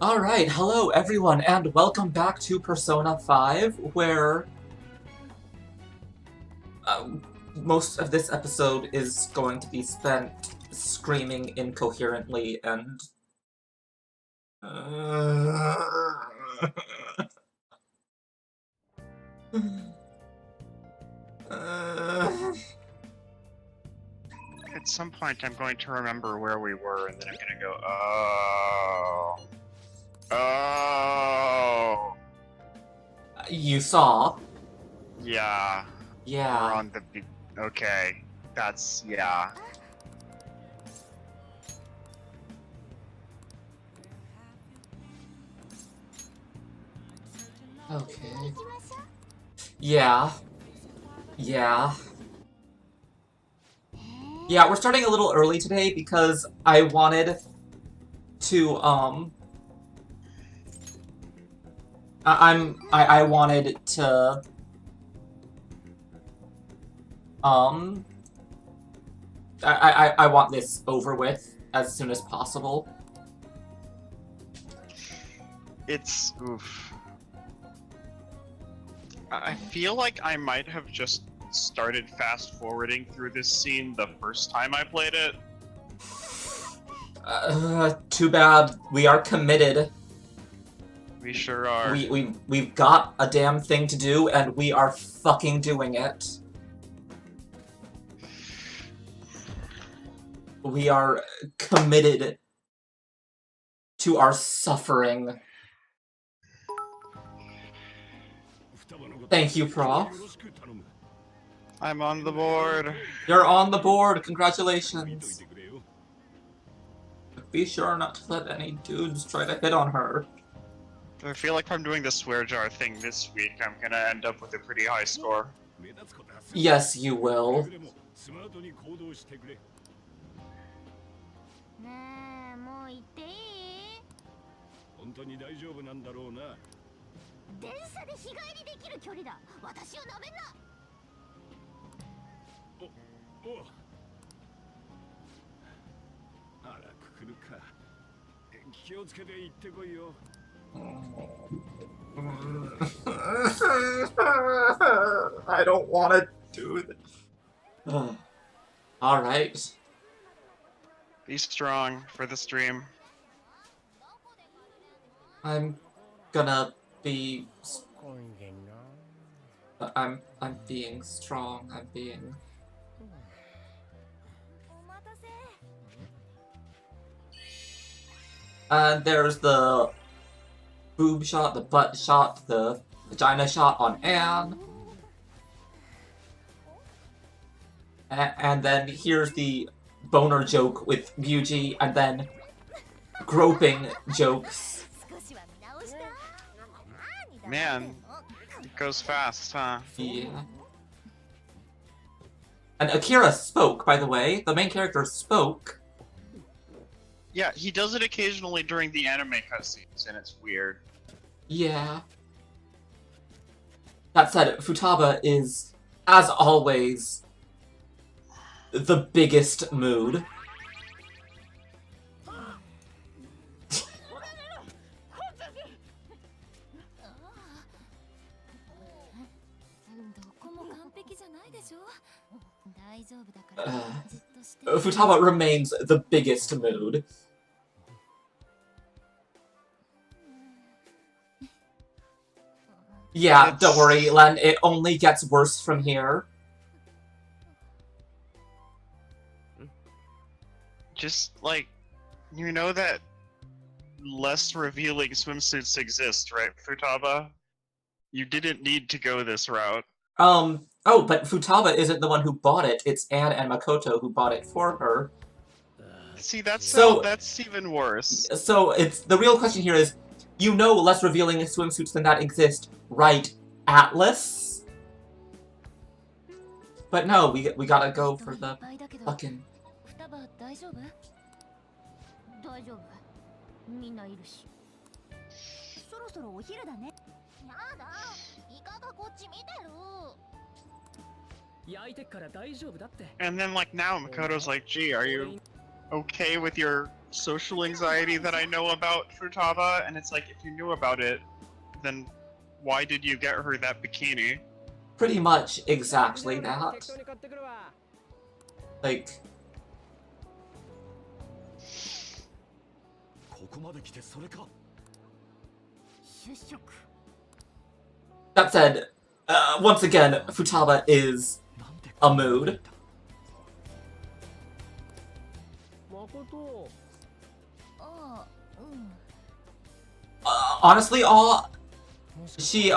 Alright, hello everyone, and welcome back to Persona 5, where most of this episode is going to be spent screaming incoherently and... At some point, I'm going to remember where we were, and then I'm gonna go, oh. Oh. You saw? Yeah. Yeah. We're on the okay. That's, yeah. Okay. Yeah. Yeah. Yeah, we're starting a little early today because I wanted to, I wanted to, I want this over with as soon as possible. It's, oof. I feel like I might have just started fast-forwarding through this scene the first time I played it. Too bad. We are committed. We sure are. We've got a damn thing to do, and we are fucking doing it. We are committed to our suffering. Thank you, Prof. I'm on the board. You're on the board. Congratulations. Be sure not to let any dudes try to hit on her. I feel like if I'm doing the swear jar thing this week, I'm gonna end up with a pretty high score. Yes, you will. I don't want to do this. Alright. Be strong for the stream. I'm gonna be... I'm being strong. I'm being... And there's the boob shot, the butt shot, the vagina shot on Anne. And then here's the boner joke with Ryuji, and then groping jokes. Man, it goes fast, huh? Yeah. And Akira spoke, by the way. The main character spoke. Yeah, he does it occasionally during the anime cutscenes, and it's weird. Yeah. That said, Futaba is, as always, the biggest mood. Futaba remains the biggest mood. Yeah, don't worry, Len, it only gets worse from here. Just, like, you know that less revealing swimsuits exist, right, Futaba? You didn't need to go this route. Oh, but Futaba isn't the one who bought it. It's Anne and Makoto who bought it for her. See, that's even worse. So it's the real question here is, you know less revealing swimsuits than that exist, right, Atlus? But no, we gotta go for the fucking... And then, like, now Makoto's like, gee, are you okay with your social anxiety that I know about Futaba, and it's like, if you knew about it, then why did you get her that bikini? Pretty much exactly that. Like, that said, once again, Futaba is a mood. Honestly, she,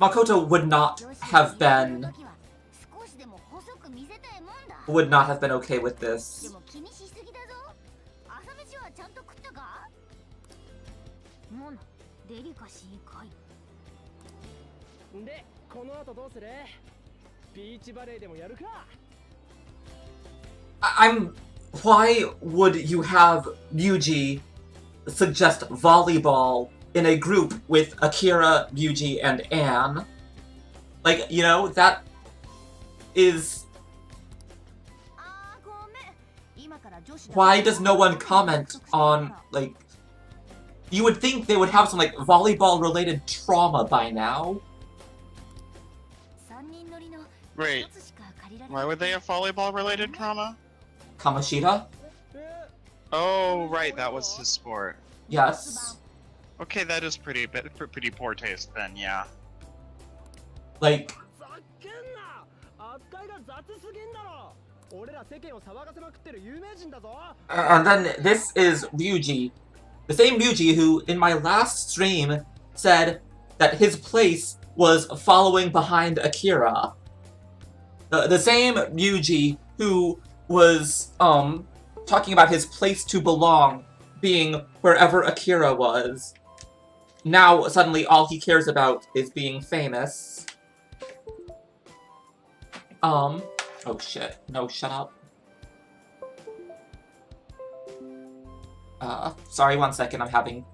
Makoto would not have been okay with this. Why would you have Ryuji suggest volleyball in a group with Akira, Ryuji, and Anne? Like, you know, that is... Why does no one comment on, like... You would think they would have some, like, volleyball-related trauma by now. Wait, why would they have volleyball-related trauma? Kamoshida? Oh, right, that was his sport. Yes. Okay, that is pretty poor taste then, yeah. Like... And then this is Ryuji. The same Ryuji who, in my last stream, said that his place was following behind Akira. The same Ryuji who was, talking about his place to belong being wherever Akira was. Now, suddenly, all he cares about is being famous. Oh shit. No, shut up. Sorry, 1 second, I'm having...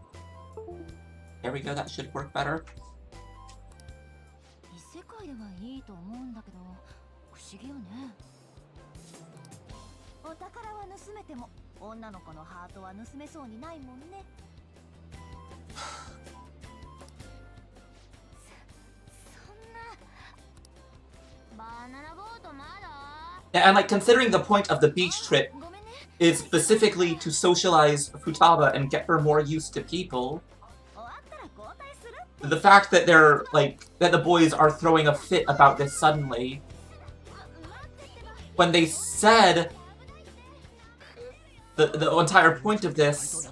There we go, that should work better. And, like, considering the point of the beach trip is specifically to socialize Futaba and get her more used to people, the fact that they're, like, that the boys are throwing a fit about this suddenly, when they said the entire point of this...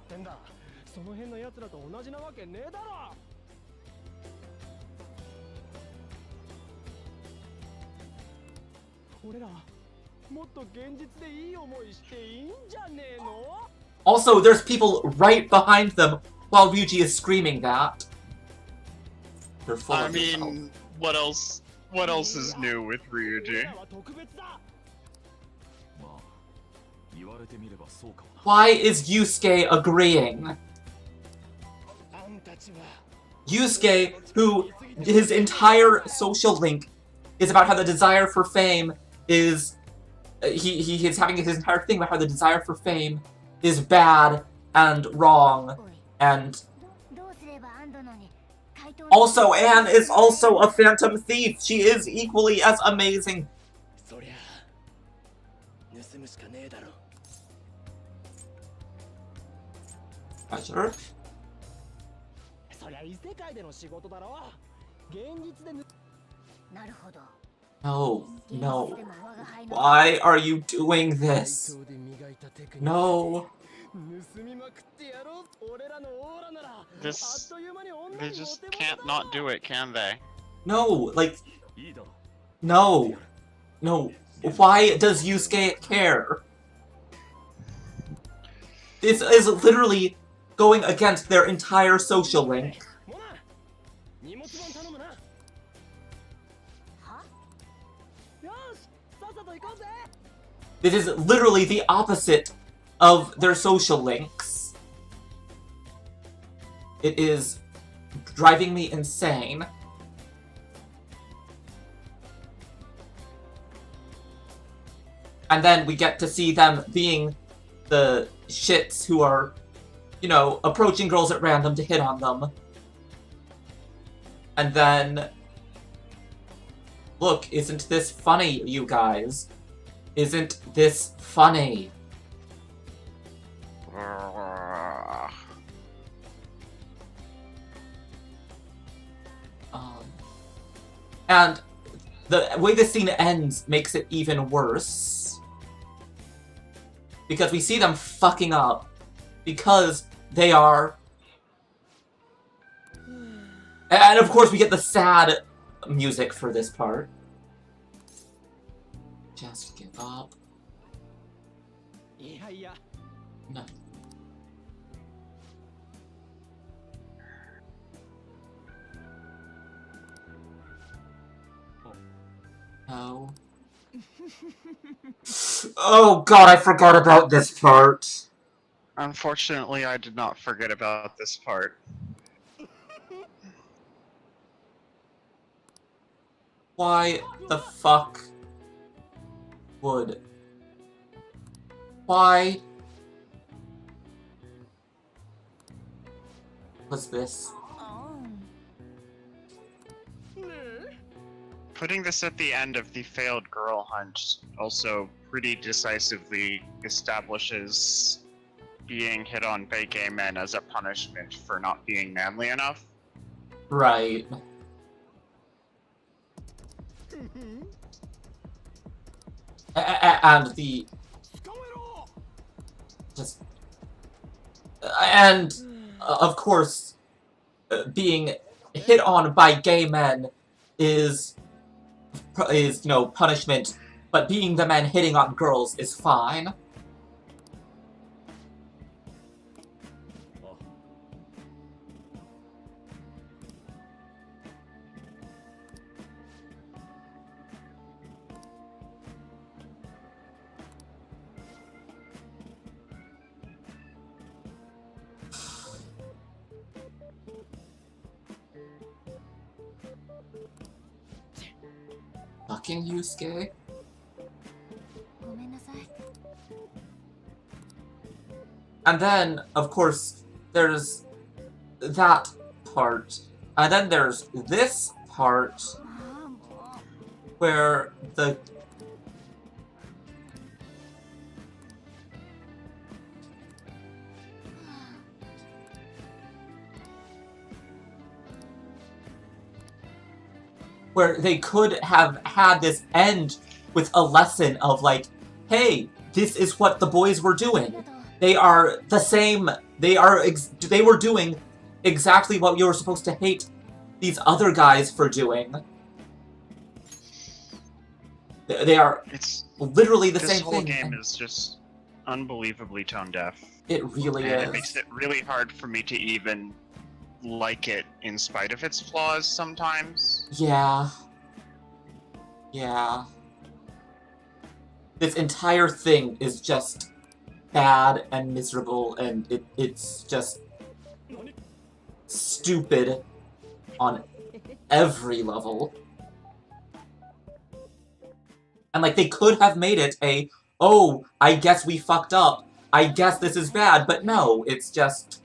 Also, there's people right behind them while Ryuji is screaming that. They're full of mean, what else is new with Ryuji? Why is Yusuke agreeing? Yusuke, who his entire social link is about how the desire for fame is... He is having his entire thing about how the desire for fame is bad and wrong, and... Also, Anne is also a phantom thief! She is equally as amazing! Pleasure. No, no. Why are you doing this? No. They just can't not do it, can they? No, like... No. No. Why does Yusuke care? This is literally going against their entire social link. This is literally the opposite of their social links. It is driving me insane. And then we get to see them being the shits who are, you know, approaching girls at random to hit on them. And then... Look, isn't this funny, you guys? Isn't this funny? And the way the scene ends makes it even worse. Because we see them fucking up. Because they are... And of course we get the sad music for this part. Just give up. No. No. Oh god, I forgot about this part. Unfortunately, I did not forget about this part. Why the fuck would... Why was this? Putting this at the end of the failed girl hunt also pretty decisively establishes being hit on by gay men as a punishment for not being manly enough. Right. And the... Just... And, of course, being hit on by gay men is, you know, punishment, but being the men hitting on girls is fine. Fucking Yusuke. And then, of course, there's that part. And then there's this part where the... where they could have had this end with a lesson of like, hey, this is what the boys were doing. They are the same. They were doing exactly what you were supposed to hate these other guys for doing. They are literally the same thing. This whole game is just unbelievably tone deaf. It really is. And it makes it really hard for me to even like it in spite of its flaws sometimes. Yeah. Yeah. This entire thing is just bad and miserable, and it's just stupid on every level. And like, they could have made it a, oh, I guess we fucked up. I guess this is bad, but no, it's just...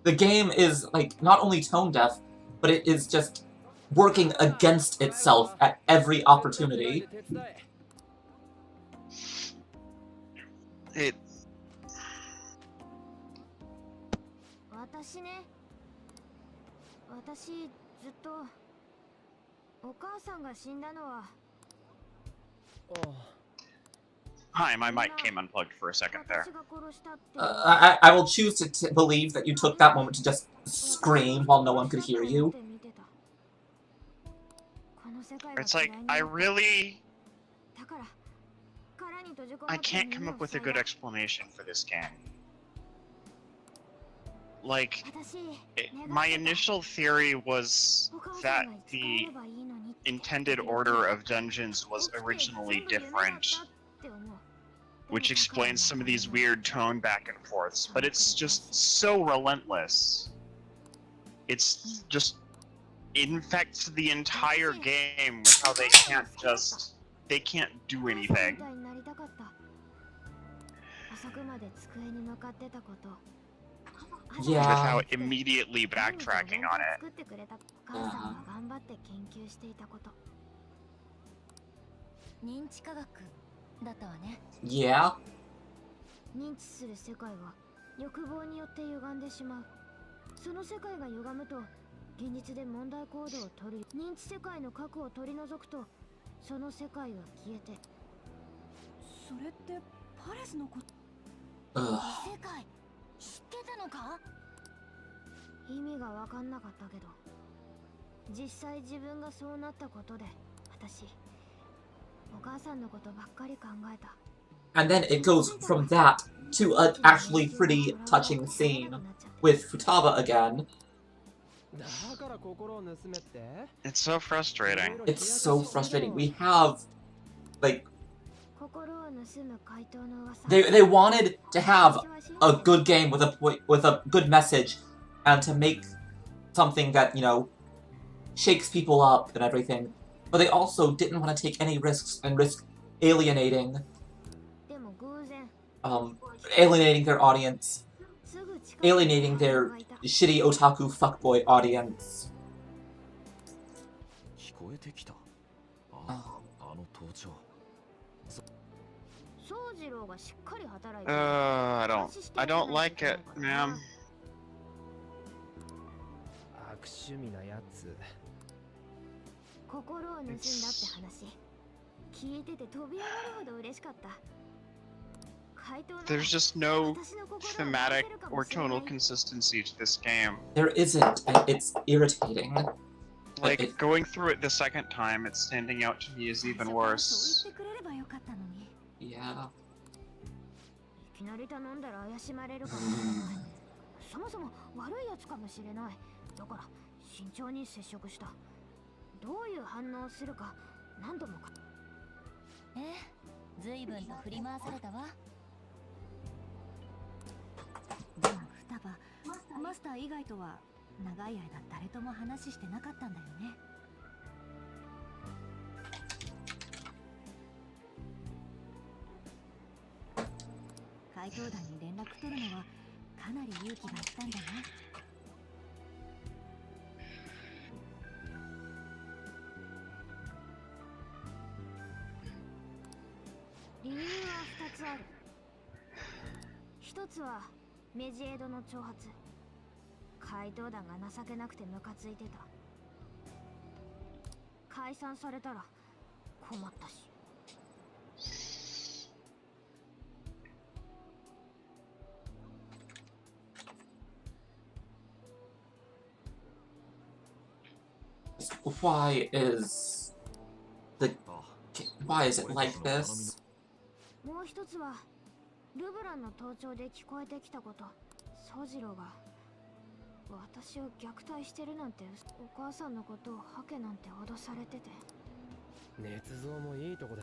The game is, like, not only tone deaf, but it is just working against itself at every opportunity. It... Hi, my mic came unplugged for a second there. I will choose to believe that you took that moment to just scream while no one could hear you. It's like, I can't come up with a good explanation for this game. Like, my initial theory was that the intended order of dungeons was originally different, which explains some of these weird tone back and forths, but it's just so relentless. It's just infects the entire game with how they can't do anything. Yeah. Without immediately backtracking on it. Yeah. 認知する世界は欲望によって歪んでしまう。その世界が歪むと現実で問題行動を取る。認知世界の核を取り除くとその世界は消えて。それってパレスのこと。世界知ってたのか？意味が分かんなかったけど、実際自分がそうなったことで私お母さんのことばっかり考えた。 And then it goes from that to an actually pretty touching scene with Futaba again. It's so frustrating. It's so frustrating. We have, like, they wanted to have a good game with a good message, and to make something that, you know, shakes people up and everything. But they also didn't want to take any risks and risk alienating their audience, alienating their shitty otaku fuckboy audience. I don't like it, ma'am. 趣味なやつ。心を盗んだって話。聞いてて飛び上がるほど嬉しかった。 There's just no thematic or tonal consistency to this game. There isn't, and it's irritating. Like, going through it the second time, it's standing out to me as even worse. Yeah. いきなり頼んだら怪しまれるかもしれない。そもそも悪いやつかもしれない。だから慎重に接触した。どういう反応をするか何度もか。随分と振り回されたわ。でも双葉、マスター以外とは長い間誰とも話してなかったんだよね。怪盗団に連絡取るのはかなり勇気がいったんだな。理由は2つある。1つはメジエドの挑発。怪盗団が情けなくてムカついてた。解散されたら困ったし。Why is it like this? もう一つはルブランの盗聴で聞こえてきたこと。宗次郎が私を虐待してるなんて、お母さんのことをハケなんて脅されてて。捏造もいいとこで。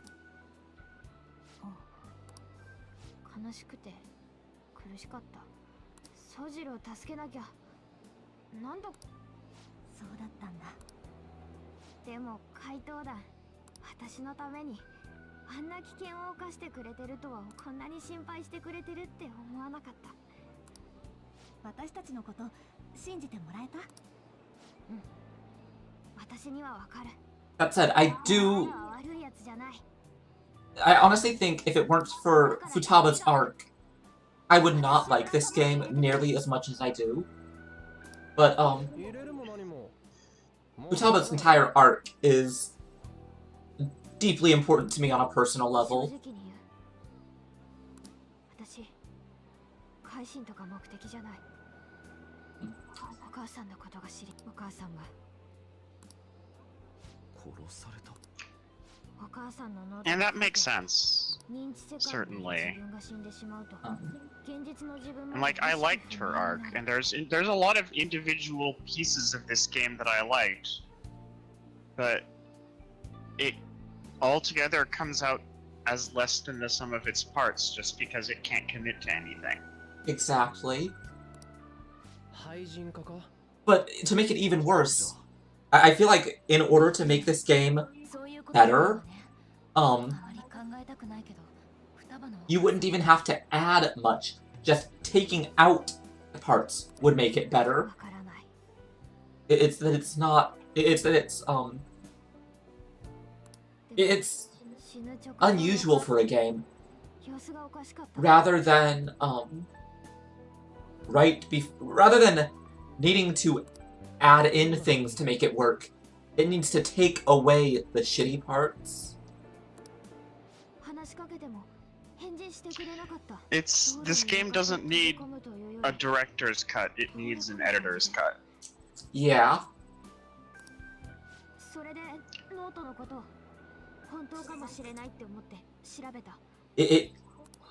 悲しくて苦しかった。宗次郎を助けなきゃ。なんだ。そうだったんだ。でも怪盗団、私のためにあんな危険を冒してくれてるとは、こんなに心配してくれてるって思わなかった。私たちのこと信じてもらえた？うん。私にはわかる。That said, I honestly think if it weren't for Futaba's arc, I would not like this game nearly as much as I do. But, Futaba's entire arc is deeply important to me on a personal level. 私、改心とか目的じゃない。お母さんのことが知り、お母さんが殺された。お母さんの脳。 And that makes sense. Certainly. And like, I liked her arc, and there's a lot of individual pieces of this game that I liked, but it altogether comes out as less than the sum of its parts just because it can't commit to anything. Exactly. 廃人化か But to make it even worse, I feel like in order to make this game そういうことだよ better, ねあ um, まり考えたくないけど双葉の you wouldn't even have to add much. Just taking out parts would make it better. わからない It's that it's not. It's that it's でも it's 死ぬ直前 unusual for a game 様子がおかしかった rather than rather than needing to add in things to make it work. It needs to take away the shitty parts. 話しかけても返事してくれなかった This game doesn't need a director's cut, it needs an editor's cut. Yeah. それでノートのこと本当かもしれないって思って調べた It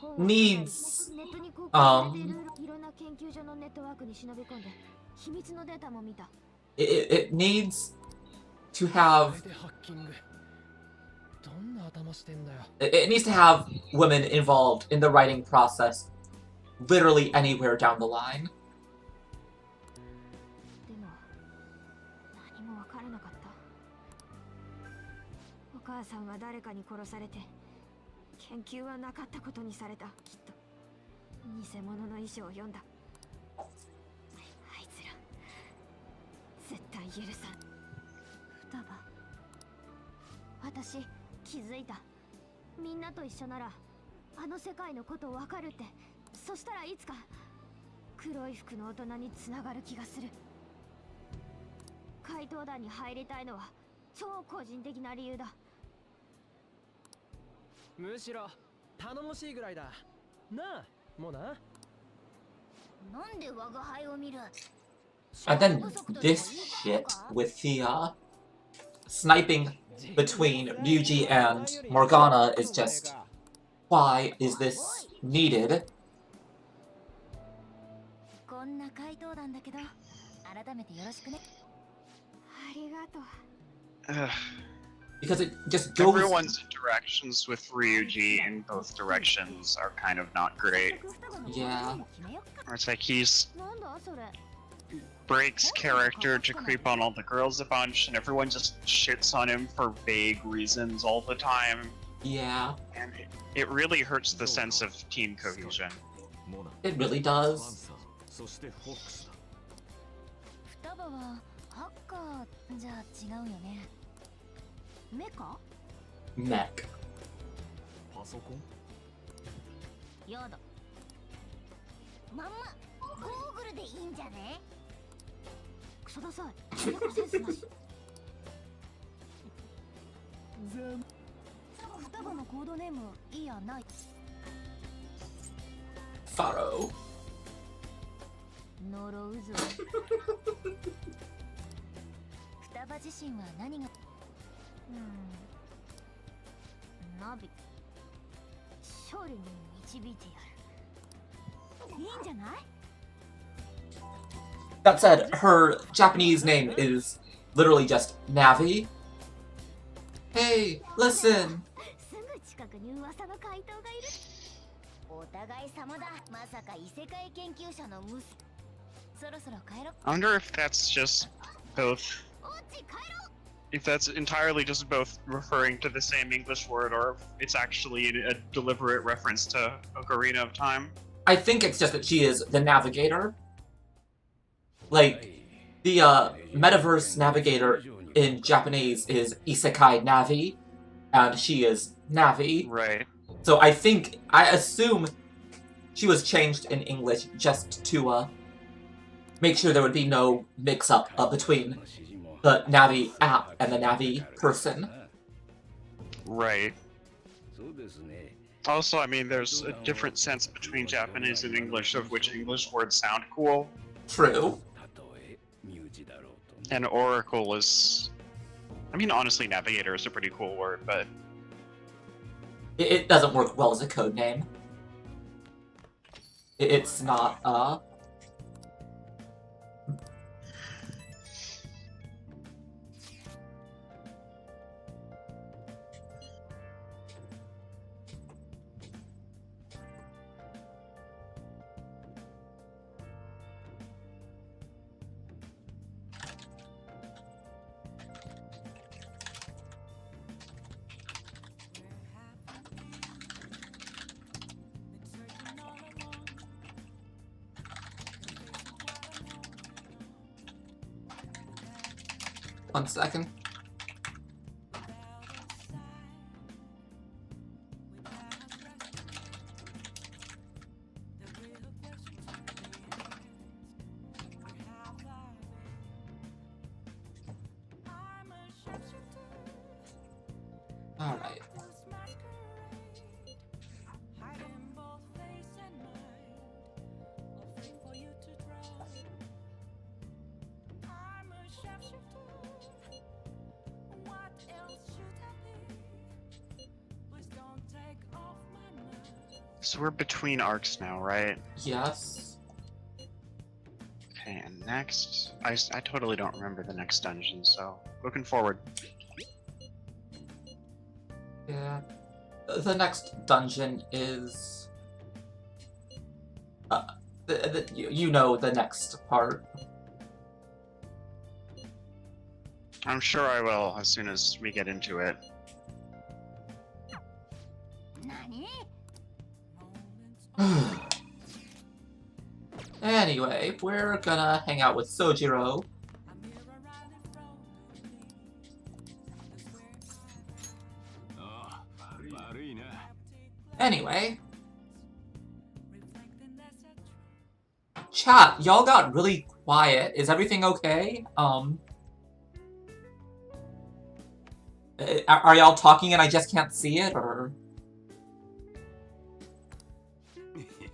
本を needs ネットに公開されているいろんな研究所のネットワークに忍び込んで秘密のデータも見た it needs to have それでハッキングどんな頭してんだよ it needs to have women involved in the writing process literally anywhere down the line. でも何もわからなかったお母さんは誰かに殺されて研究はなかったことにされたきっと偽物の遺書を読んだあいつら絶対許さん双葉私気づいたみんなと一緒ならあの世界のことわかるってそしたらいつか黒い服の大人につながる気がする怪盗団に入りたいのは超個人的な理由だむしろ頼もしいぐらいだなあもうななんで我が輩を見る And then this shit with the sniping between Ryuji and Morgana is just, why is this needed? こんな怪盗団だけど改めてよろしくねありがとう Ugh. Because it just goes. Everyone's interactions with Ryuji in both directions are kind of not great. Yeah. It's like he's なんだそれ breaks character to creep on all the girls a bunch, and everyone just shits on him for vague reasons all the time. Yeah, And it really hurts the sense of team cohesion. it really does. そしてフォックスだ双葉はハッカーじゃ違うよねメカ Mech. パソコンやだまんまゴーグルでいいんじゃねクソダサい猫センスなし双葉のコードネームいいやない Pharaoh. 呪うぞ双葉自身は何がナビ勝利に導いてやるいいんじゃない That said, her Japanese name is literally just Navi. Hey, listen. すぐ近くに噂の怪盗がいるお互い様だまさか異世界研究者の娘そろそろ帰ろ I wonder if that's just both. おっち帰ろ If that's entirely just both referring to the same English word, or if it's actually a deliberate reference to Ocarina of Time. I think it's just that she is the navigator. Like, the metaverse navigator in Japanese is Isekai Navi, and she is Navi. Right. So I assume she was changed in English just to make sure there would be no mix-up between the Navi app and the Navi person. Right. Also, I mean, there's a different sense between Japanese and English of which English words sound cool. True. And Oracle is... I mean, honestly, Navigator is a pretty cool word, but... It doesn't work well as a code name. It's not, 1 second. Alright. So we're between arcs now, right? Yes. Okay, and next... I totally don't remember the next dungeon, so... Looking forward. Yeah. The next dungeon is... you know the next part. I'm sure I will, as soon as we get into it. Anyway, we're gonna hang out with Sojiro. Anyway. Chat, y'all got really quiet. Is everything okay? Are y'all talking and I just can't see it, or...?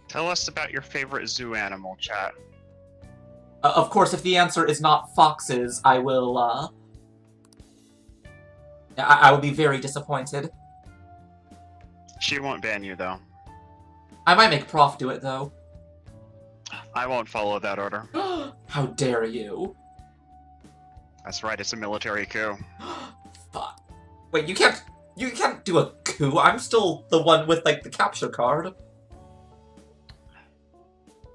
Tell us about your favorite zoo animal, chat. Of course, if the answer is not foxes, I will, I will be very disappointed. She won't ban you, though. I might make Prof do it, though. I won't follow that order. How dare you? That's right, it's a military coup. Fuck. Wait, you can't do a coup. I'm still the one with, like, the capture card.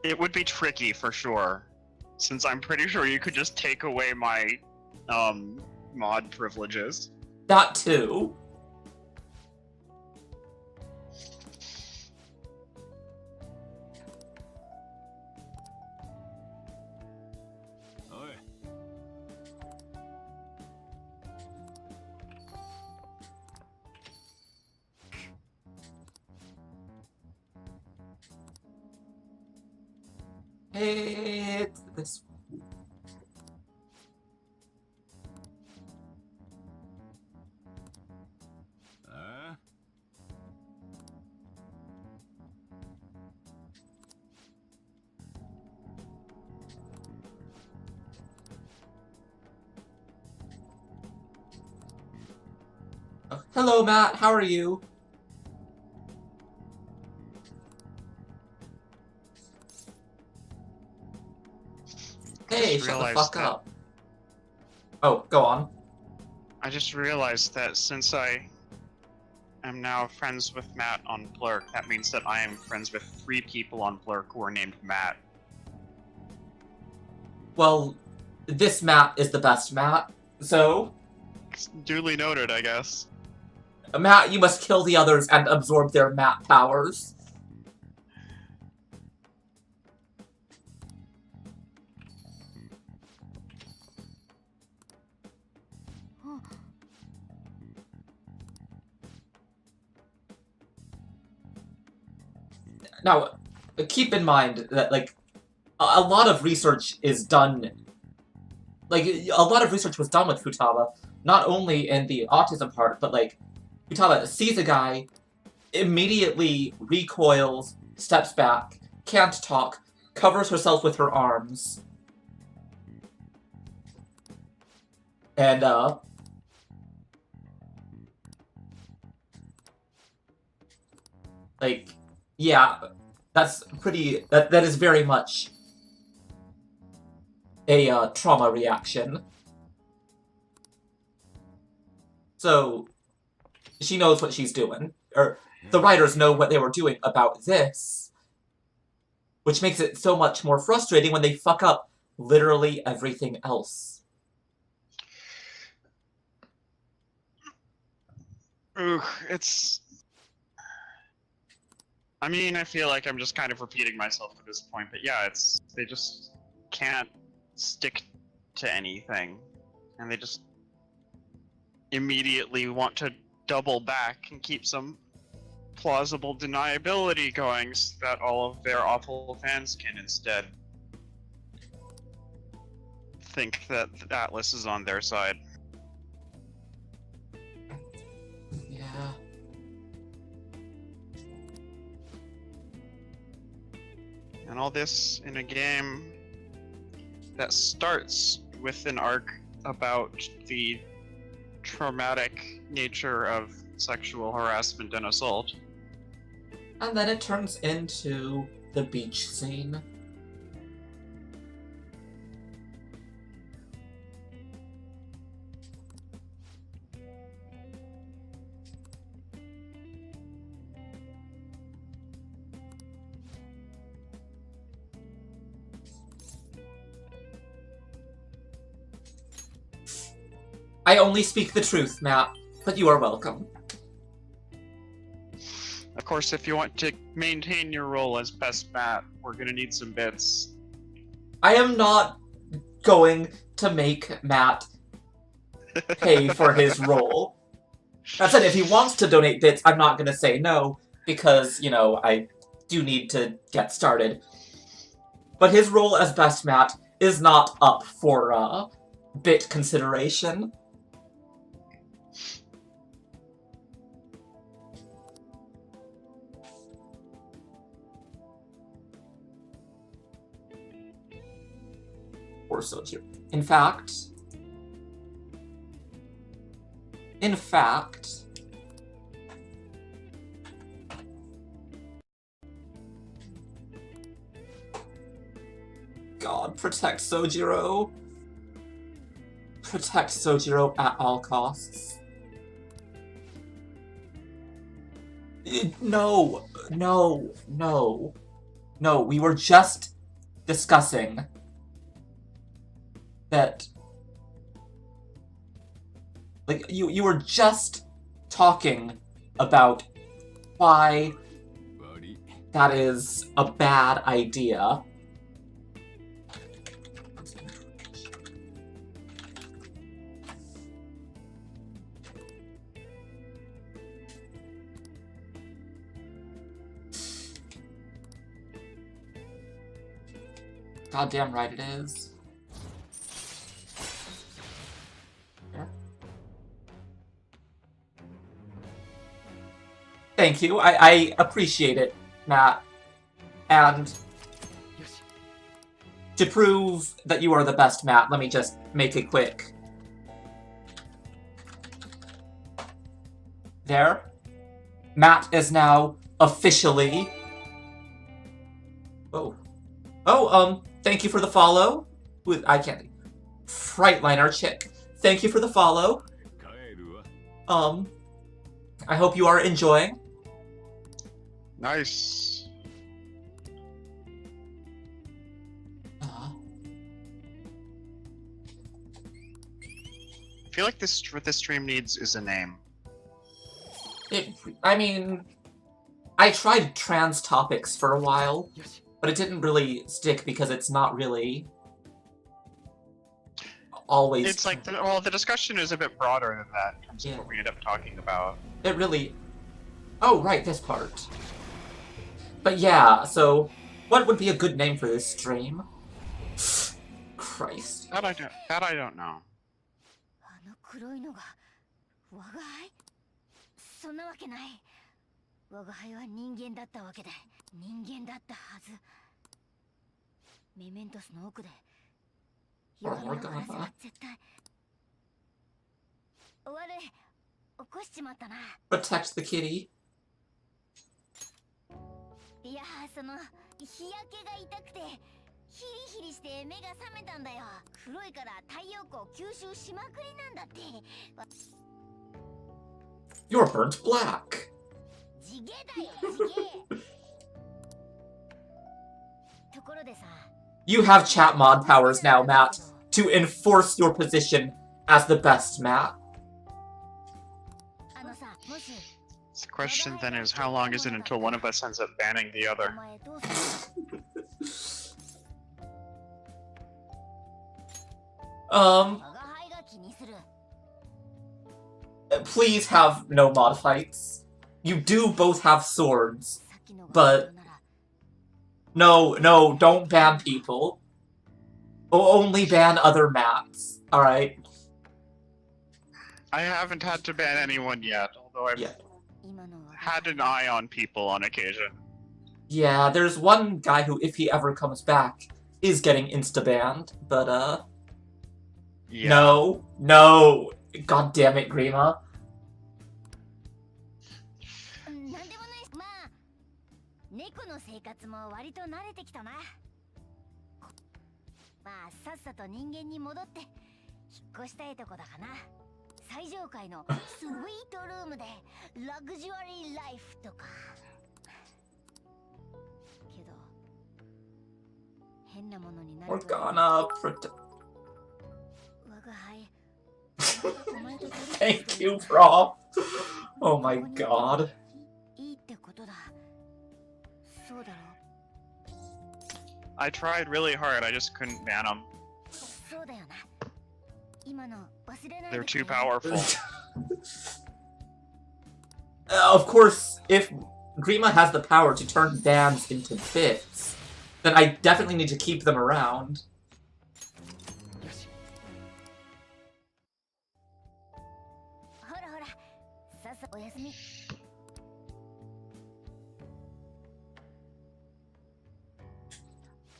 It would be tricky, for sure. Since I'm pretty sure you could just take away my, mod privileges. That too. It's this. Hello, Matt. How are you? Hey, shut the fuck up. Oh, go on. I just realized that since I am now friends with Matt on Blurk, that means that I am friends with 3 people on Blurk who are named Matt. Well, this Matt is the best Matt, so... It's duly noted, I guess. Matt, you must kill the others and absorb their Matt powers. Now, keep in mind that, like, a lot of research is done... Like, a lot of research was done with Futaba, not only in the autism part, but, like, Futaba sees a guy, immediately recoils, steps back, can't talk, covers herself with her arms. And, like, yeah, that's pretty... That is very much a, trauma reaction. So, she knows what she's doing. Or, the writers know what they were doing about this. Which makes it so much more frustrating when they fuck up literally everything else. Ooh, it's... I mean, I feel like I'm just kind of repeating myself at this point, but yeah, it's... They just can't stick to anything. And they just immediately want to double back and keep some plausible deniability going so that all of their awful fans can instead think that Atlus is on their side. Yeah. And all this in a game that starts with an arc about the traumatic nature of sexual harassment and assault. And then it turns into the beach scene. I only speak the truth, Matt, but you are welcome. Of course, if you want to maintain your role as best Matt, we're gonna need some bits. I am not going to make Matt pay for his role. That said, if he wants to donate bits, I'm not going to say no, because, you know, I do need to get started. But his role as best Matt is not up for, bit consideration. Or so too. In fact, God, protect Sojiro. Protect Sojiro at all costs. No, we were just discussing that, like, you were just talking about why that is a bad idea. Goddamn right it is. Thank you. I appreciate it, Matt. And to prove that you are the best, Matt, let me just make it quick. There. Matt is now officially... thank you for the follow. I can't... Frightliner chick. Thank you for the follow. I hope you are enjoying. Nice. I feel like what this stream needs is a name. I mean, I tried trans topics for a while, but it didn't really stick because it's not really always... It's like, the discussion is a bit broader than that in terms of what we end up talking about. It really... Oh, right, this part. But yeah, so what would be a good name for this stream? Christ. That I don't know. あの黒いのが我が輩？そんなわけない。我が輩は人間だったわけで、人間だったはず。メメントスの奥で歪みの話は絶対。悪い、起こしちまったな。Protect the kitty. いや、その日焼けが痛くてヒリヒリして目が覚めたんだよ。黒いから太陽光吸収しまくりなんだって。You're burnt black. 地毛だよ、地毛。ところでさ。You have chat mod powers now, Matt, to enforce your position as the best, Matt. The question then is, how long is it until one of us ends up banning the other? Please have no mod fights. You do both have swords, さっきのが but 本当なら no, don't ban people. Only ban other mats. Alright? I haven't had to ban anyone yet, although I've Yeah. 今のは had an eye on people on occasion. Yeah, there's one guy who, if he ever comes back, is getting insta-banned, but Yeah. No. God damn it, Grima. なんでもないまあ猫の生活も割と慣れてきたなまあさっさと人間に戻って引っ越したいとこだかな最上階のスイートルームでラグジュアリーライフとかけど変なものになる We're gonna protect. 我が輩お前と取引 Thank you, Prof. Oh my god. いいってことだそうだろ I tried really hard, I just couldn't ban them. そうだよな今の忘れない They're で too くれ powerful. Of course, if Grima has the power to turn bans into bits, then I definitely need to keep them around. ほらほらさっさおやすみ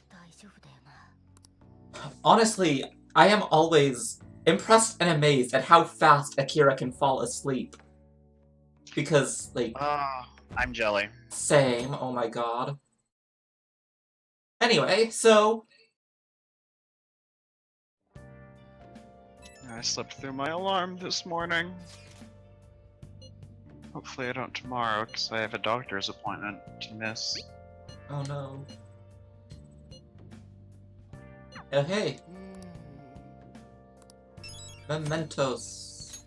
大丈夫だよな Honestly, I am always impressed and amazed at how fast Akira can fall asleep. Because, like, I'm jelly. same, oh my god. Anyway, so... I slept through my alarm this morning. Hopefully I don't tomorrow, because I have a doctor's appointment to miss. Oh no. Oh hey, うーん Mementos.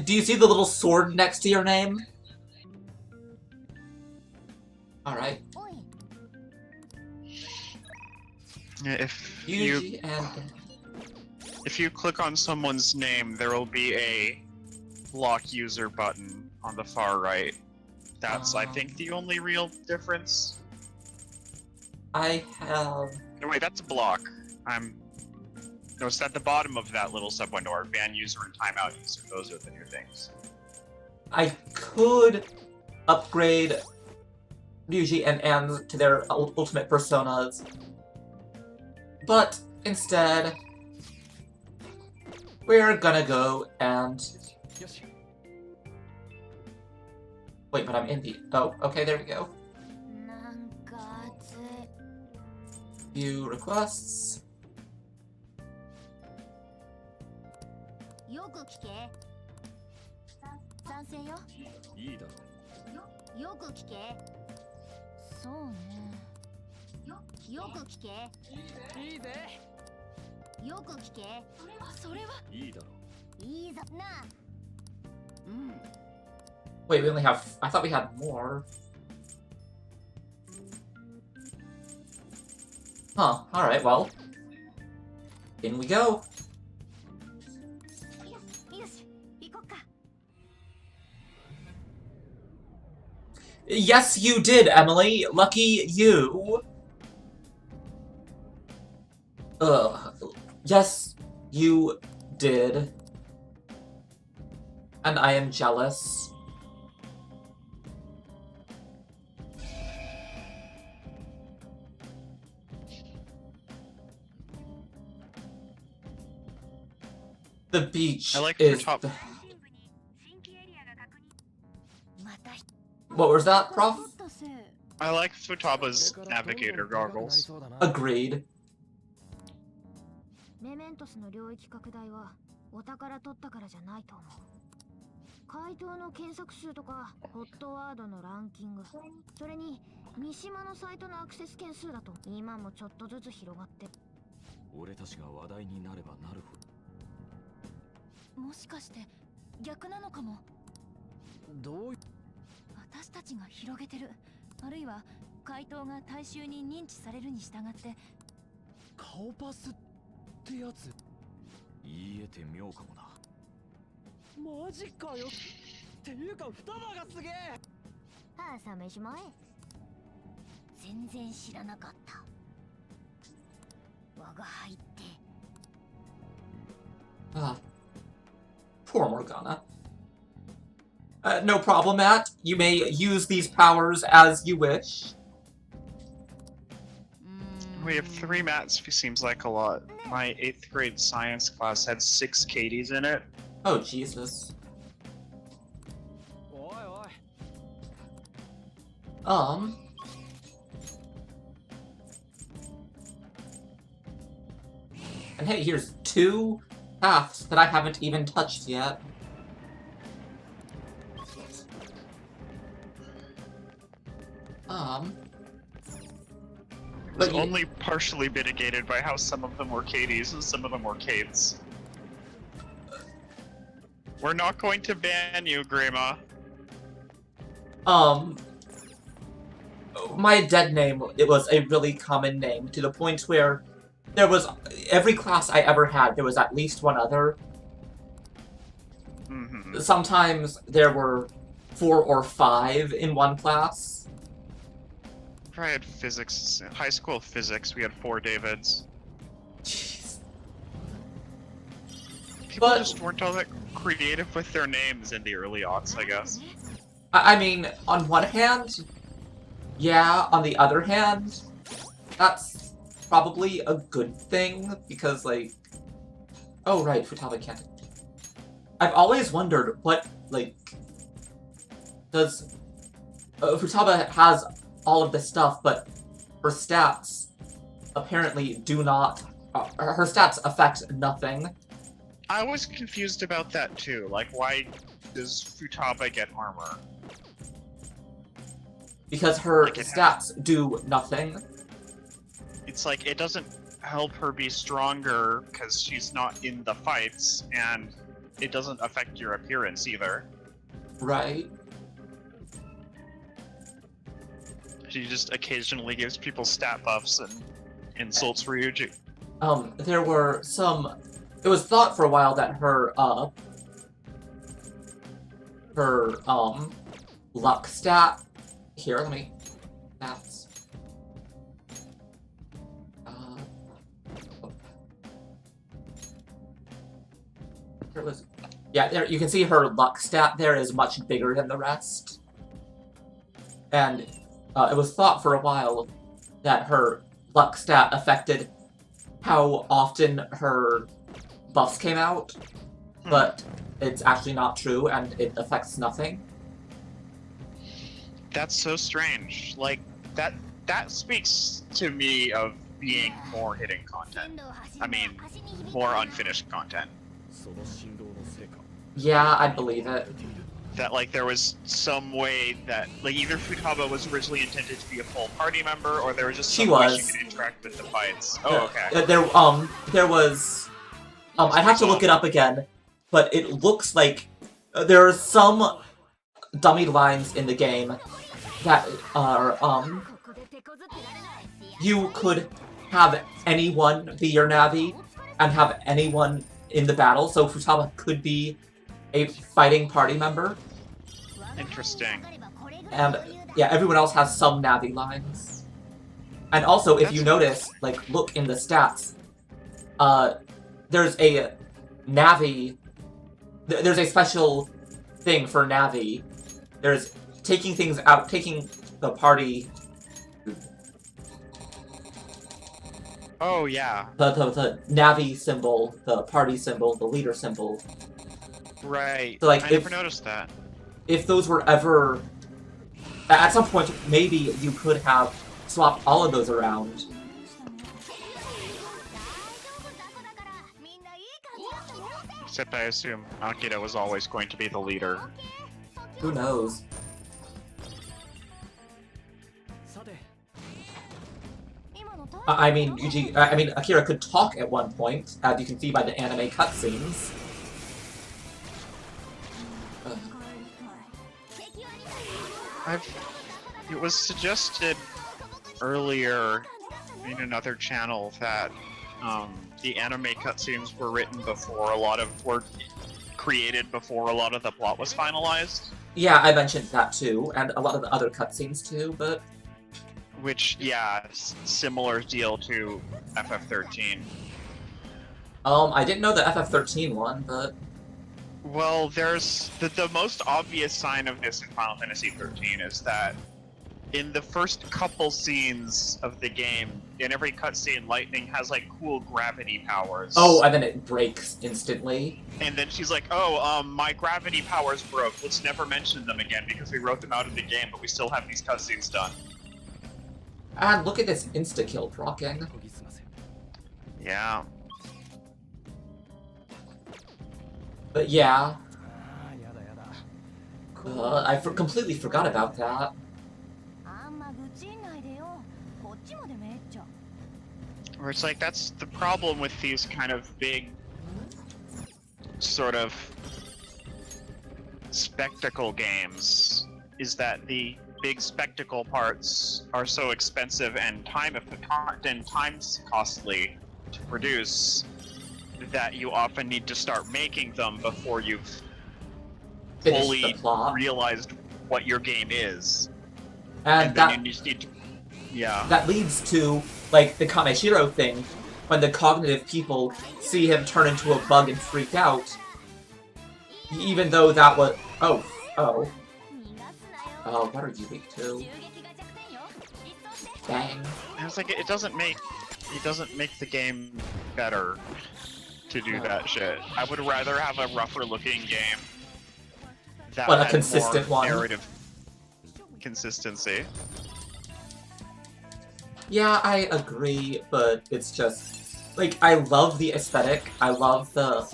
Do you see the little sword next to your name? Alright. おい If Yuji and... if you click on someone's name, there will be a lock user button on the far right. That's, I think, the only real difference. I have... No, wait, that's a block. No, it's at the bottom of that little subwindow. Or ban user and timeout user. Those are the new things. I could upgrade Ryuji and Anne to their ultimate personas. But instead, we're gonna go and... Wait, but I'm in the... Oh, okay, there we go. なんか暑い View requests. よく聞け賛成よいいだろよく聞けそうねよく聞けいいぜよく聞けそれはいいだろいいぞなあうん Wait, we only have... I thought we had more. Huh, alright, well. In we go. よし行こっか Yes, you did, Emily. Lucky you. Ugh. Yes, you did. And I am jealous. The beach I like is... your top- 新規エリアが確認また What was that, Prof? 取ったせい I like Futaba's navigator goggles. Agreed. メメントスの領域拡大はお宝取ったからじゃないと思う回答の検索数とかホットワードのランキングそれに三島のサイトのアクセス件数だと今もちょっとずつ広がって俺たちが話題になればなるほもしかして逆なのかもどどうい私たちが広げてるあるいは回答が大衆に認知されるに従って顔パスってやつ言えて妙かもな。マジかよ。っていうか双葉がすげえ。朝飯前。全然知らなかった。我が輩って。Ah, poor Morgana. No problem, Matt. You may use these powers as you wish. We have 3 mats, seems like a lot. My 8th grade science class had 6 Katies in it. Oh, Jesus. おいおい。And hey, here's 2 paths that I haven't even touched yet. It was But you- only partially mitigated by how some of them were Katies and some of them were Kates. We're not going to ban you, Grima. My dead name, it was a really common name, to the point where there was, every class I ever had, there was at least one other. Mm-hmm. Sometimes there were 4 or 5 in one class. I had physics, high school physics, we had 4 Davids. Jeez. People But- just weren't all that creative with their names in the early aughts, I guess. I mean, on one hand, yeah, on the other hand, that's probably a good thing, because, like... Oh, right, Futaba can't... I've always wondered what, like... Does... Futaba has all of this stuff, but her stats apparently do not... her stats affect nothing. I was confused about that too, like why does Futaba get armor? Because her Like it stats do nothing. It's like, it doesn't help her be stronger because she's not in the fights, and it doesn't affect your appearance either. Right. She just occasionally gives people stat buffs and insults Ryuji. There were some... It was thought for a while that her luck stat... Here, let me... That's... Here was... Yeah, there, you can see her luck stat there is much bigger than the rest. And it was thought for a while that her luck stat affected how often her buffs came out, but it's actually not true, and it affects nothing. That's so strange. Like, that speaks to me of being more hidden content. I mean, more unfinished content. その振動のせいか。 Yeah, I believe it. That, like, there was some way that, like, either Futaba was originally intended to be a full party member, or there was just She some way was. she could interact with the fights. Oh, okay. There was... I'd have to look it up again, but it looks like there are some dummy lines in the game that are, you could have anyone be your Navi, and have anyone in the battle, so Futaba could be a fighting party member. Interesting. And, yeah, everyone else has some Navi lines. And also, if you notice, like, look in the stats, there's a Navi... There's a special thing for Navi. There's taking things out, taking the party... Oh, yeah. The Navi symbol, the party symbol, the leader symbol. Right. So, like, I never noticed that. If those were ever... At some point, maybe you could have swapped all of those around. Except I assume Akira was always going to be the leader. Who knows? さて、 I mean, Akira could talk at one point, as you can see by the anime cutscenes. It was suggested earlier in another channel that the anime cutscenes were created before a lot of the plot was finalized. Yeah, I mentioned that too, and a lot of the other cutscenes too, but... Which, yeah, similar deal to FF13. I didn't know the FF13 one, but... Well, there's... The most obvious sign of this in Final Fantasy 13 is that in the first couple scenes of the game, in every cutscene, Lightning has, like, cool gravity powers. Oh, and then it breaks instantly. And then she's like, oh, my gravity powers broke. Let's never mention them again because we wrote them out in the game, but we still have these cutscenes done. And look at this insta-kill proccing. Yeah. But yeah, あーやだやだ I completely forgot about that. あんま愚痴んないでよ。こっちまでめっちゃ。 Where it's like, that's the problem with these kind of big, sort of, spectacle games, is that the big spectacle parts are so expensive and time costly to produce that you often need to start making them before you've Finish fully the plot. realized what your game is. And then that, you just need to, yeah. that leads to, like, the Kameshiro thing, when the cognitive people see him turn into a bug and freak out. Even though that was... Oh. Oh, what are you weak to? Dang. And it's like, it doesn't make the game better to do that shit. I would rather have a rougher looking game that But a had consistent more one. narrative consistency. Yeah, I agree, but it's just... Like, I love the aesthetic, I love the,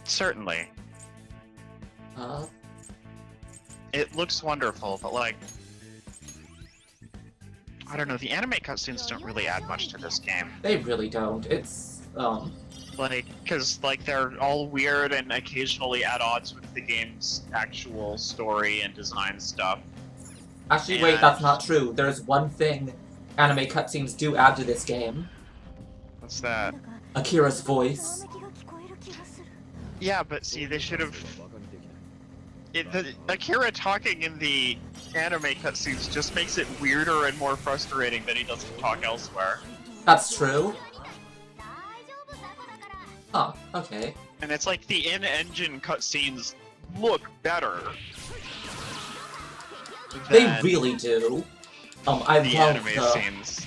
Certainly. It looks wonderful, but like, I don't know, the anime cutscenes don't really add much to this game. they really don't. It's, Like, cause like they're all weird and occasionally at odds with the game's actual story and design stuff. Actually, wait, that's not true. There's one thing anime cutscenes do add to this game. What's that? Akira's voice. Yeah, but see, they should have... Akira talking in the anime cutscenes just makes it weirder and more frustrating that he doesn't talk elsewhere. That's true. Oh, okay. And it's like the in-engine cutscenes look better. They than really do. I the love anime the... scenes.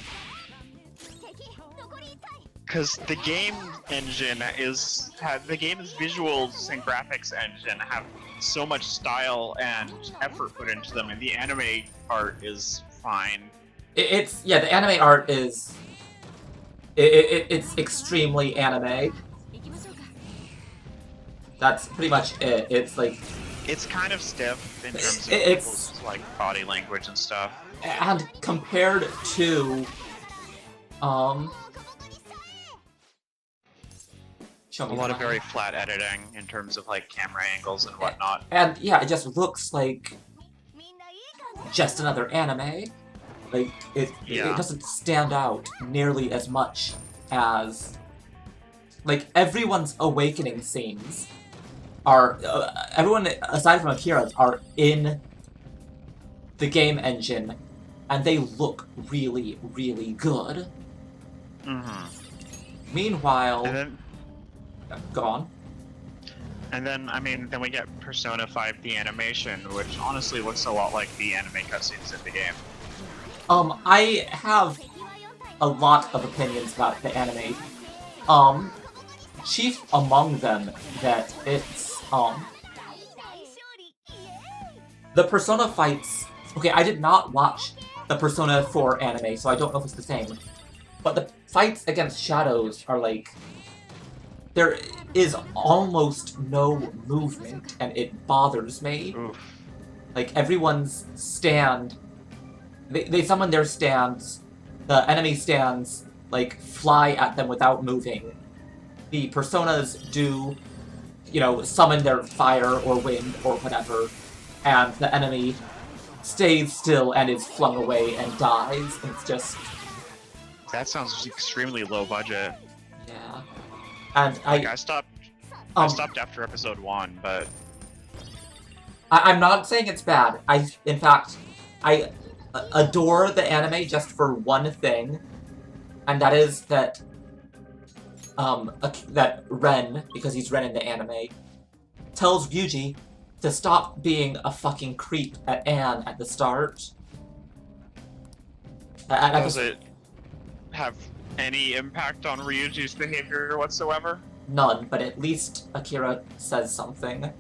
Because the game engine the game's visuals and graphics engine have so much style and effort put into them, and the anime art is fine. Yeah, the anime art is... It's extremely anime. That's pretty much it. It's like... It's kind of stiff in terms of It's- people's like body language and stuff. And compared to... Show me A lot of that. very flat editing in terms of like camera angles and whatnot. And yeah, it just looks like just another anime. Like, it Yeah. doesn't stand out nearly as much as... Like, everyone's awakening scenes are... everyone, aside from Akira's, are in the game engine, and they look really, really good. Mm-hmm. Meanwhile... Go on. And then, I mean, then we get Persona 5 the animation, which honestly looks a lot like the anime cutscenes in the game. I have a lot of opinions about the anime. Chief among them that it's, the Persona fights... Okay, I did not watch the Persona 4 anime, so I don't know if it's the same. But the fights against Shadows are like... There is almost no movement, and it bothers me. Oof. Like, everyone's stand... They summon their stands, the enemy stands, like, fly at them without moving. The Personas do, you know, summon their fire or wind or whatever, and the enemy stays still and is flung away and dies. And it's just, That sounds extremely low budget. yeah. And Like, I stopped after episode 1, but I'm not saying it's bad. In fact, I adore the anime just for one thing, and that is that that Ren, because he's Ren in the anime, tells Ryuji to stop being a fucking creep at Anne at the start. does it have any impact on Ryuji's behavior whatsoever? None, but at least Akira says something.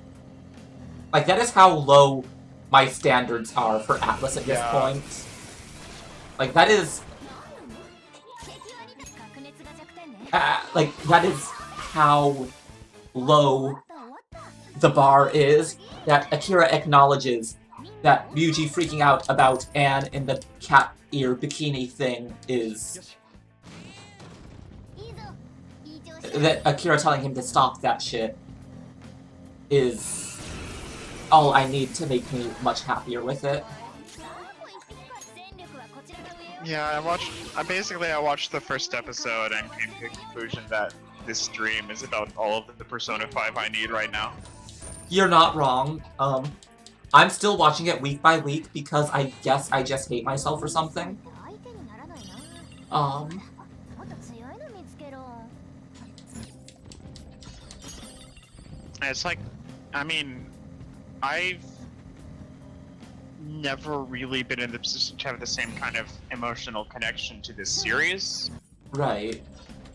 Like, that is how low my standards are for Atlus at this point. Like, that is... like, that is how low the bar is, that Akira acknowledges that Ryuji freaking out about Anne in the cat ear bikini thing is... that Akira telling him to stop that shit is all I need to make me much happier with it. Yeah, I watched the first episode and came to the conclusion that this stream is about all of the Persona 5 I need right now. You're not wrong. I'm still watching it week by week because I guess I just hate myself or something. It's like, I mean, I've never really been in the position to have the same kind of emotional connection to this series. Right.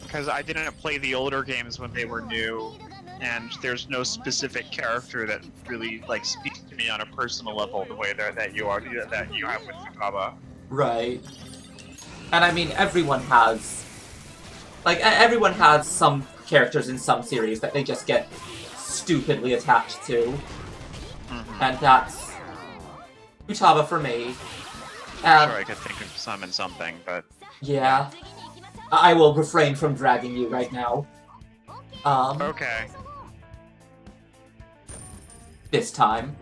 Because I didn't play the older games when they were new, and there's no specific character that really, like, speaks to me on a personal level the way that you have with Futaba. Right. And I mean, everyone has everyone has some characters in some series that they just get stupidly attached to. Mm-hmm. And that's Futaba for me. I'm sure I could think of some and something, but... Yeah. I will refrain from dragging you right now. Okay. This time.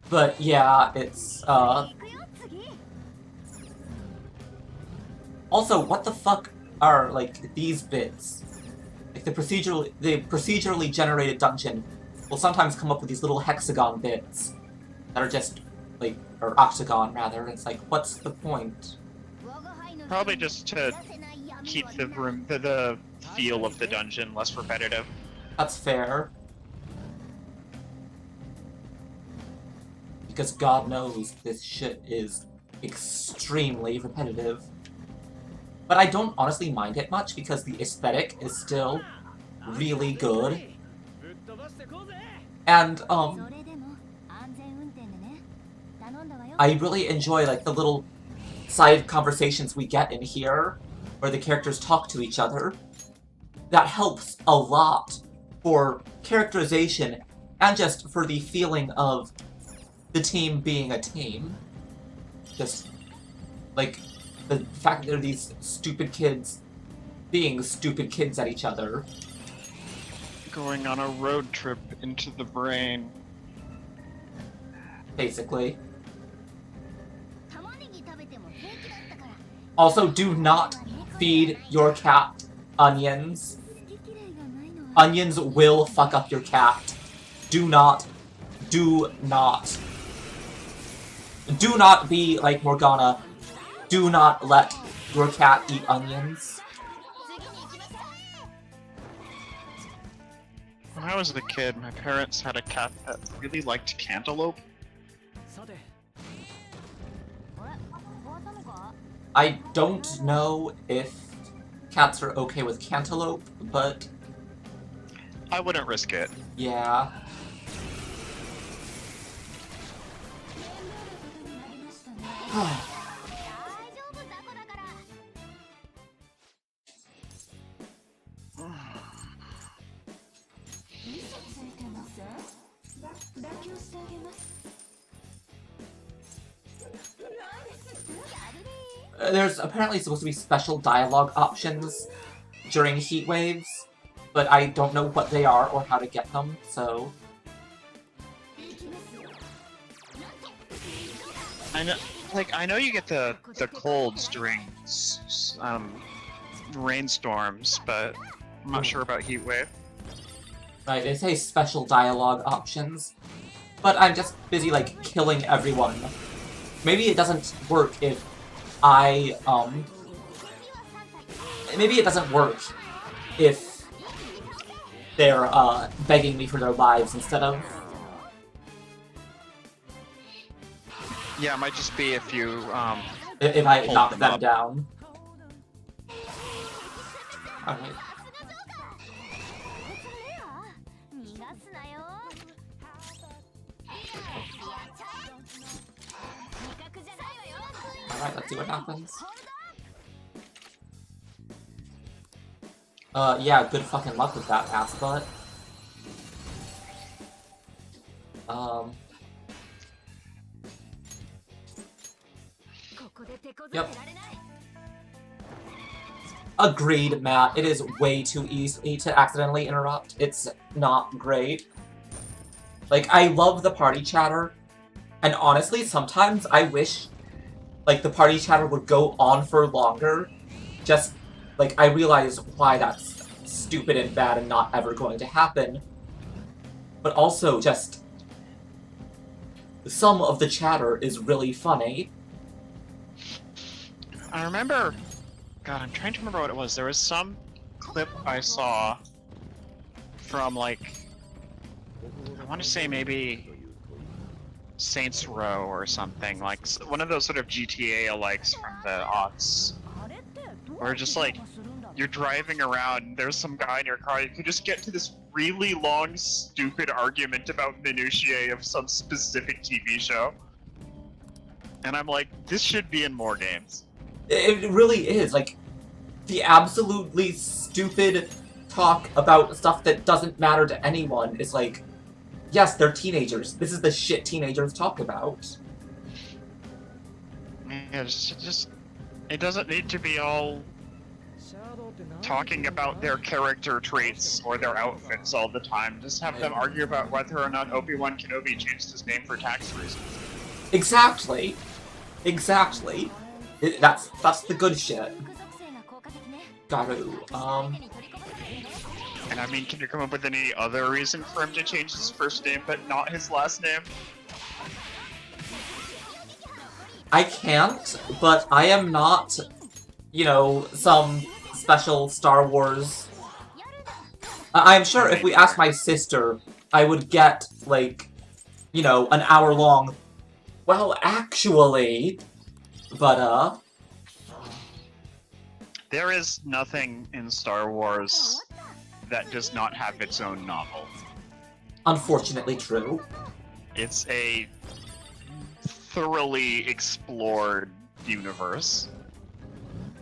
But yeah, it's, Also, what the fuck are, like, these bits? Like, the procedurally generated dungeon will sometimes come up with these little hexagon bits that are just, like, or octagon, rather. It's like, what's the point? Probably just to keep the feel of the dungeon less repetitive. That's fair. Because God knows this shit is extremely repetitive. But I don't honestly mind it much because the aesthetic is still really good. And, I really enjoy, like, the little side conversations we get in here, where the characters talk to each other. That helps a lot for characterization, and just for the feeling of the team being a team. Just, like, the fact that there are these stupid kids being stupid kids at each other. Going on a road trip into the brain. Basically. Also, do not feed your cat onions. Onions will fuck up your cat. Do not. Do not. Do not be like Morgana. Do not let your cat eat onions. When I was a kid, my parents had a cat that really liked cantaloupe. I don't know if cats are okay with cantaloupe, but I wouldn't risk it. yeah. There's apparently supposed to be special dialogue options during heat waves, but I don't know what they are or how to get them, so... I know, I know you get the colds during rainstorms, but I'm not sure about heat wave. Right, they say special dialogue options, but I'm just busy, like, killing everyone. Maybe it doesn't work if I, maybe it doesn't work if they're, begging me for their lives instead of... Yeah, it might just be if you, if I hold knock them them up. down. Alright. Alright, let's see what happens. Yeah, good fucking luck with that, ass butt. Yep. Agreed, Matt. It is way too easy to accidentally interrupt. It's not great. Like, I love the party chatter, and honestly, sometimes I wish, like, the party chatter would go on for longer. Just, like, I realize why that's stupid and bad and not ever going to happen. But also, just, some of the chatter is really funny. I remember... God, I'm trying to remember what it was. There was some clip I saw from, like... I want to say maybe... Saints Row or something. Like, one of those sort of GTA-alikes from the aughts. Where just, like, you're driving around, and there's some guy in your car, you can just get to this really long, stupid argument about minutiae of some specific TV show. And I'm like, this should be in more games. It really is, like, the absolutely stupid talk about stuff that doesn't matter to anyone is like, yes, they're teenagers. This is the shit teenagers talk about. Yeah, just it doesn't need to be all talking about their character traits or their outfits all the time. Just have them argue about whether or not Obi-Wan Kenobi changed his name for tax reasons. Exactly. Exactly. That's the good shit. Garu, And I mean, can you come up with any other reason for him to change his first name but not his last name? I can't, but I am not, you know, some special Star Wars... I'm sure if we asked my sister, I would get, like, you know, an hour-long, well, actually, but, There is nothing in Star Wars that does not have its own novel. unfortunately true. It's a thoroughly explored universe.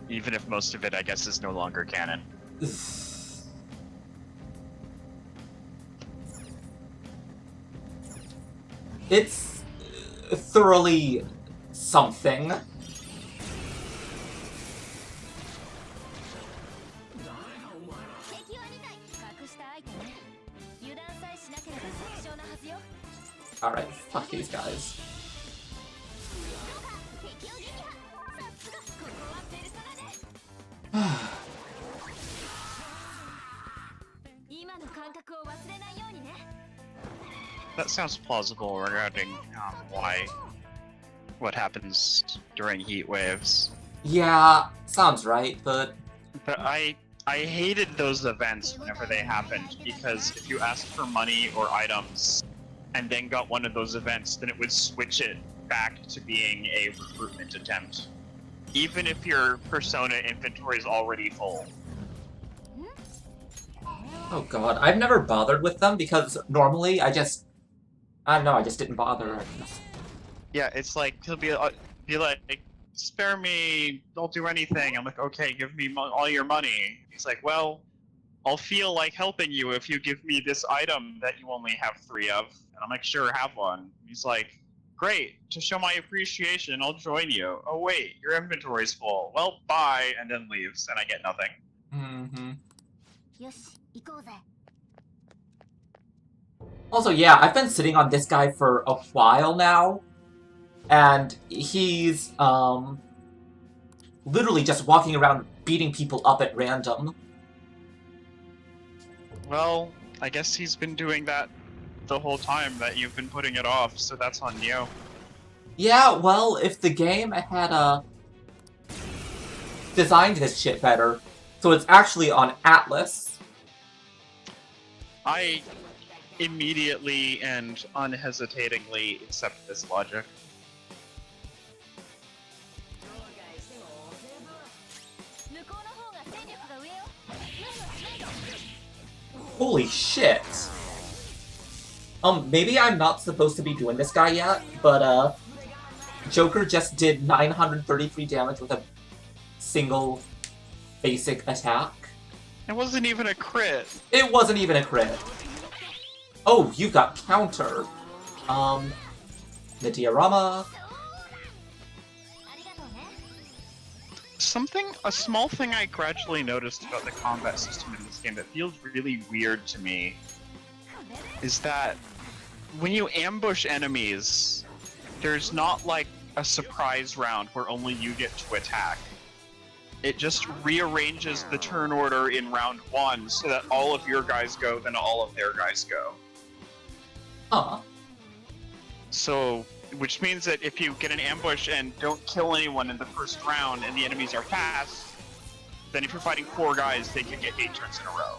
Even if most of it, I guess, is no longer canon. It's thoroughly something. Alright, fuck these guys. That sounds plausible regarding what happens during heat waves. Yeah, sounds right, but... But I hated those events whenever they happened, because if you asked for money or items and then got one of those events, then it would switch it back to being a recruitment attempt. Even if your Persona inventory is already full. Oh god, I've never bothered with them because normally I just didn't bother. Yeah, it's like, he'll be like, spare me, I'll do anything. I'm like, okay, give me all your money. He's like, well, I'll feel like helping you if you give me this item that you only have 3 of. And I'm like, sure, have one. He's like, great, to show my appreciation, I'll join you. Oh wait, your inventory's full. Well, bye, and then leaves, and I get nothing. Mm-hmm. Also, yeah, I've been sitting on this guy for a while now, and he's literally just walking around beating people up at random. Well, I guess he's been doing that the whole time that you've been putting it off, so that's on you. Yeah, well, if the game had designed this shit better, so it's actually on Atlus. I immediately and unhesitatingly accept this logic. Holy shit. Maybe I'm not supposed to be doing this guy yet, but, Joker just did 933 damage with a single basic attack. It wasn't even a crit. It wasn't even a crit. Oh, you've got counter. The diorama. A small thing I gradually noticed about the combat system in this game that feels really weird to me is that when you ambush enemies, there's not like a surprise round where only you get to attack. It just rearranges the turn order in round 1 so that all of your guys go, then all of their guys go. Huh. So, which means that if you get an ambush and don't kill anyone in the first round and the enemies are fast, then if you're fighting 4 guys, they can get 8 turns in a row.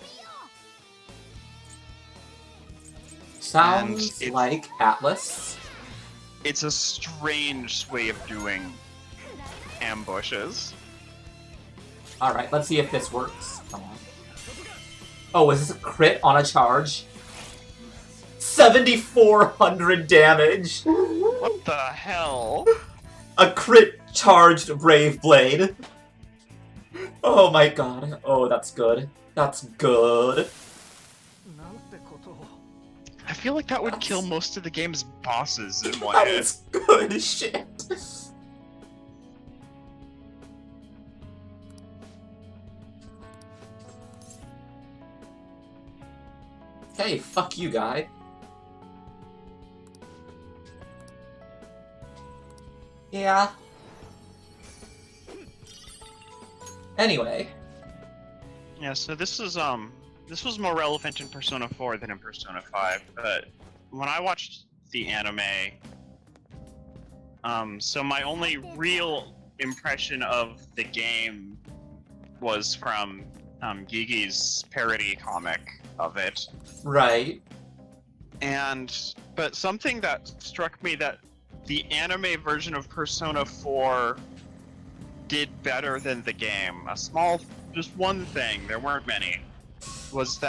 Sounds like Atlus. It's a strange way of doing ambushes. Alright, let's see if this works. Come on. Oh, is this a crit on a charge? 7,400 damage! What the hell? A crit charged Brave Blade. Oh my god. Oh, that's good. That's good. I feel like that would kill most of the game's bosses in one That hit. is good shit. Hey, fuck you, guy. Yeah. Anyway. Yeah, so this was more relevant in Persona 4 than in Persona 5, but when I watched the anime, so my only real impression of the game was from Gigi's parody comic of it. Right. But something that struck me that the anime version of Persona 4 did better than the game, just one thing, there weren't many, was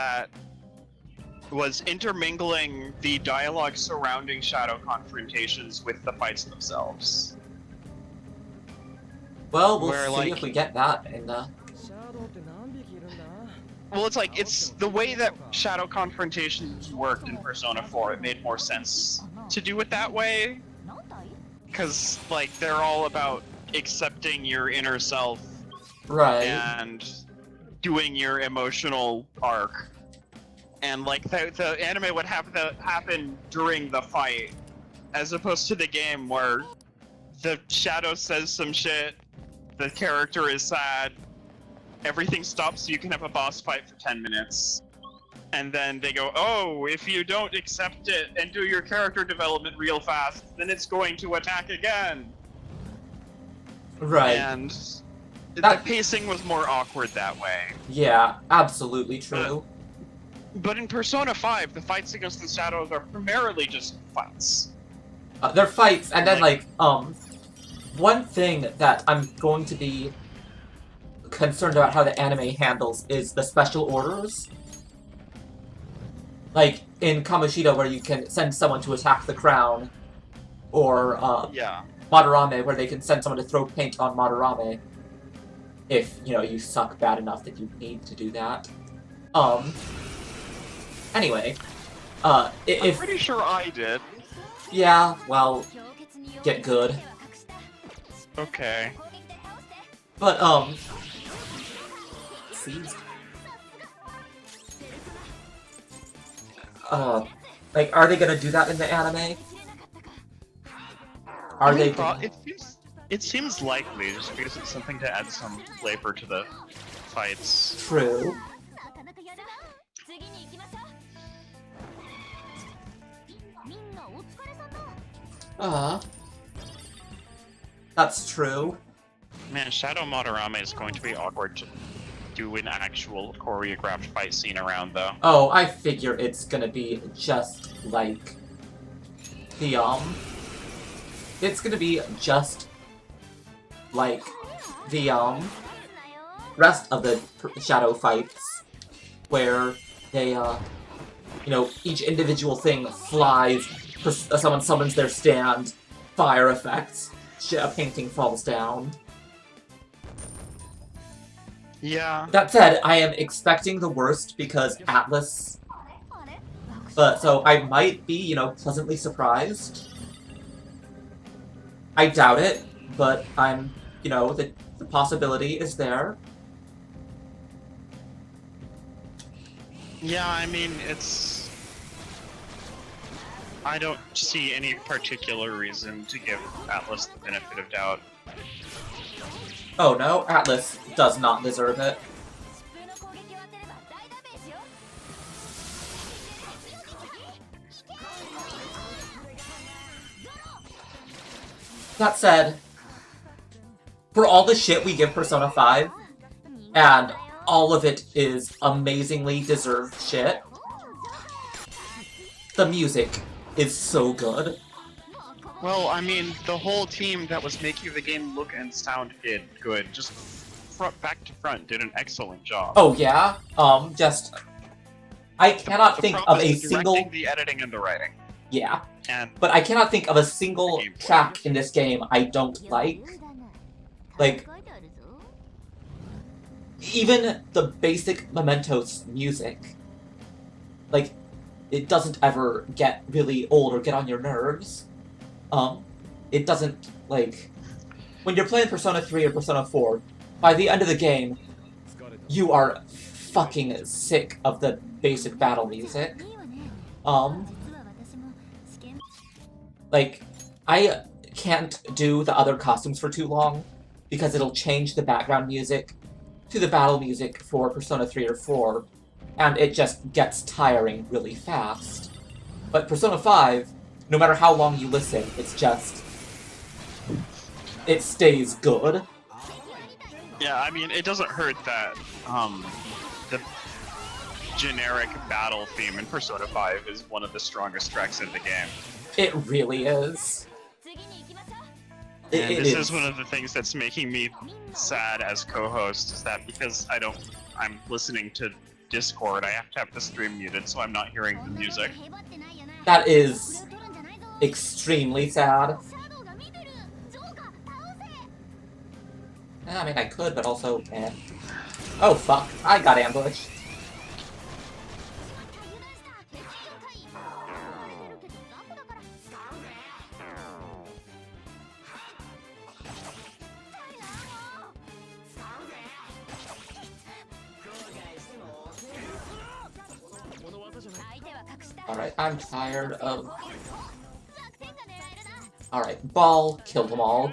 intermingling the dialogue surrounding shadow confrontations with the fights themselves. Well, we'll Where, see like- if we get that in the... Well, it's the way that shadow confrontations worked in Persona 4, it made more sense to do it that way. Because, like, they're all about accepting your inner self Right. and doing your emotional arc. And, like, the anime would have that happen during the fight, as opposed to the game where the shadow says some shit, the character is sad, everything stops so you can have a boss fight for 10 minutes. And then they go, oh, if you don't accept it and do your character development real fast, then it's going to attack again. Right. And the That- pacing was more awkward that way. Yeah, absolutely true. But in Persona 5, the fights against the shadows are primarily just fights. They're fights, and then, like, one thing that I'm going to be concerned about how the anime handles is the special orders. Like, in Kamoshida, where you can send someone to attack the crown, or, Yeah. Madarame, where they can send someone to throw paint on Madarame. If, you know, you suck bad enough that you need to do that. Anyway, I'm if... pretty sure I did. Yeah, well, get good. Okay. But, seized. Like, are they gonna do that in the anime? Are they? It seems likely, just because it's something to add some flavor to the fights. True. 次に行きましょう。みんなお疲れさんだ。That's true. Man, Shadow Madarame is going to be awkward to do an actual choreographed fight scene around, though. Oh, I figure it's gonna be just like the it's gonna be just like the rest of the shadow fights, where they you know, each individual thing flies, someone summons their stand, fire effects, a painting falls down. Yeah. That said, I am expecting the worst because Atlus, but so I might be, you know, pleasantly surprised. I doubt it, but I'm, you know, the possibility is there. Yeah, I mean, I don't see any particular reason to give Atlus the benefit of doubt. Oh no, Atlus does not deserve it. That said, for all the shit we give Persona 5, and all of it is amazingly deserved shit, the music is so good. Well, I mean, the whole team that was making the game look and sound good, just back to front, did an excellent job. Oh yeah? I cannot think of a single... the editing and the writing. Yeah. And but I cannot think of a single track in this game I don't like. Like, even the basic Mementos music, like, it doesn't ever get really old or get on your nerves. It doesn't, like, when you're playing Persona 3 or Persona 4, by the end of the game, you are fucking sick of the basic battle music. Like, I can't do the other costumes for too long, because it'll change the background music to the battle music for Persona 3 or 4, and it just gets tiring really fast. But Persona 5, no matter how long you listen, it's just... it stays good. Yeah, I mean, it doesn't hurt that, the generic battle theme in Persona 5 is one of the strongest tracks in the game. It really is. And this is one of the things that's making me sad as co-host, is that because I'm listening to Discord, I have to have the stream muted so I'm not hearing the music. That is extremely sad. I mean, I could, but also, eh. Oh fuck, I got ambushed. Alright, I'm tired of... Alright, Ball killed them all.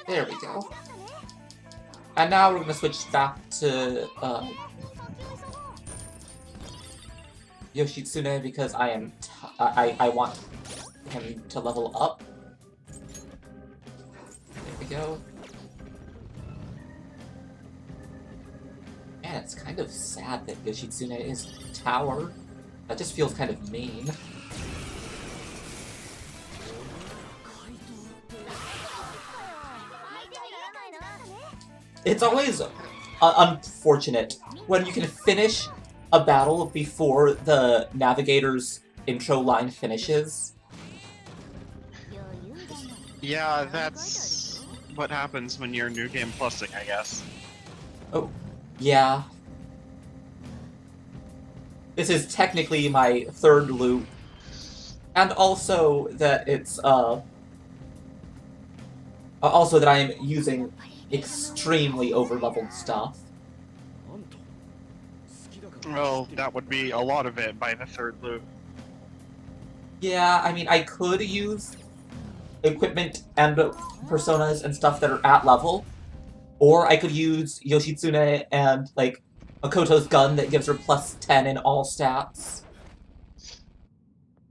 There we go. And now we're gonna switch back to Yoshitsune because I want him to level up. There we go. Man, it's kind of sad that Yoshitsune is tower. That just feels kind of mean. It's always unfortunate when you can finish a battle before the navigator's intro line finishes. Yeah, that's what happens when you're New Game Plusing, I guess. Oh, yeah. This is technically my third loop And also that it's, also that I'm using extremely overleveled stuff. なんと好きだから Well, that would be a lot of it by the third loop. Yeah, I mean, I could use equipment and personas and stuff that are at level, or I could use Yoshitsune and, like, Makoto's gun that gives her plus 10 in all stats.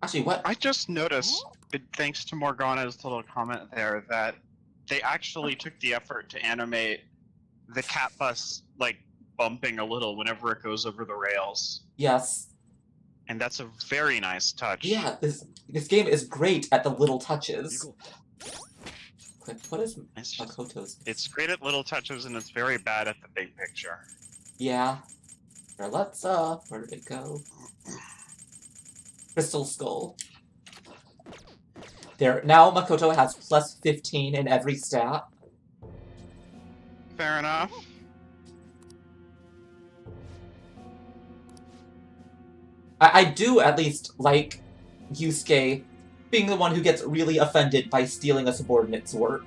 Actually, what? I just noticed, thanks to Morgana's little comment there, that they actually took the effort to animate the cat bus, like, bumping a little whenever it goes over the rails. Yes. And that's a very nice touch. Yeah, this game is great at the little touches. Quick, what is Makoto's? It's great at little touches and it's very bad at the big picture. Yeah. Here, let's, where did it go? Crystal Skull. There, now Makoto has plus 15 in every stat. Fair enough. I do at least like Yusuke being the one who gets really offended by stealing a subordinate's work.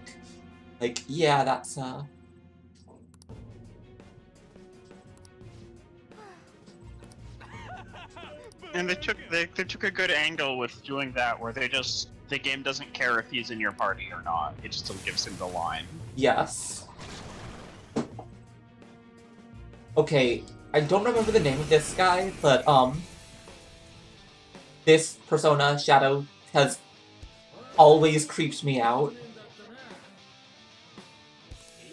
Like, yeah, that's, And they took a good angle with doing that, where the game doesn't care if he's in your party or not. It just still gives him the line. yes. Okay, I don't remember the name of this guy, but, this persona, Shadow, has always creeped me out.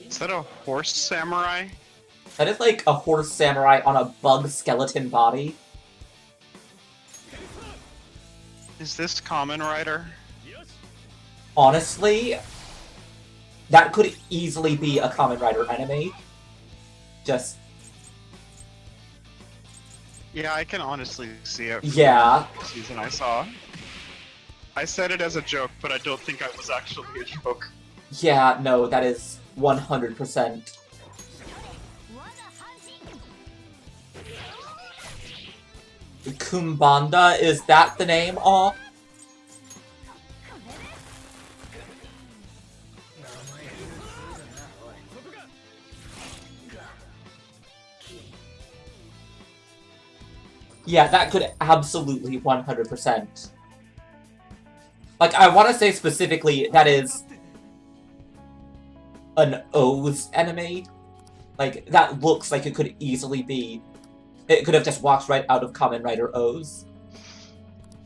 Is that a horse samurai? That is like a horse samurai on a bug skeleton body. Is this Kamen Rider? Honestly, that could easily be a Kamen Rider enemy. Just, Yeah, I can honestly see it. yeah. The season I saw. I said it as a joke, but I don't think I was actually a joke. Yeah, no, that is 100%. Kumbanda, is that the name? Aw. Yeah, that could absolutely 100%. Like, I want to say specifically that is an O's enemy. Like, that looks like it could easily be. It could have just walked right out of Kamen Rider O's.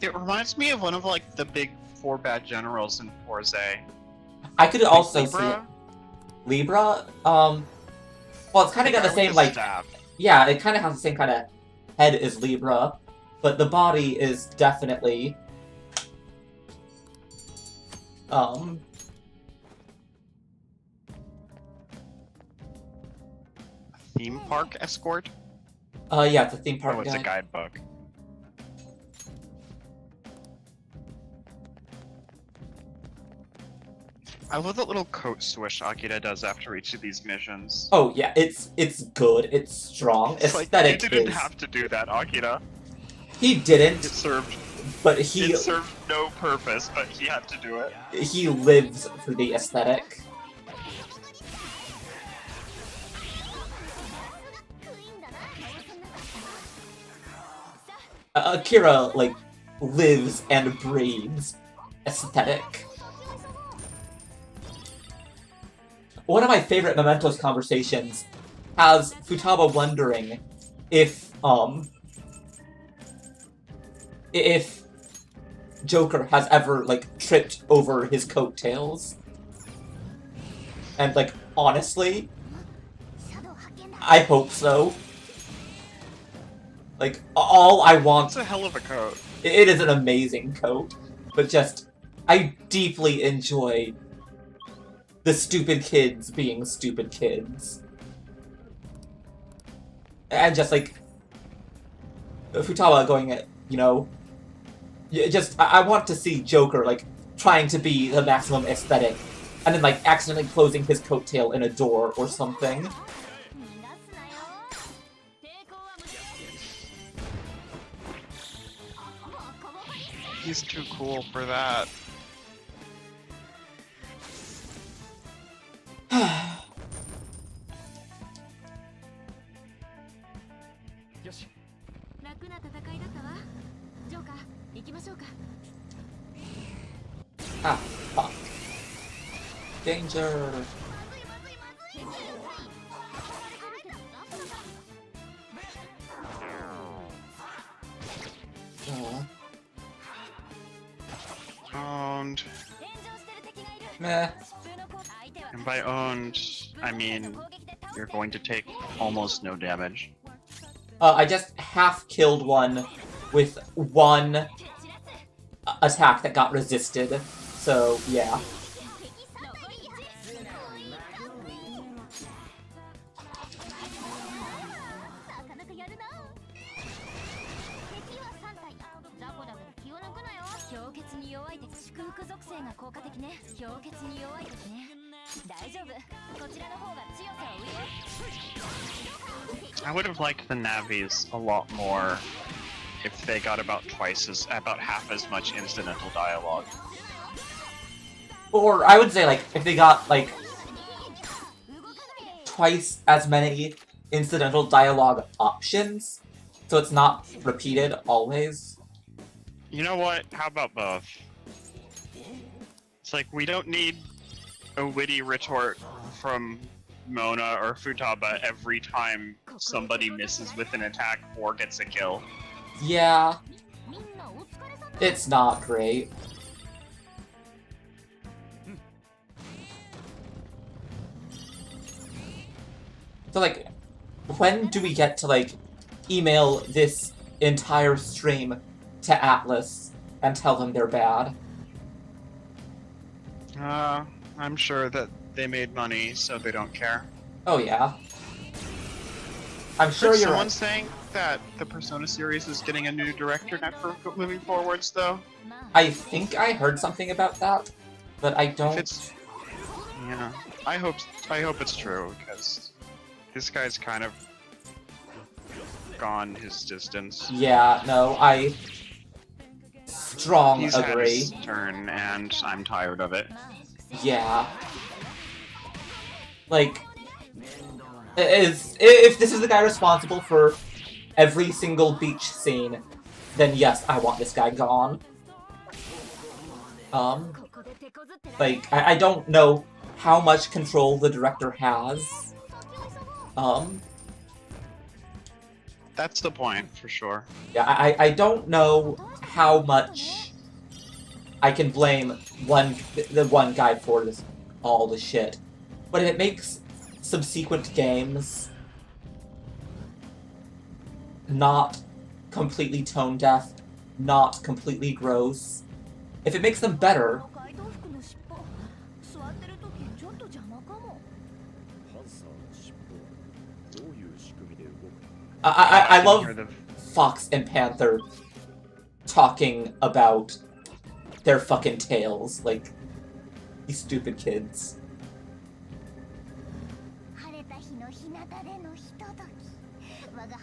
It reminds me of one of, like, the big four bad generals in Forze. I could also see it. Libra? Libra? Well, it's kind of got the same, like... Staff. Yeah, it kind of has the same kind of head as Libra, but the body is definitely... Theme park escort? Yeah, it's a theme park Oh, it's guy. a guidebook. I love that little coat swish Akira does after each of these missions. Oh, yeah, it's good, it's strong, It's like, aesthetic you didn't is... have to do that, Akira. He didn't, It served but he no purpose, but he had to do it. he lives for the aesthetic. Akira, like, lives and breathes aesthetic. One of my favorite Mementos conversations has Futaba wondering if Joker has ever, like, tripped over his coattails. And, like, honestly, I hope so. Like, all I want... It's a hell of a coat. It is an amazing coat, but just... I deeply enjoy the stupid kids being stupid kids. And just, like... Futaba going at, you know... Just, I want to see Joker, like, trying to be the maximum aesthetic, and then, like, accidentally closing his coattail in a door or something. He's too cool for that. よし。楽な戦いだったわ。ジョーカー、行きましょうか。 Ah, fuck. Danger. Owned. Meh. And by owned, I mean you're going to take almost no damage. I just half killed one with one attack that got resisted. So, yeah. I would have liked the Navis a lot more if they got about half as much incidental dialogue. Or I would say, like, if they got, like, twice as many incidental dialogue options, so it's not repeated always. You know what? How about both? It's like we don't need a witty retort from Mona or Futaba every time somebody misses with an attack or gets a kill. Yeah. It's not great. So, like, when do we get to, like, email this entire stream to Atlus and tell them they're bad? I'm sure that they made money, so they don't care. Oh, yeah. I'm sure But you're someone right. saying that the Persona series is getting a new director now for moving forwards, though. I think I heard something about that, but I don't... Yeah, I hope it's true, because this guy's kind of gone his distance. Yeah, no, I strong He's had agree. his turn, and I'm tired of it. Yeah. Like, if this is the guy responsible for every single beach scene, then yes, I want this guy gone. Like, I don't know how much control the director has. That's the point, for sure. Yeah, I don't know how much I can blame the one guy for this all the shit. But if it makes subsequent games not completely tone deaf, not completely gross, if it makes them better, ハンサーの尻尾はどういう仕組みで動くの？ I can love hear the- Fox and Panther talking about their fucking tails, like, these stupid kids.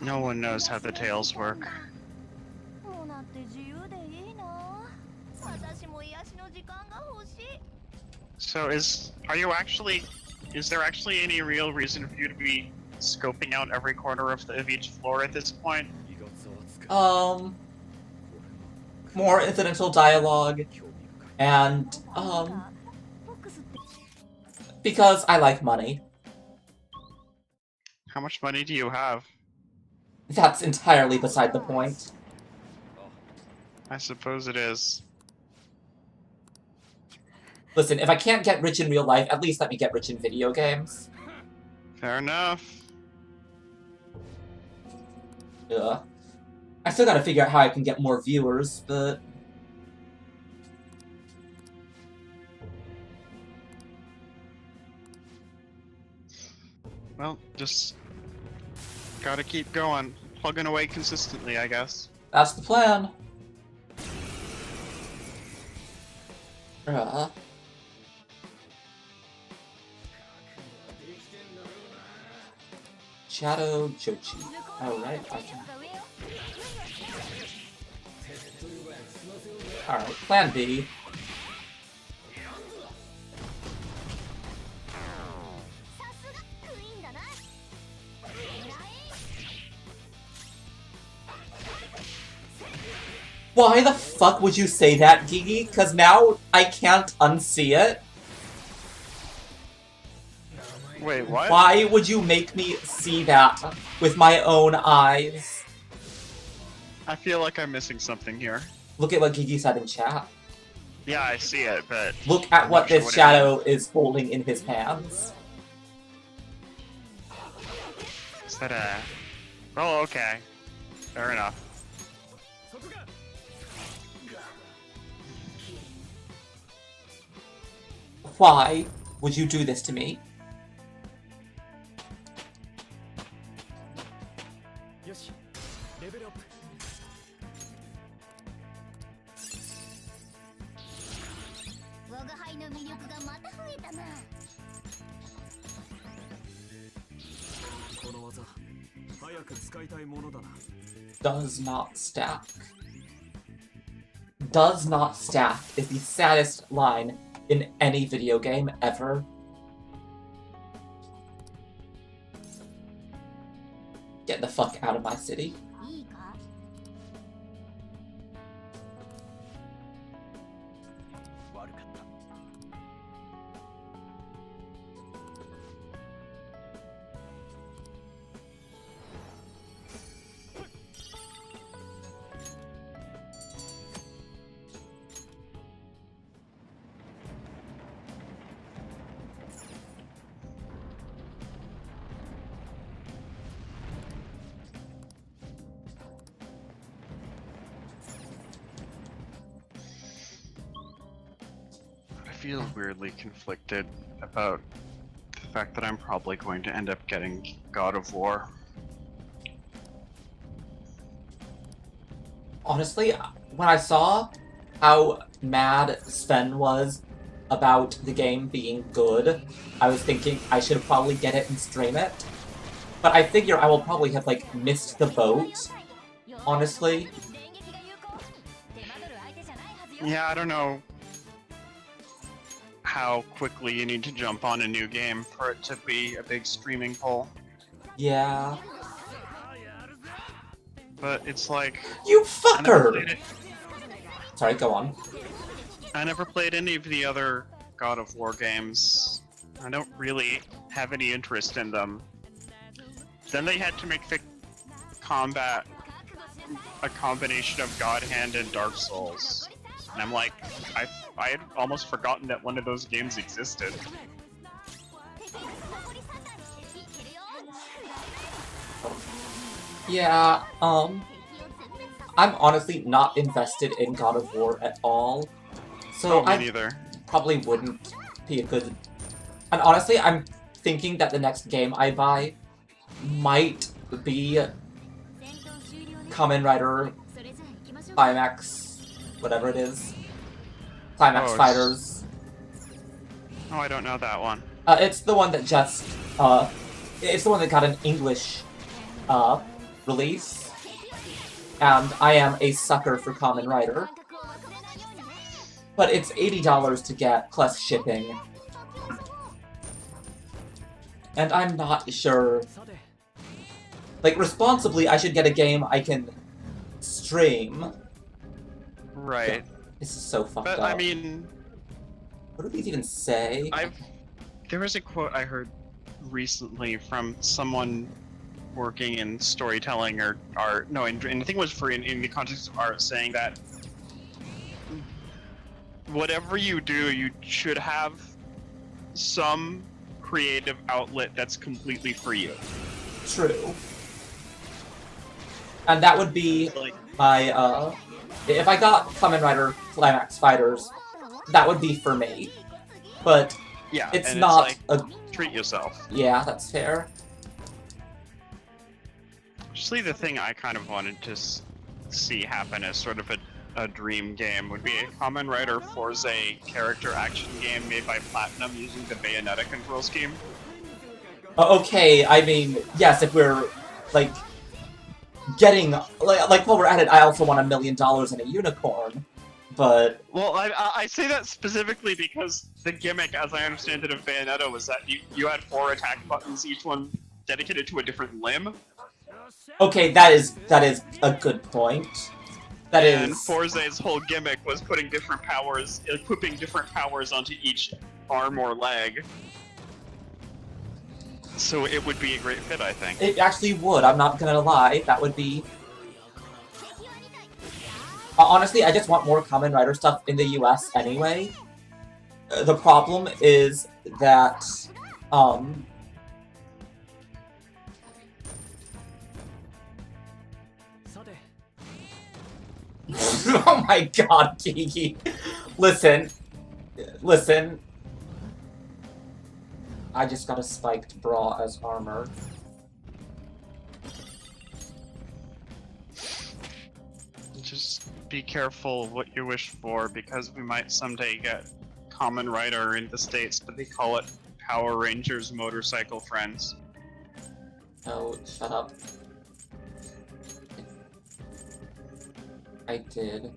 No one knows how the tails work. So is there actually any real reason for you to be scoping out every corner of each floor at this point? 胃がざわつく。これは More incidental dialogue, 興味深い。 and, because I like money. How much money do you have? That's entirely beside the point. I suppose it is. Listen, if I can't get rich in real life, at least let me get rich in video games. Fair enough. Ugh. I still gotta figure out how I can get more viewers, but... Well, just gotta keep going, plugging away consistently, I guess. That's the plan. Shadow Jochi. Alright, I can... Alright, plan B. Why the fuck would you say that, Gigi? Cause now I can't unsee it. Wait, what? Why would you make me see that with my own eyes? I feel like I'm missing something here. Look at what Gigi said in chat. Yeah, I see it, but Look at I'm what not sure this what it shadow is holding in his hands. is that a... Oh, okay. Fair enough. Why would you do this to me? よしレベルアップ 我が輩の魅力がまた増えたな。この技早く使いたいものだな Does not stack. Does not stack is the saddest line in any video game ever. Get the fuck out of my city. いいか？ 悪かった I feel weirdly conflicted about the fact that I'm probably going to end up getting God of War. Honestly, when I saw how mad Sven was about the game being good, I was thinking I should probably get it and stream it. But I figure I will probably have, like, missed the boat, honestly. Yeah, I don't know how quickly you need to jump on a new game for it to be a big streaming pull. Yeah. But it's like... You I never fucker! played it. Sorry, go on. I never played any of the other God of War games. I don't really have any interest in them. Then they had to make the combat a combination of God Hand and Dark Souls. And I'm like, I had almost forgotten that one of those games existed. Yeah, I'm honestly not invested in God of War at all. So Oh, me I neither. probably wouldn't be a good... And honestly, I'm thinking that the next game I buy might be Kamen Rider Climax, whatever it is. Climax Oh, it's- Fighters. Oh, I don't know that one. It's the one that just, it's the one that got an English, release. And I am a sucker for Kamen Rider. But it's $80 to get, plus shipping. And I'm not sure... さて Like, responsibly, I should get a game I can stream. Right. This is so fucked But up. I mean, What do these even say? there was a quote I heard recently from someone working in storytelling or art. No, and I think it was for in the context of art, saying that whatever you do, you should have some creative outlet that's completely for you. True. And that would be Like, my, if I got Kamen Rider Climax Fighters, that would be for me. But yeah, it's and not it's a... like, treat yourself. Yeah, that's fair. Actually, the thing I kind of wanted to see happen as sort of a dream game would be a Kamen Rider Forza character action game made by Platinum using the Bayonetta control scheme. Okay, I mean, yes, if we're, like, getting... Like, while we're at it, I also want $1 million and a unicorn. but Well, I say that specifically because the gimmick, as I understand it, of Bayonetta was that you had 4 attack buttons, each one dedicated to a different limb. okay, that is a good point. That And is Forze's whole gimmick was putting different powers, equipping different powers onto each arm or leg. So it would be a great fit, I think. it actually would. I'm not gonna lie. That would be. Honestly, I just want more Kamen Rider stuff in the US anyway. The problem is that, oh my god, Kiki. Listen. I just got a spiked bra as armor. Just be careful what you wish for, because we might someday get Kamen Rider in the States, but they call it Power Rangers Motorcycle Friends. Oh, shut up. I did.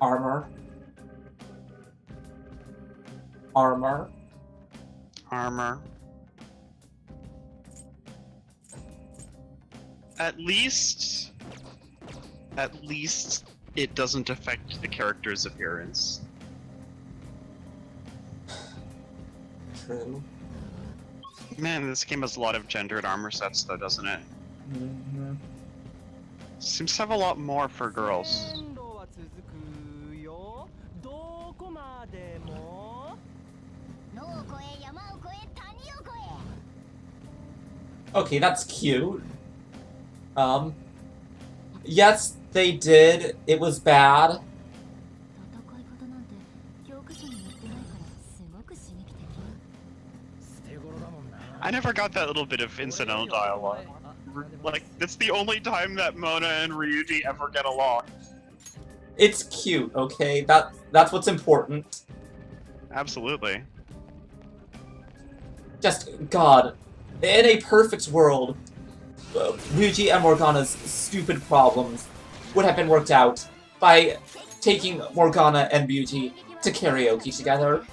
Armor. Armor. Armor. At least it doesn't affect the character's appearance. True. Man, this game has a lot of gendered armor sets though, doesn't it? Mm-hmm. Seems to have a lot more for girls. 線路は続くよどこまでも野を越え山を越え谷を越え Okay, that's cute. Yes, they did. It was bad. 戦い方なんて教科書に載ってないからすごく刺激的 捨て頃だもんな I never got that little bit of incidental dialogue. Like, that's the only time that Mona and Ryuji ever get along. It's cute, okay? That's what's important. Absolutely. Just, God. In a perfect world, Ryuji and Morgana's stupid problems would have been worked out by taking Morgana and Ryuji to karaoke together.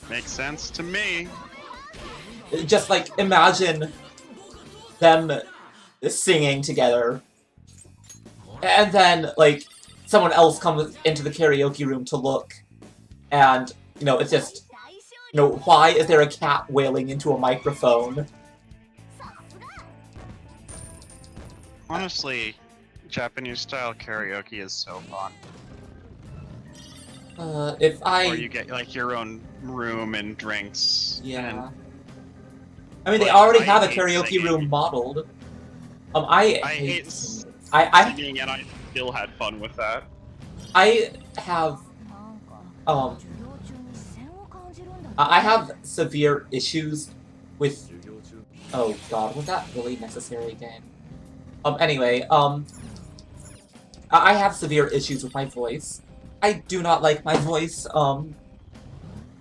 Makes sense to me. Just, like, imagine them singing together. And then, like, someone else comes into the karaoke room to look. And, you know, it's just, you know, why is there a cat wailing into a microphone? Honestly, Japanese-style karaoke is so fun. If I... Or you get, like, your own room and drinks. Yeah. And I mean, they Like, already I have a hate karaoke singing. room modeled. I hate singing. singing, and I still had fun with that. I have なんか授業中に線を感じるんだ I have severe issues with. 授業中 Oh God, was that really necessary game? Anyway, I have severe issues with my voice. I do not like my voice.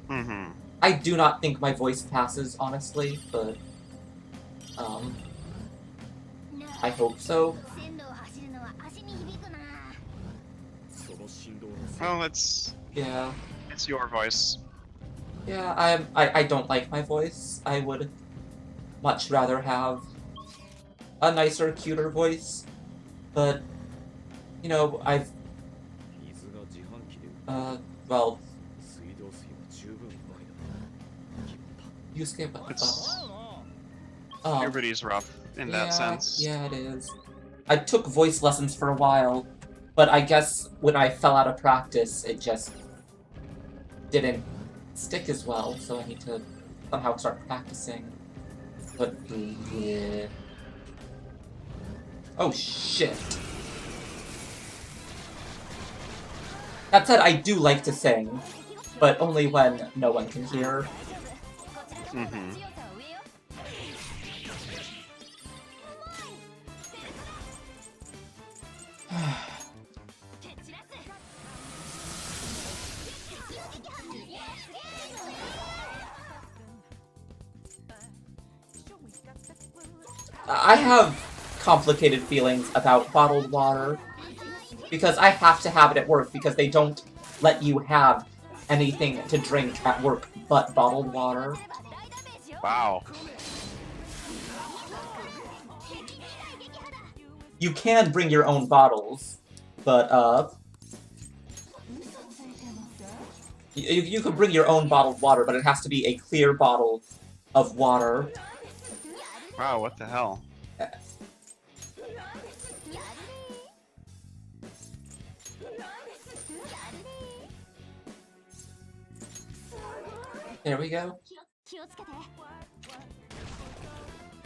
Mm-hmm. I do not think my voice passes, honestly, but I hope so. 線路を走るのは足に響くなその振動のせい Well, it's Yeah, your voice. yeah. I don't like my voice. I would much rather have a nicer, cuter voice, but you know, I've 水が自販機で well, 水道水は十分うまいだ決まった you skip. It's Oh, everybody's rough in yeah, that sense. yeah, it is. I took voice lessons for a while, but I guess when I fell out of practice, it just didn't stick as well. So I need to somehow start practicing. But yeah. Oh shit. That said, I do like to sing, but only when no one can hear. Mm-hmm. I have complicated feelings about bottled water. Because I have to have it at work because they don't let you have anything to drink at work but bottled water. Wow. You can bring your own bottles, but, you could bring your own bottled water, but it has to be a clear bottle of water. Wow, what the hell? There we go.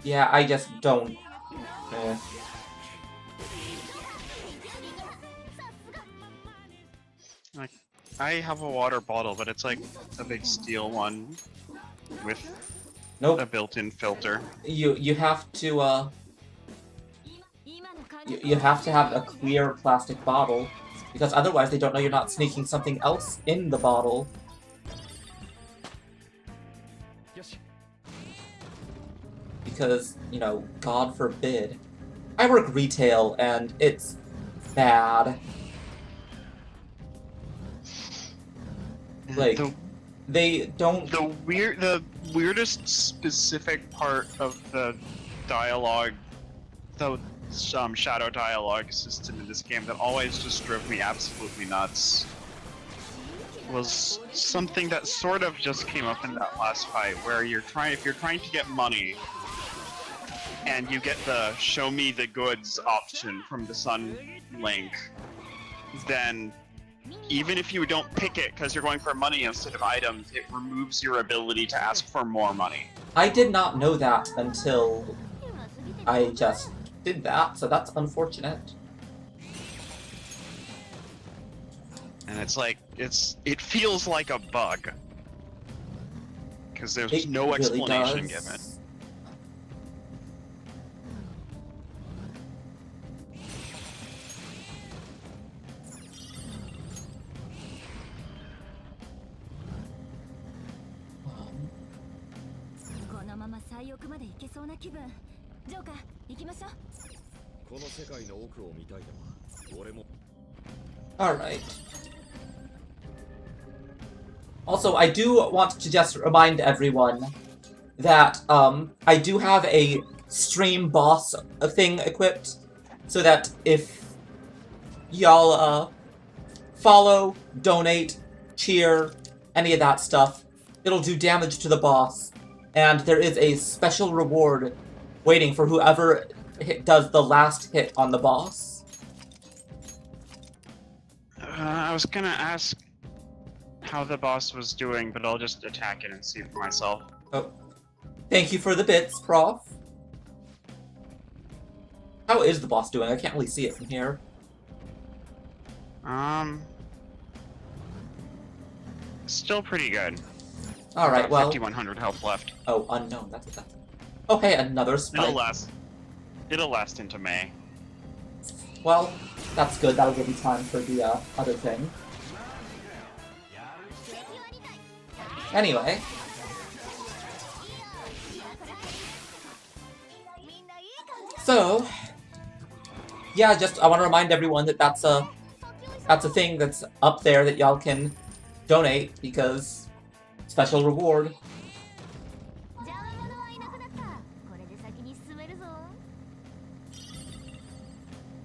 Yeah, I just don't... Like, I have a water bottle, but it's like a big steel one with Nope. a built-in filter. You have to, you have to have a clear plastic bottle, because otherwise they don't know you're not sneaking something else in the bottle. Because, you know, God forbid. I work retail, and it's bad. Like, they don't... The weirdest specific part of the dialogue, the shadow dialogue system in this game that always just drove me absolutely nuts was something that sort of just came up in that last fight, where if you're trying to get money, and you get the show me the goods option from the Sun Link, then even if you don't pick it because you're going for money instead of items, it removes your ability to ask for more money. I did not know that until I just did that, so that's unfortunate. And it's like, it feels like a bug. Because there's no really explanation does. given. Alright. Also, I do want to just remind everyone that, I do have a stream boss thing equipped, so that if y'all, follow, donate, cheer, any of that stuff, it'll do damage to the boss, and there is a special reward waiting for whoever does the last hit on the boss. I was gonna ask how the boss was doing, but I'll just attack it and see for myself. Oh. Thank you for the bits, Prof. How is the boss doing? I can't really see it from here. Still pretty good. Alright, well... 5,100 health left. Oh, unknown, that's what that's... Okay, another spike. It'll last into May. Well, that's good, that'll give me time for the, other thing. Anyway... So... Yeah, just, I want to remind everyone that that's a thing that's up there that y'all can donate, because... Special reward.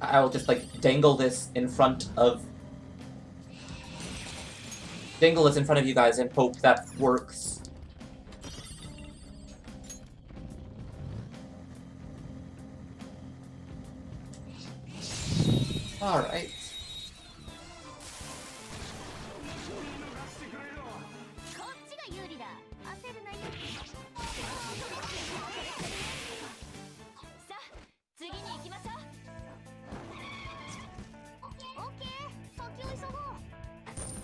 I will just, like, dangle this in front of you guys and hope that works. Alright.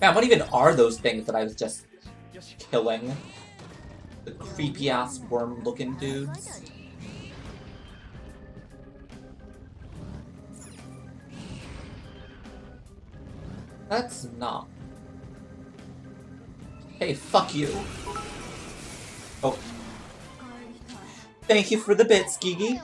Man, what even are those things that I was just killing? The creepy-ass worm-looking dudes. That's not... Hey, fuck you. Oh. Thank you for the bits, Gigi.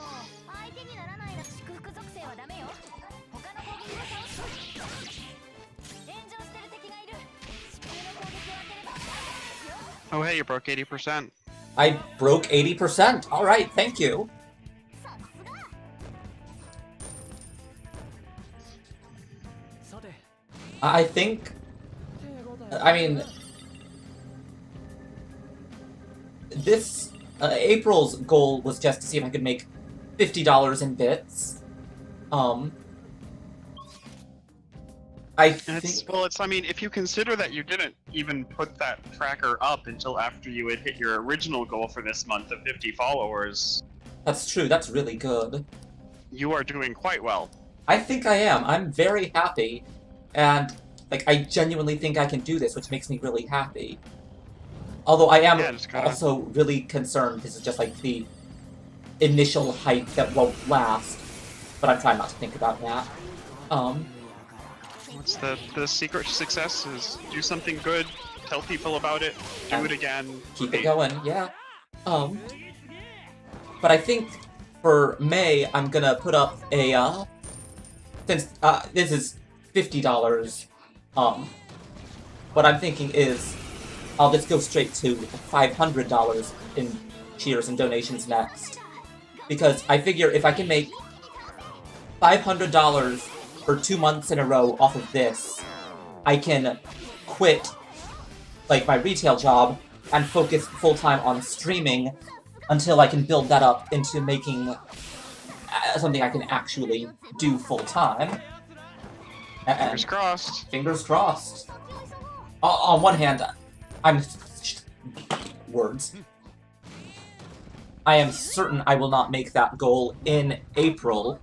Oh, hey, you broke 80%. I broke 80%. Alright, thank you. I think... I mean... This... April's goal was just to see if I could make $50 in bits. I think... Well, I mean, if you consider that you didn't even put that tracker up until after you had hit your original goal for this month of 50 followers... That's true, that's really good. You are doing quite well. I think I am. I'm very happy. And, like, I genuinely think I can do this, which makes me really happy. Although I am also really concerned this is just, like, the initial hype that won't last. But I'm trying not to think about that. What's the secret to success is do something good, tell people about it, do it again. Keep it going, yeah. But I think for May, I'm gonna put up a, since, this is $50, what I'm thinking is, I'll just go straight to $500 in cheers and donations next. Because I figure if I can make $500 for 2 months in a row off of this, I can quit, like, my retail job and focus full-time on streaming until I can build that up into making something I can actually do full-time. Fingers crossed. Fingers crossed. On one hand, words. I am certain I will not make that goal in April,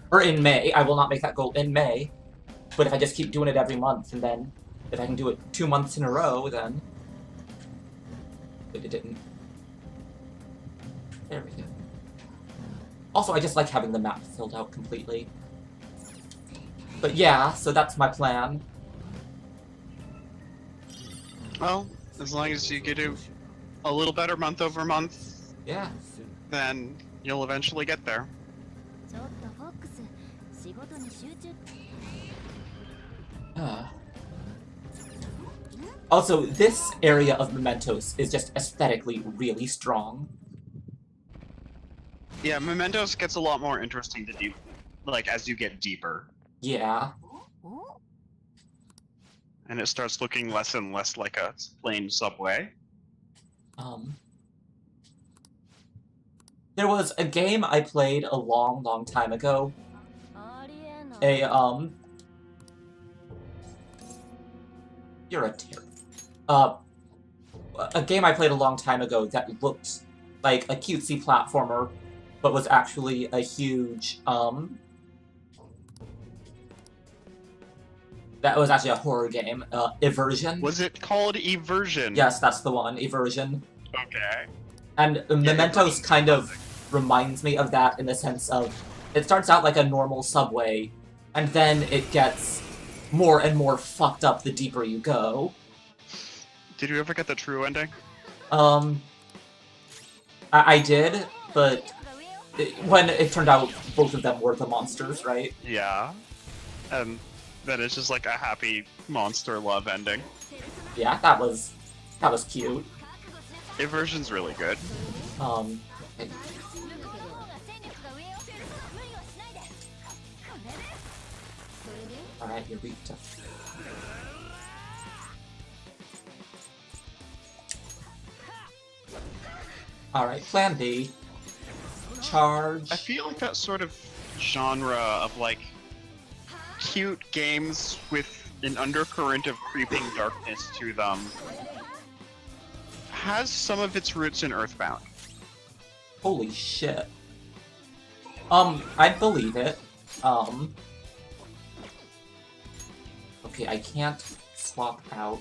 or in May. I will not make that goal in May, but if I just keep doing it every month, and then if I can do it 2 months in a row, then... But it didn't. There we go. Also, I just like having the map filled out completely. But yeah, so that's my plan. Well, as long as you get a little better month over month, yeah, then you'll eventually get there. Also, this area of Mementos is just aesthetically really strong. Yeah, Mementos gets a lot more interesting to do, like, as you get deeper. Yeah. And it starts looking less and less like a plain subway. There was a game I played a long, long time ago. You're a terror. A game I played a long time ago that looked like a cutesy platformer, but was actually a huge, that was actually a horror game, Eversion. Was it called Eversion? Yes, that's the one, Eversion. Okay. And Mementos kind of reminds me of that in the sense of, it starts out like a normal subway, and then it gets more and more fucked up the deeper you go. Did you ever get the true ending? I did, but when it turned out both of them were the monsters, right? Yeah. And then it's just like a happy monster love ending. Yeah, that was cute. Eversion's really good. Alright, you're weak to... Alright, plan B. Charge. I feel like that sort of genre of, like, cute games with an undercurrent of creeping darkness to them has some of its roots in Earthbound. Holy shit. I believe it. Okay, I can't swap out.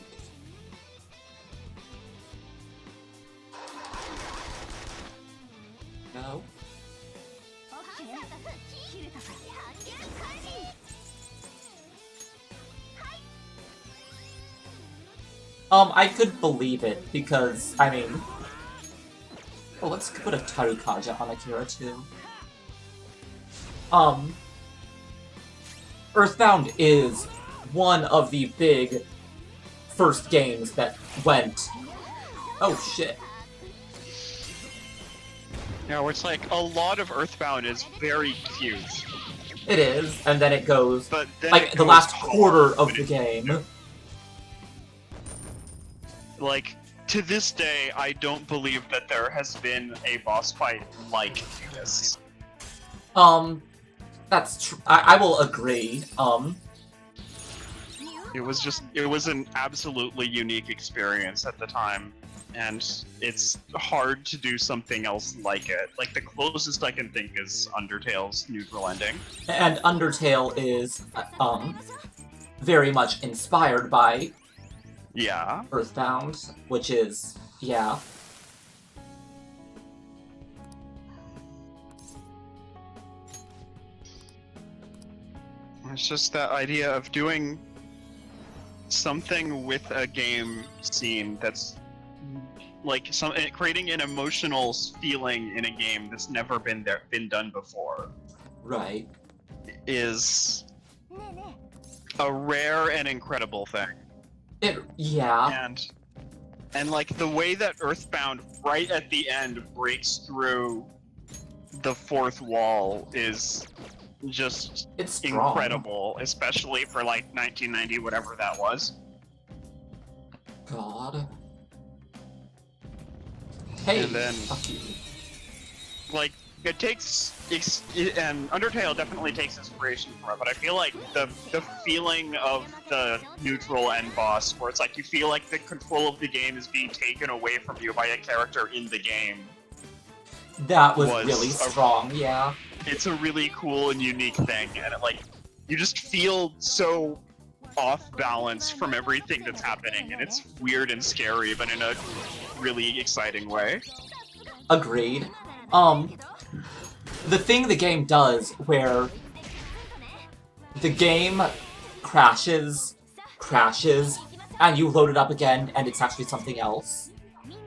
No. I could believe it, because, I mean... Oh, let's put a Tarukaja on Akira, too. Earthbound is one of the big first games that went Oh shit. You know, it's like a lot of Earthbound is very cute, It is, and then it goes but then like it the goes last hard quarter of when the it- game. Like, to this day, I don't believe that there has been a boss fight like this. That's true. I will agree. It was an absolutely unique experience at the time, and it's hard to do something else like it. Like, the closest I can think is Undertale's neutral ending. And Undertale is, very much inspired by Yeah. Earthbound, which is, yeah. It's just that idea of doing something with a game scene that's like creating an emotional feeling in a game that's never been done before Right. is a rare and incredible thing. Yeah. And like the way that Earthbound right at the end breaks through the fourth wall is just It's strong. incredible, especially for like 1990, whatever that was. God. Hey, And then- fuck you. Like, it takes, and Undertale definitely takes inspiration from it, but I feel like the feeling of the neutral end boss, where it's like you feel like the control of the game is being taken away from you by a character in the game. That was was really a- strong, yeah. It's a really cool and unique thing, and it, like, you just feel so off balance from everything that's happening, and it's weird and scary, but in a really exciting way. Agreed. The thing the game does where the game crashes, and you load it up again and it's actually something else.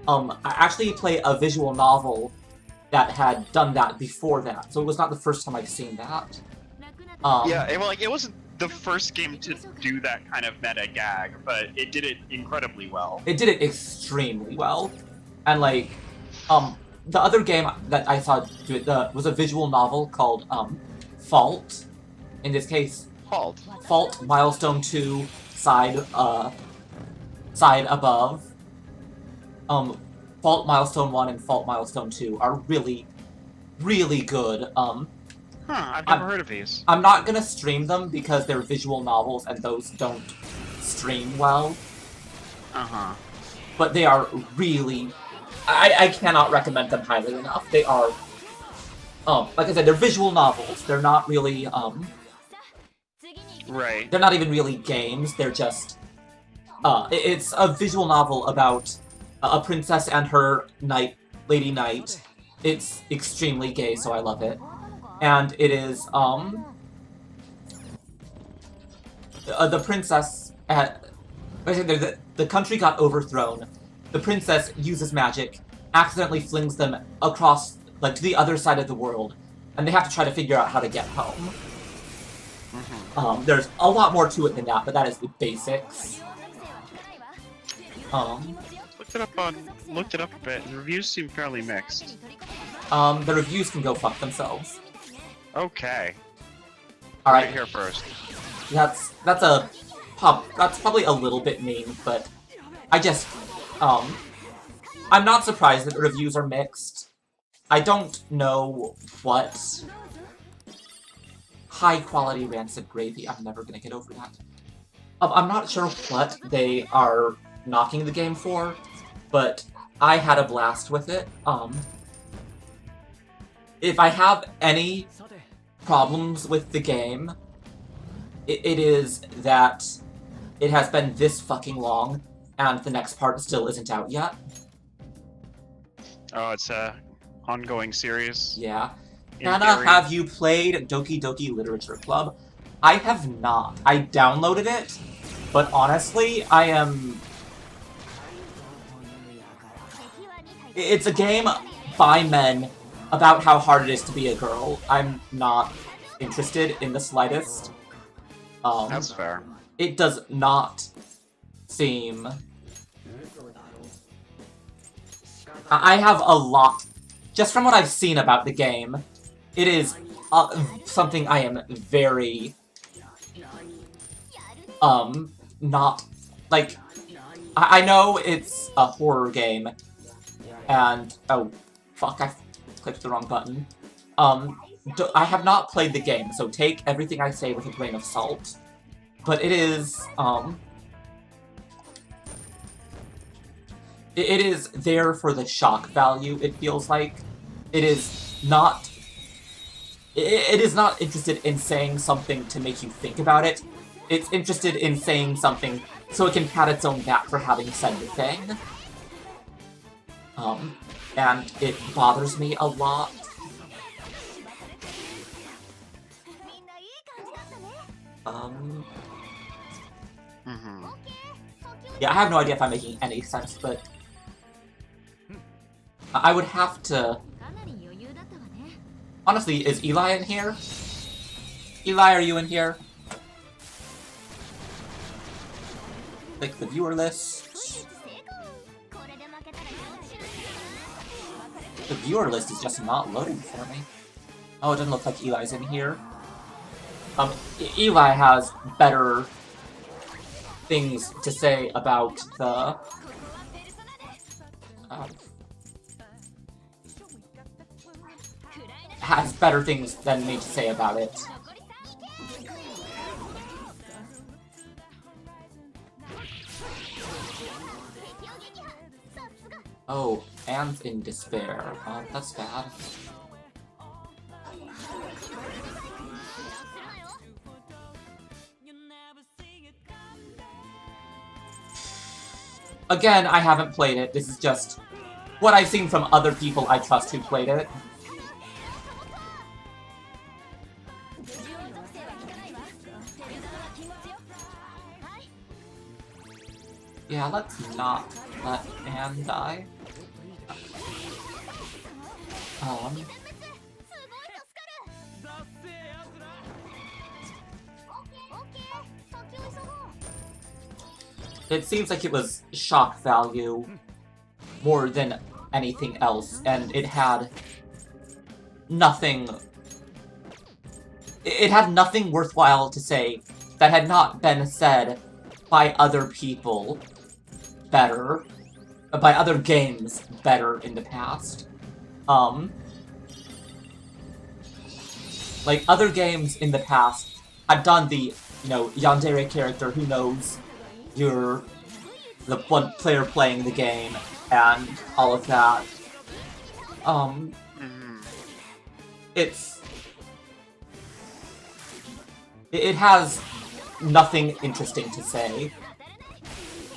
I actually play a visual novel that had done that before that, so it was not the first time I've seen that. Yeah, it wasn't the first game to do that kind of meta gag, but it did it incredibly well. It did it extremely well. And like, the other game that I saw do it was a visual novel called Fault. In this case, Fault Milestone 2 side above. Fault Milestone 1 and Fault Milestone 2 are really, really good. I've never heard of these. I'm not gonna stream them because they're visual novels and those don't stream well. Uh-huh. But they are really... I cannot recommend them highly enough. They are... like I said, they're visual novels. They're not really, Right. They're not even really games. They're just... it's a visual novel about a princess and her lady knight. It's extremely gay, so I love it. And it is, the princess the country got overthrown. The princess uses magic, accidentally flings them across, like, to the other side of the world, and they have to try to figure out how to get home. Mm-hmm. There's a lot more to it than that, but that is the basics. Looked it up a bit, and reviews seem fairly mixed. The reviews can go fuck themselves. Okay. Alright, Right here first. that's probably a little bit mean, but I just, I'm not surprised that the reviews are mixed. I don't know what high-quality rancid gravy, I'm never gonna get over that. I'm not sure what they are knocking the game for, but I had a blast with it. If I have any problems with the game, it is that it has been this fucking long, and the next part still isn't out yet. Oh, it's a ongoing series. Yeah. in Hannah, theory. have you played Doki Doki Literature Club? I have not. I downloaded it, but honestly, I am... It's a game by men about how hard it is to be a girl. I'm not interested in the slightest. That's fair. It does not seem I have a lot. Just from what I've seen about the game, it is something I am very, not, like, I know it's a horror game, and, oh, fuck, I clicked the wrong button. I have not played the game, so take everything I say with a grain of salt. But it is, it is there for the shock value, it feels like. It is not interested in saying something to make you think about it. It's interested in saying something so it can pat its own back for having said the thing. And it bothers me a lot. Yeah, I have no idea if I'm making any sense, but I would have to... Honestly, is Eli in here? Eli, are you in here? Like the viewer list? The viewer list is just not loading for me. Oh, it doesn't look like Eli's in here. Eli has better things to say about the... has better things than me to say about it. Oh, Anne's in despair. That's bad. Again, I haven't played it. This is just what I've seen from other people I trust who played it. Yeah, let's not let Anne die. It seems like it was shock value more than anything else, and it had nothing... It had nothing worthwhile to say that had not been said by other people better, by other games better in the past. Like, other games in the past had done the, you know, yandere character who knows you're the one player playing the game and all of that. It has nothing interesting to say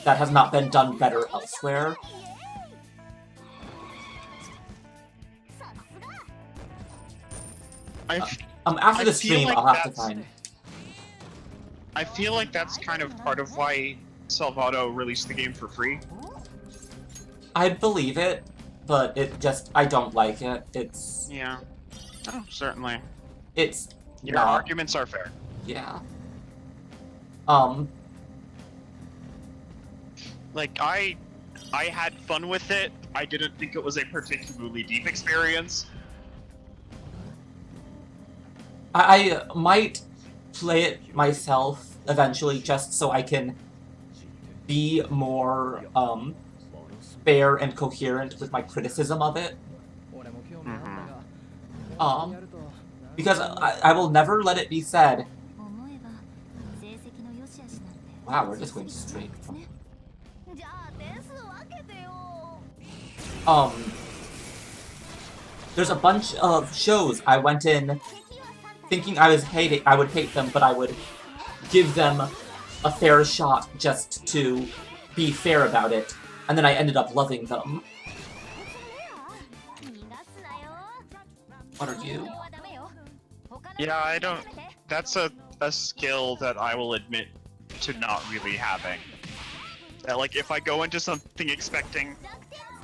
that has not been done better elsewhere. After the stream, like I'll have to find... I feel like that's kind of part of why Salvato released the game for free. I'd believe it, but it just... I don't like it. It's... Yeah. Oh, certainly. It's Your not... arguments are fair. Yeah. Like, I had fun with it. I didn't think it was a particularly deep experience. I might play it myself eventually just so I can be more, fair and coherent with my criticism of it. Because I will never let it be said... Wow, we're just going straight from... There's a bunch of shows I went in thinking I would hate them, but I would give them a fair shot just to be fair about it, and then I ended up loving them. What are you? Yeah, I don't... That's a skill that I will admit to not really having. That, like, if I go into something expecting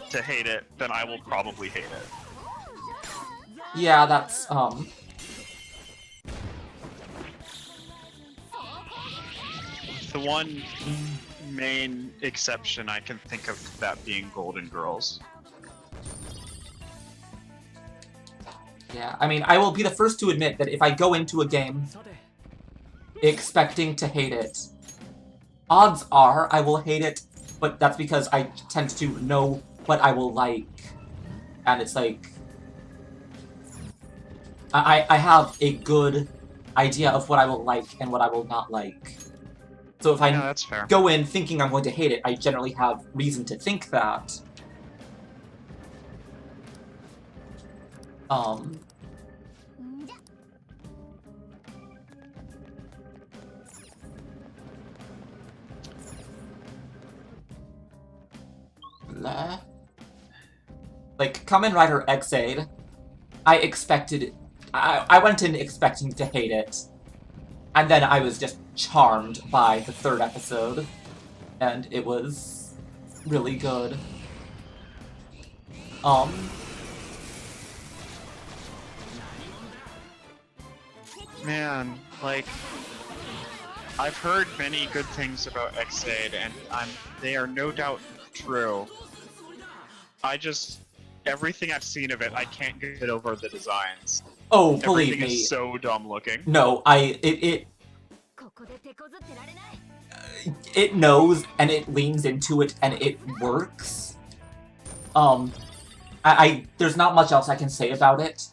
to hate it, then I will probably hate it. Yeah, that's, The one main exception I can think of that being Golden Girls. Yeah, I mean, I will be the first to admit that if I go into a game さて expecting to hate it, odds are I will hate it, but that's because I tend to know what I will like. And it's like... I have a good idea of what I will like and what I will not like. So if I Yeah, that's fair. go in thinking I'm going to hate it, I generally have reason to think that. Blah. Like, Kamen Rider X-Aid, I went in expecting to hate it, and then I was just charmed by the third episode, and it was really good. Man, like, I've heard many good things about X-Aid, and they are no doubt true. Everything I've seen of it, I can't get over the designs. Oh, believe Everything me. is so dumb looking. No, it ここで手こずってられない it knows and it leans into it and it works. There's not much else I can say about it,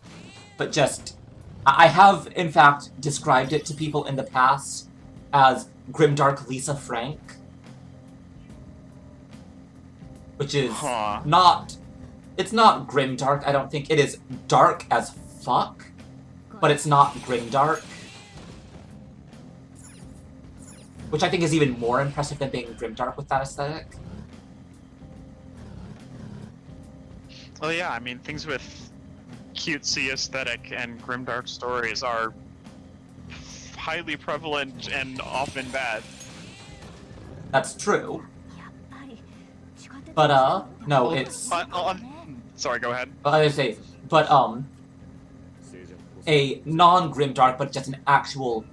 but just I have in fact described it to people in the past as Grimdark Lisa Frank, which is Huh. not. It's not grimdark. I don't think it is dark as fuck, but it's not grimdark. Which I think is even more impressive than being grimdark with that aesthetic. Well, yeah, I mean, things with cutesy aesthetic and grimdark stories are highly prevalent and often bad. That's true. やっぱり地下鉄 But no, it's Sorry, go ahead. I was gonna say, but a non-grimdark, but just an actual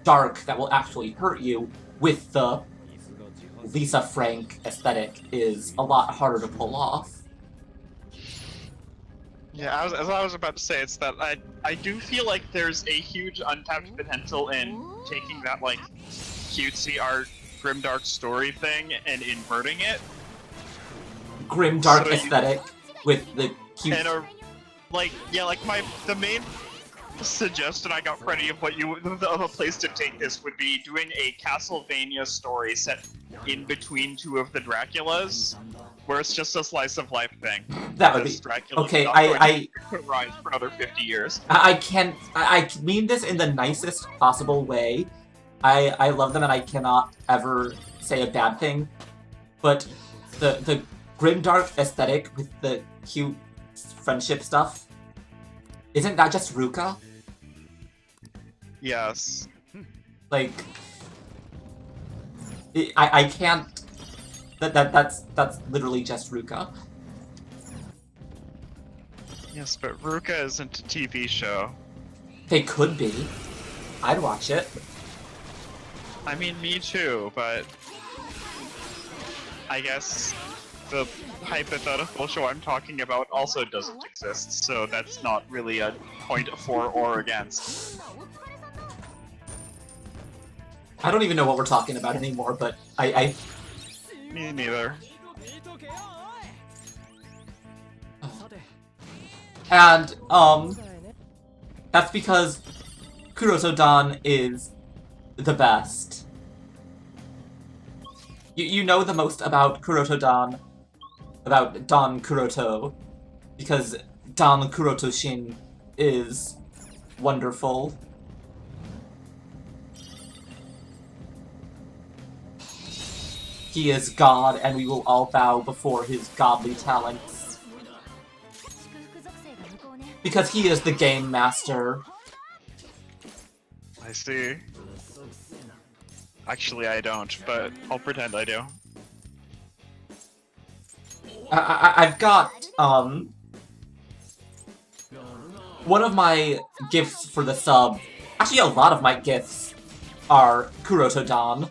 dark that will actually hurt you with the Lisa Frank aesthetic is a lot harder to pull off. Yeah, as I was about to say, it's that I do feel like there's a huge untapped potential in taking that, like, cutesy art, grimdark story thing and inverting it. Grimdark So you- aesthetic with the cute. And the main suggestion I got for any of a place to take this would be doing a Castlevania story set in between two of the Draculas, where it's just a slice of life thing. That would be This Dracula okay. not going to rise for another 50 years. I mean this in the nicest possible way. I love them and I cannot ever say a bad thing. But the grimdark aesthetic with the cute friendship stuff, isn't that just Ruka? Yes. Like, I can't. That's literally just Ruka. Yes, but Ruka isn't a TV show. They could be. I'd watch it. I mean, me too, but I guess the hypothetical show I'm talking about also doesn't exist, so that's not really a point for or against. I don't even know what we're talking about anymore, but I Me neither. 見とけよおいさて and そうだよね that's because Kuroto-dan is the best. You know the most about Kuroto-dan, about Dan Kuroto, because Dan Kuroto-shin is wonderful. He is God, and we will all bow before his godly talents. 祝福属性が無効ね Because he is the game master. I see. Actually, I don't, but I'll pretend I do. I've got, one of my gifts for the sub, actually a lot of my gifts are Kuroto-dan.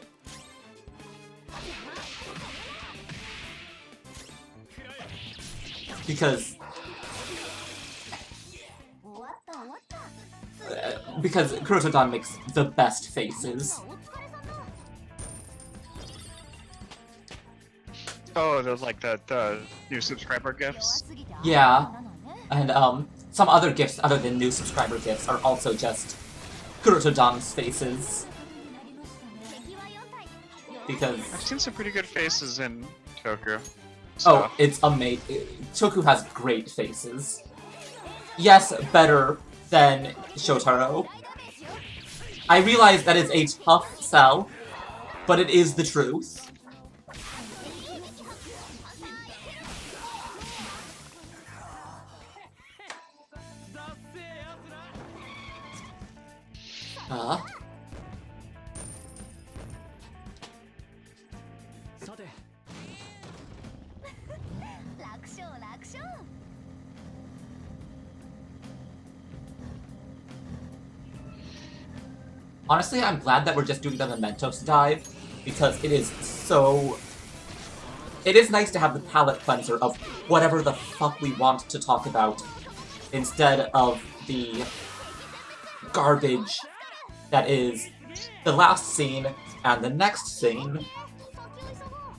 Because Because Kurotodon makes the best faces. Oh, there's like the new subscriber gifts. Yeah, and some other gifts other than new subscriber gifts are also just Kurotodon's faces. Because I've seen some pretty good faces in Toku. oh, it's amazing. Toku has great faces. Yes, better than Shotaro. I realize that is a tough sell, but it is the truth. Uh, さて 楽勝楽勝 honestly, I'm glad that we're just doing the Mementos dive, because it is so... It is nice to have the palate cleanser of whatever the fuck we want to talk about, instead of the garbage that is the last scene and the next scene.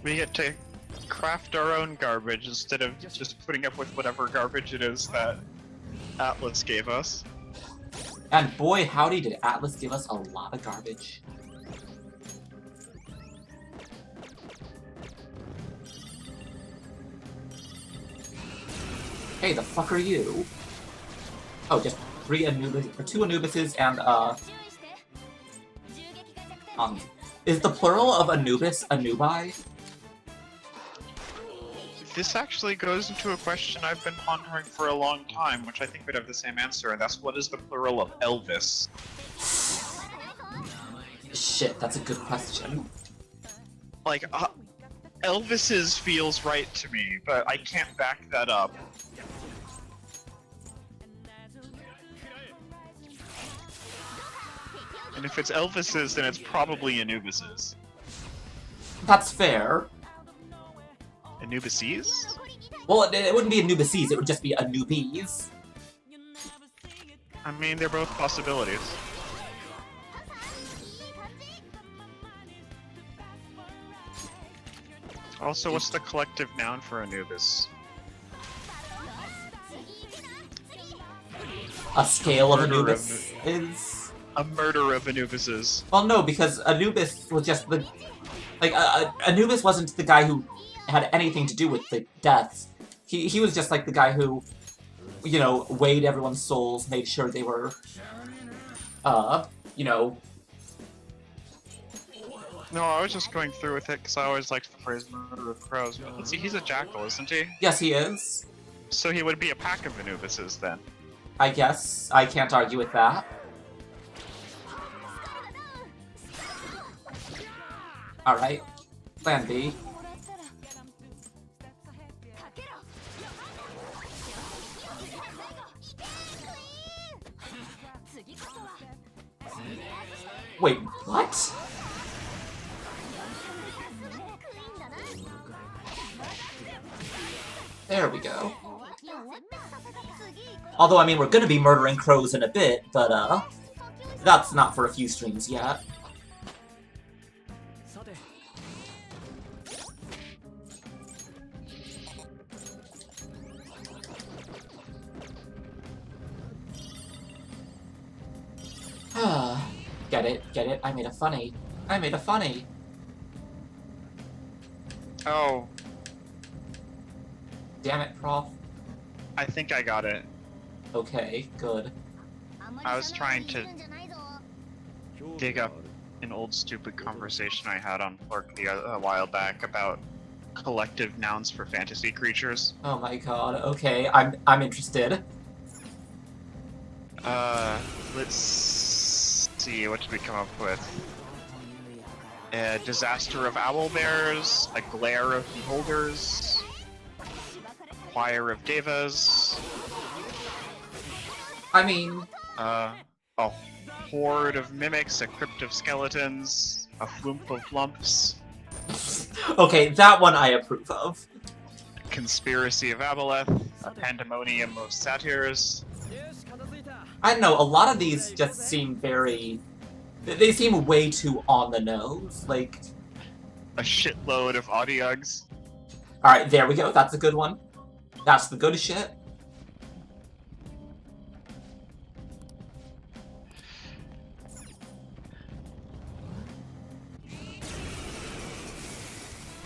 We get to craft our own garbage instead of just putting up with whatever garbage it is that Atlus gave us. And boy howdy did Atlus give us a lot of garbage. Hey, the fuck are you? Oh, just 3 Anubis, or 2 Anubises and is the plural of Anubis Anubi? This actually goes into a question I've been pondering for a long time, which I think would have the same answer, and that's what is the plural of Elvis? Shit, that's a good question. Like, Elvis's feels right to me, but I can't back that up. And if it's Elvis's, then it's probably Anubis's. That's fair. Anubises? Well, it wouldn't be Anubises, it would just be Anubis. I mean, they're both possibilities. Also, what's the collective noun for Anubis? A scale of Murder of Anubis is... A murder of Anubises. Well, no, because Anubis was just the... Like, Anubis wasn't the guy who had anything to do with the deaths. He was just like the guy who, you know, weighed everyone's souls, made sure they were, you know... No, I was just going through with it because I always liked the phrase murder of crows. But let's see, he's a jackal, isn't he? Yes, he is. So he would be a pack of Anubises then. I guess. I can't argue with that. Alright. Plan B. Wait, what? There we go. Although, I mean, we're gonna be murdering crows in a bit, but, that's not for a few streams yet. さて Get it, get it, I made a funny. I made a funny. Oh, Damn it, Prof. I think I got it. Okay, good. I was trying to dig up an old stupid conversation I had on Fork a while back about collective nouns for fantasy creatures. Oh my god, okay, I'm interested. Let's see, what did we come up with? A disaster of owlbears, a glare of beholders, choir of devas, I mean... a horde of mimics, a crypt of skeletons, a flump of lumps, Okay, that one I approve of. conspiracy of Aboleth, A pandemonium of satyrs. よし片付いた I don't know, a lot of these just seem very... They seem way too on the nose, like... A shitload of audiugs. Alright, there we go, that's a good one. That's the good shit.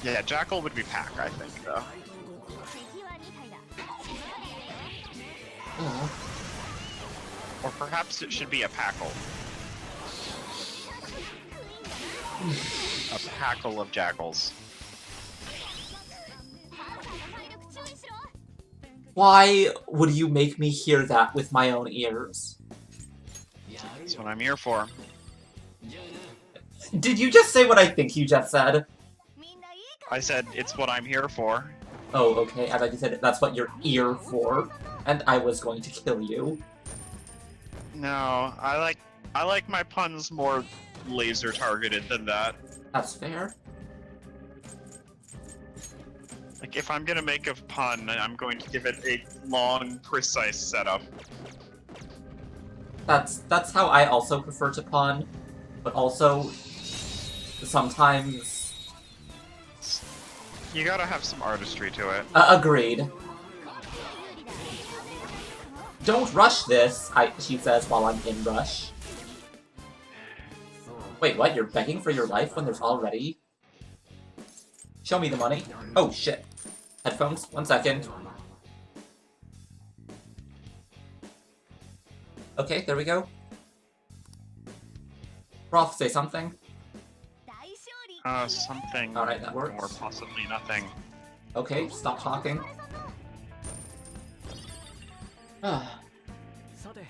Yeah, Jackal would be Pack, I think, though. Oh. Or perhaps it should be a Packle. A Packle of Jackals. Why would you make me hear that with my own ears? That's what I'm here for. Did you just say what I think you just said? I said it's what I'm here for. Oh, okay, I thought you said that's what you're ear for, and I was going to kill you. No, I like my puns more laser targeted than that. That's fair. Like, if I'm gonna make a pun, I'm going to give it a long, precise setup. That's how I also prefer to pun, but also sometimes You gotta have some artistry to it. agreed. Don't rush this, she says while I'm in rush. Wait, what? You're begging for your life when there's already... Show me the money. Oh, shit. Headphones? 1 second. Okay, there we go. Roth, say something. Something. Alright, that works. Or possibly nothing. Okay, stop talking. Ah. さて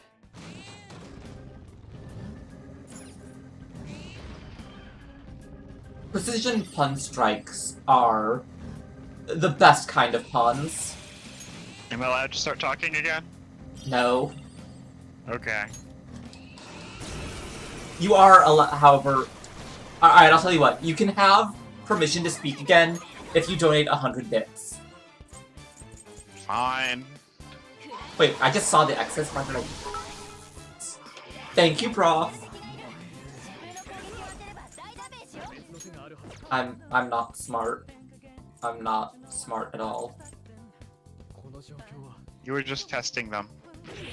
Precision pun strikes are the best kind of puns. Am I allowed to start talking again? No. Okay. You are, however... Alright, I'll tell you what. You can have permission to speak again if you donate 100 bits. Fine. Wait, I just saw the excess. Why did I... Thank you, Prof. I'm not smart. I'm not smart at all. この状況は You were just testing them.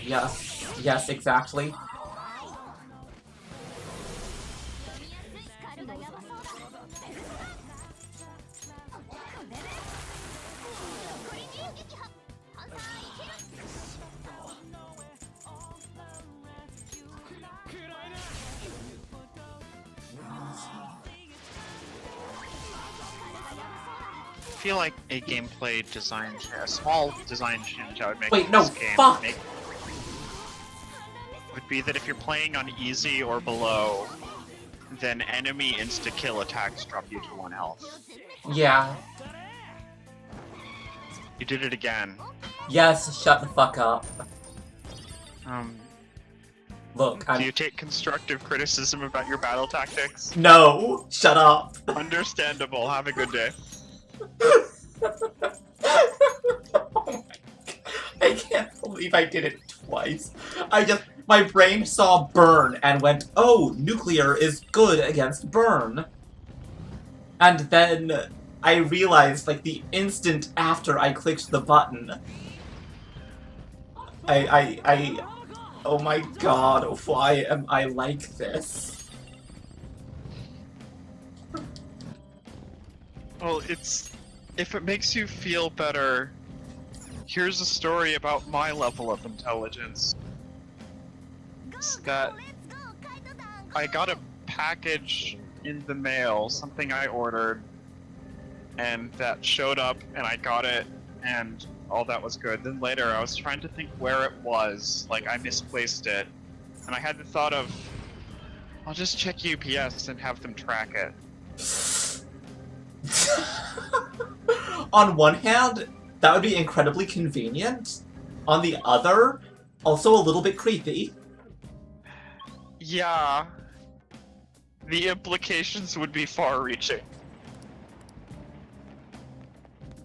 Yes. Yes, exactly. I feel like a gameplay design, a small design change I would make Wait, in no, this game fuck! would be that if you're playing on easy or below, then enemy insta-kill attacks drop you to 1 health. Yeah. You did it again. Yes, shut the fuck up. Look, Do I'm... you take constructive criticism about your battle tactics? No! Shut up! Understandable. Have a good day. Oh my God. I can't believe I did it twice. My brain saw burn and went, oh, nuclear is good against burn. And then I realized, like, the instant after I clicked the button, oh my God, why am I like this? Well, if it makes you feel better, here's a story about my level of intelligence. It's that I got a package in the mail, something I ordered, and that showed up, and I got it, and all that was good. Then later, I was trying to think where it was, like I misplaced it, and I had the thought of, I'll just check UPS and have them track it. On one hand, that would be incredibly convenient. On the other, also a little bit creepy. Yeah. The implications would be far-reaching.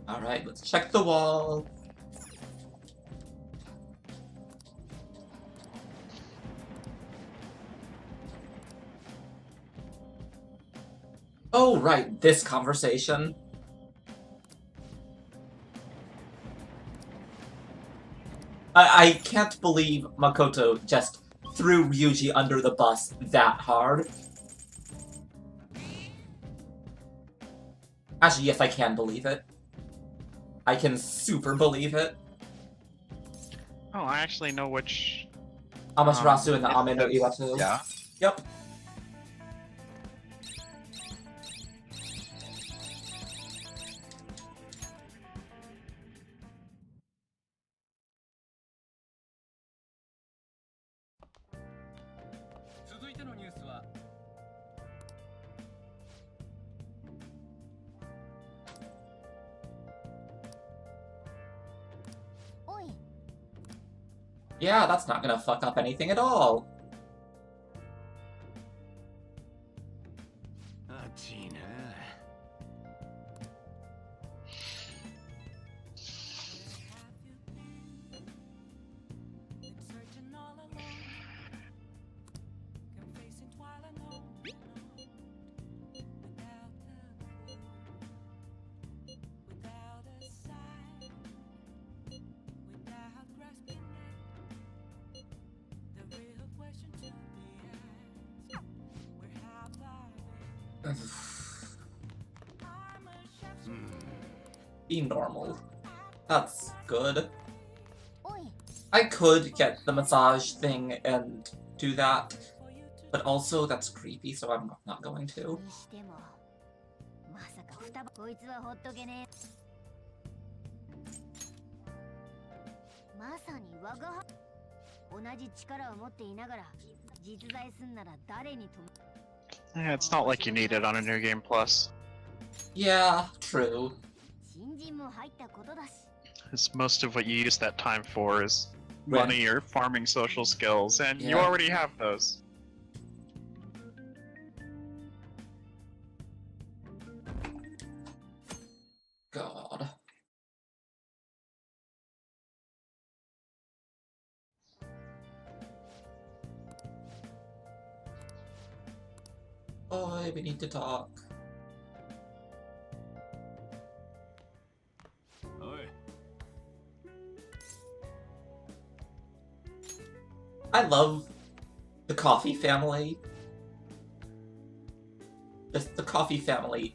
Alright, let's check the wall. Oh, right, this conversation. I can't believe Makoto just threw Ryuji under the bus that hard. Actually, yes, I can believe it. I can super believe it. Oh, I actually know which. Amaterasu and the if Ame no that's- Iwatsu. Yeah. Yep. Yeah, that's not gonna fuck up anything at all. Be normal. That's good. I could get the massage thing and do that, but also that's creepy, so I'm not going to. にしてもまさかこいつはほっとけねえまさに我が同じ力を持っていながら実在すんなら誰にと Yeah, it's not like you need it on a New Game Plus. Yeah, true. 新人も入ったことだし It's most of what you use that time for is Right. money or farming social skills, and you Yeah. already have those. God. Oh, we need to talk. I love the Coffee family. Just the Coffee family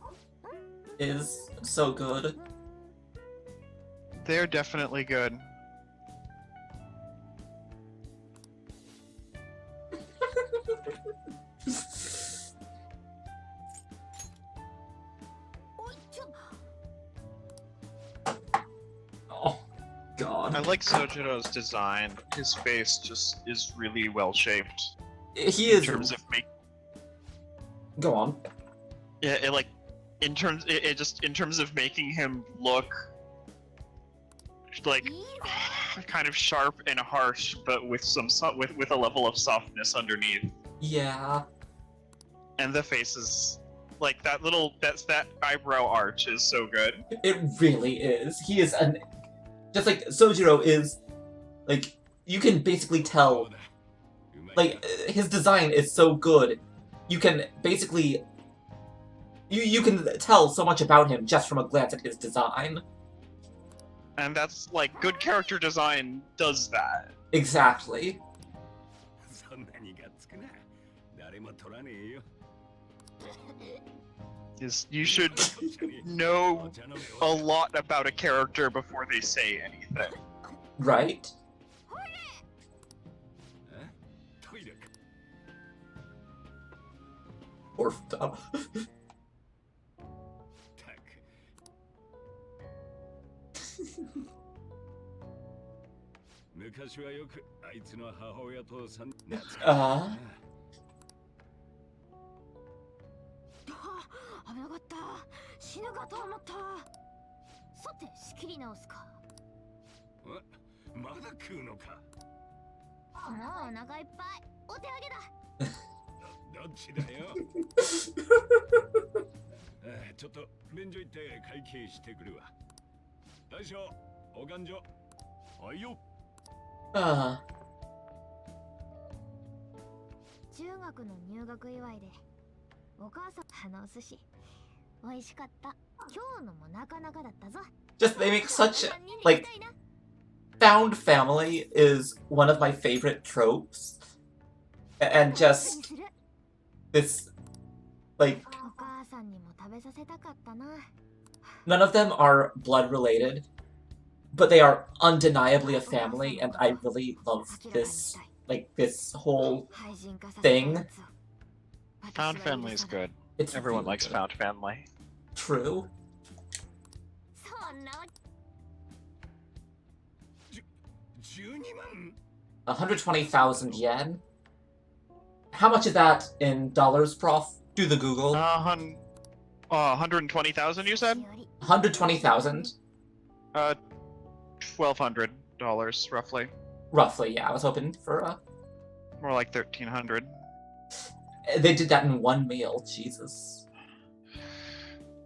is so good. They're definitely good. Oh, God. I like Sojiro's design. His face just is really well shaped. He In is. terms of make, Go on. yeah, in terms of making him look like kind of sharp and harsh, but with with a level of softness underneath. Yeah. And the face is like that eyebrow arch is so good. It really is. He is an. Just like Sojiro is. Like, you can basically tell. Like, his design is so good. You can basically. You can tell so much about him just from a glance at his design. And that's like good character design does that. Exactly. You should know a lot about a character before they say anything. Right? Or stuff. 昔はよくあいつの母親とさん あ危なかった死ぬかと思ったさて仕切り直すかまだ食うのかもうお腹いっぱいお手上げだどっちだよちょっと便所行って会計してくるわ大将お勘定はいよあ中学の入学祝いでお母さんお寿司美味しかった。今日のもなかなかだったぞ。 Just they make such like found family is one of my favorite tropes, and just this like お母さんにも食べさせたかったな。 none of them are blood related, but they are undeniably a family, and I really love this this whole thing. Found family is good. It's Everyone really likes good. found family. True. そんな12万 120,000 yen. How much is that in dollars, Prof? Do the Google. 120,000 you said? 120,000, $1,200 roughly. roughly. Yeah, I was hoping for. More like 1,300. They did that in one meal. Jesus.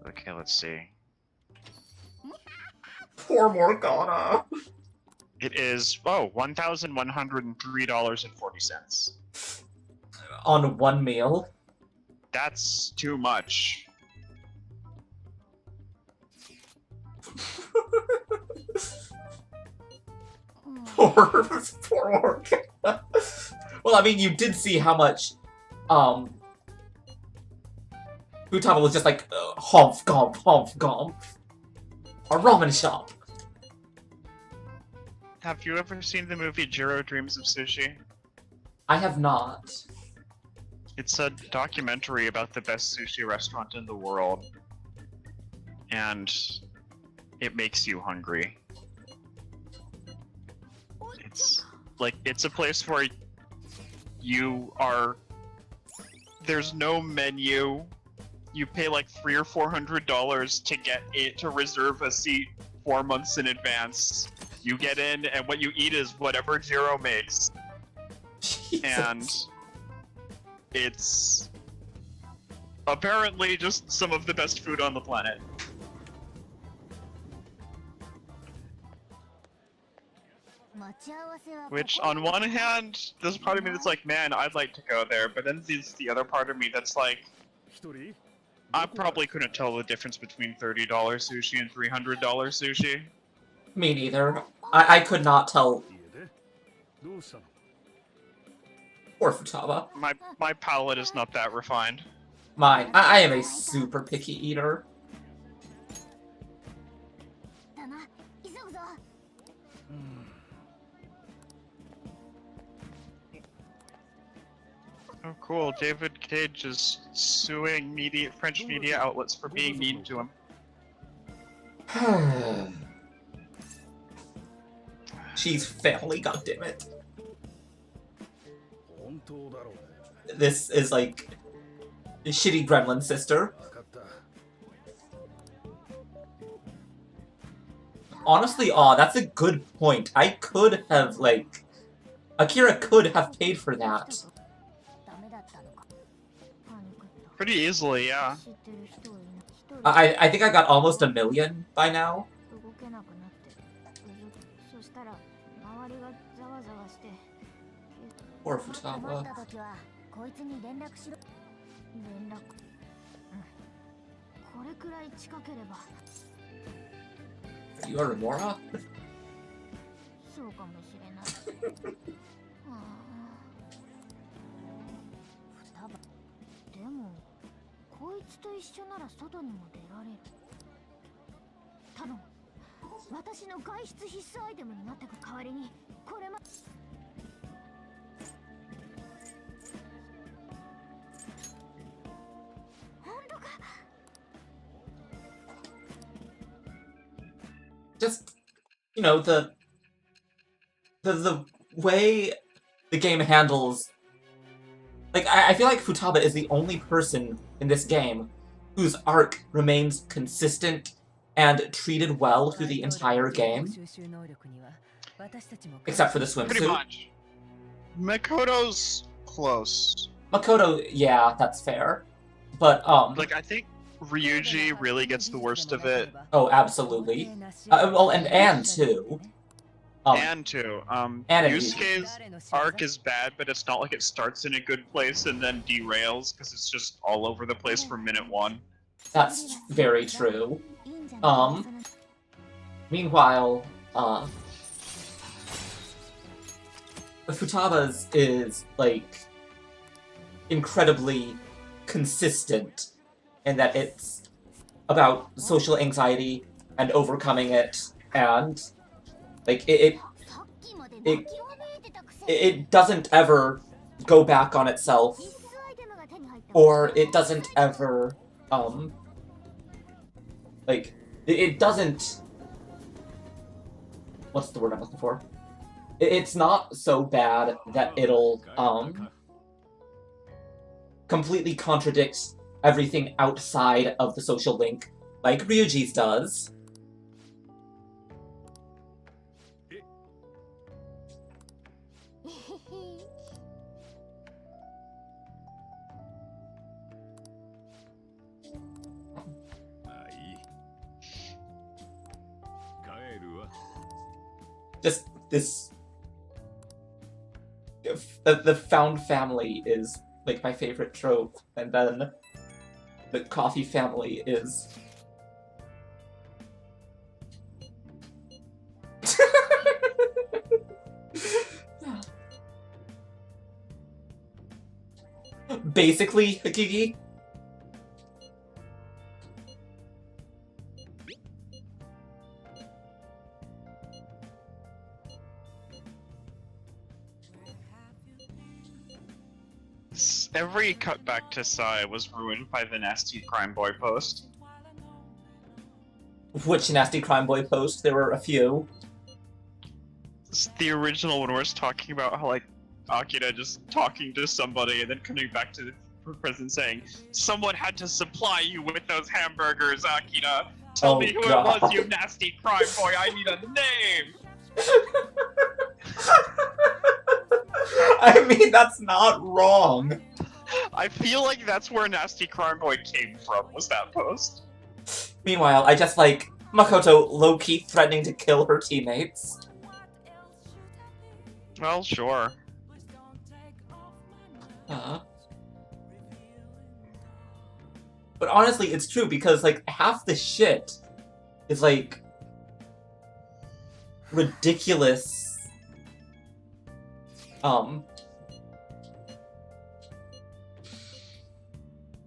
Okay, let's see. Poor Morgana. It is $1,103.40. On one meal. That's too much. Poor Morgana. Well, I mean, you did see how much, Futaba was just like, humph, gomp, humph, gomp. A ramen shop. Have you ever seen the movie Jiro Dreams of Sushi? I have not. It's a documentary about the best sushi restaurant in the world. And it makes you hungry. It's like, it's a place where you are... There's no menu. You pay like $300 or $400 to get it, to reserve a seat 4 months in advance. You get in, and what you eat is whatever Jiro makes. Jesus. And it's apparently just some of the best food on the planet. Which, on one hand, there's part of me that's like, man, I'd like to go there, but then there's the other part of me that's like, I probably couldn't tell the difference between $30 sushi and $300 sushi. Me neither. I could not tell. どうしたの Poor Futaba. My palate is not that refined. Mine. I am a super picky eater. だな。急ぐぞ。 Oh, cool. David Cage is suing French media outlets for being mean to him. She's family, goddammit. 本当だろうね This is like a shitty gremlin sister. 分かった Honestly, that's a good point. I could have, like... Akira could have paid for that. ダメだったのか。パニックった。 Pretty easily, yeah. 知ってる人いな一人 I think I got almost a million by now. 動けなくなってそしたら周りがざわざわして Poor 待 Futaba. った時はこいつに連絡しろ。連絡。これくらい近ければ You are Remora? そうかもしれない。ああ。双葉。でもこいつと一緒なら外にも出られる。頼む。私の外出必須アイテムになってく代わりにこれま。本当か。 Just, you know, the way the game handles... Like, I feel like Futaba is the only person in this game whose arc remains consistent and treated well through the entire game. Except for the Pretty swimsuit. much. Makoto's close. Makoto, yeah, that's fair. But, Like, I think Ryuji really gets the worst of it. oh, absolutely. Well, and Anne, too. And two, and a Yusuke's arc is bad, but it's not like it starts in a good place and then derails because it's just all over the place from minute one. That's very true. Meanwhile, Futaba's is, like, incredibly consistent in that it's about social anxiety and overcoming it, and, like, it doesn't ever go back on itself, or it doesn't ever, like, it doesn't... What's the word I'm looking for? It's not so bad that it'll, completely contradict everything outside of the social link, like Ryuji's does. Just this... The found family is, like, my favorite trope, and then the coffee family is... basically, Hikigi. Every cutback to Sai was ruined by the nasty crime boy post. Which nasty crime boy post? There were a few. It's the original one where it's talking about how, like, Akira just talking to somebody and then coming back to the present saying, "Someone had to supply you with those hamburgers, Akira. Tell me who God. it was, you nasty crime boy. I need a name." I mean, that's not wrong. I feel like that's where Nasty Crime Boy came from, was that post. Meanwhile, I just like Makoto low-key threatening to kill her teammates. Well, sure. But honestly, it's true because, like, half the shit is, like, ridiculous.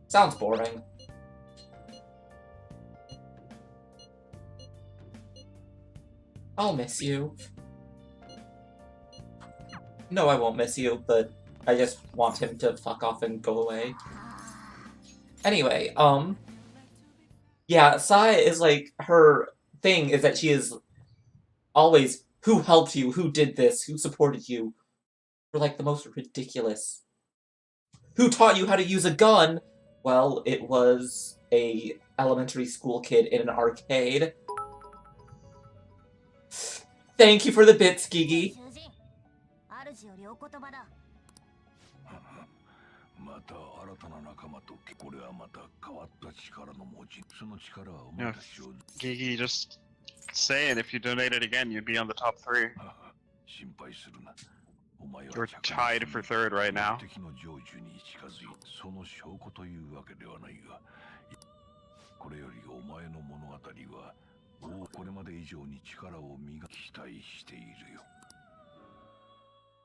Sounds boring. I'll miss you. No, I won't miss you, but I just want him to fuck off and go away. Anyway, yeah, Sai is like, her thing is that she is always, who helped you, who did this, who supported you, for like the most ridiculous. Who taught you how to use a gun? Well, it was a elementary school kid in an arcade. Thank you for the bits, Gigi. Yeah, Gigi, just saying, if you donated again, you'd be on the top 3. You're tied for 3rd right now.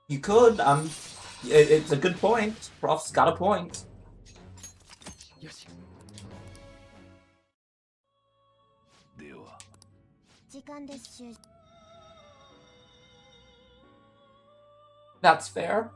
You could, it's a good point. Prof's got a point. That's fair.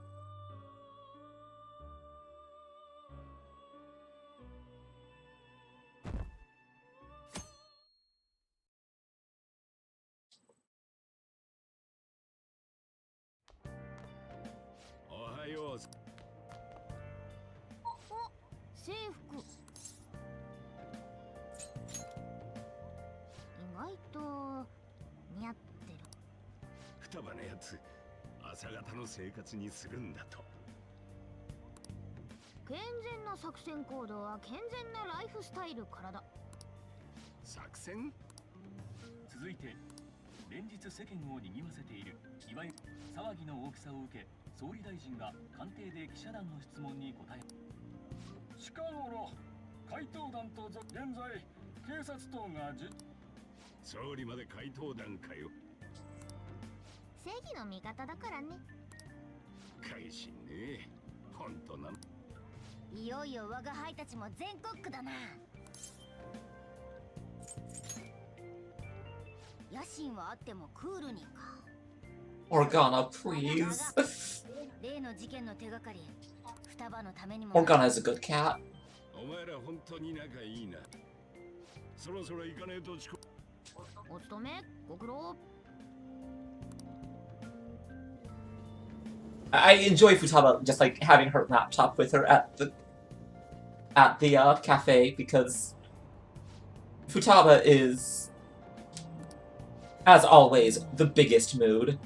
連日世間を賑わせているいわゆる騒ぎの大きさを受け、総理大臣が官邸で記者団の質問に答え、近頃回答団と現在警察等が総理まで怪盗団かよ。正義の味方だからね。改心ね。ほんとな。いよいよ我が輩たちも全国区だな。野心はあってもクールにか。Morgana, please. 例の事件の手がかり、双葉のためにも。Morgana is a good cat. お前ら本当に仲いいな。そろそろ行かねえと遅刻。お勤めご苦労。I enjoy Futaba just like having her laptop with her at the cafe because Futaba is, as always, the biggest mood.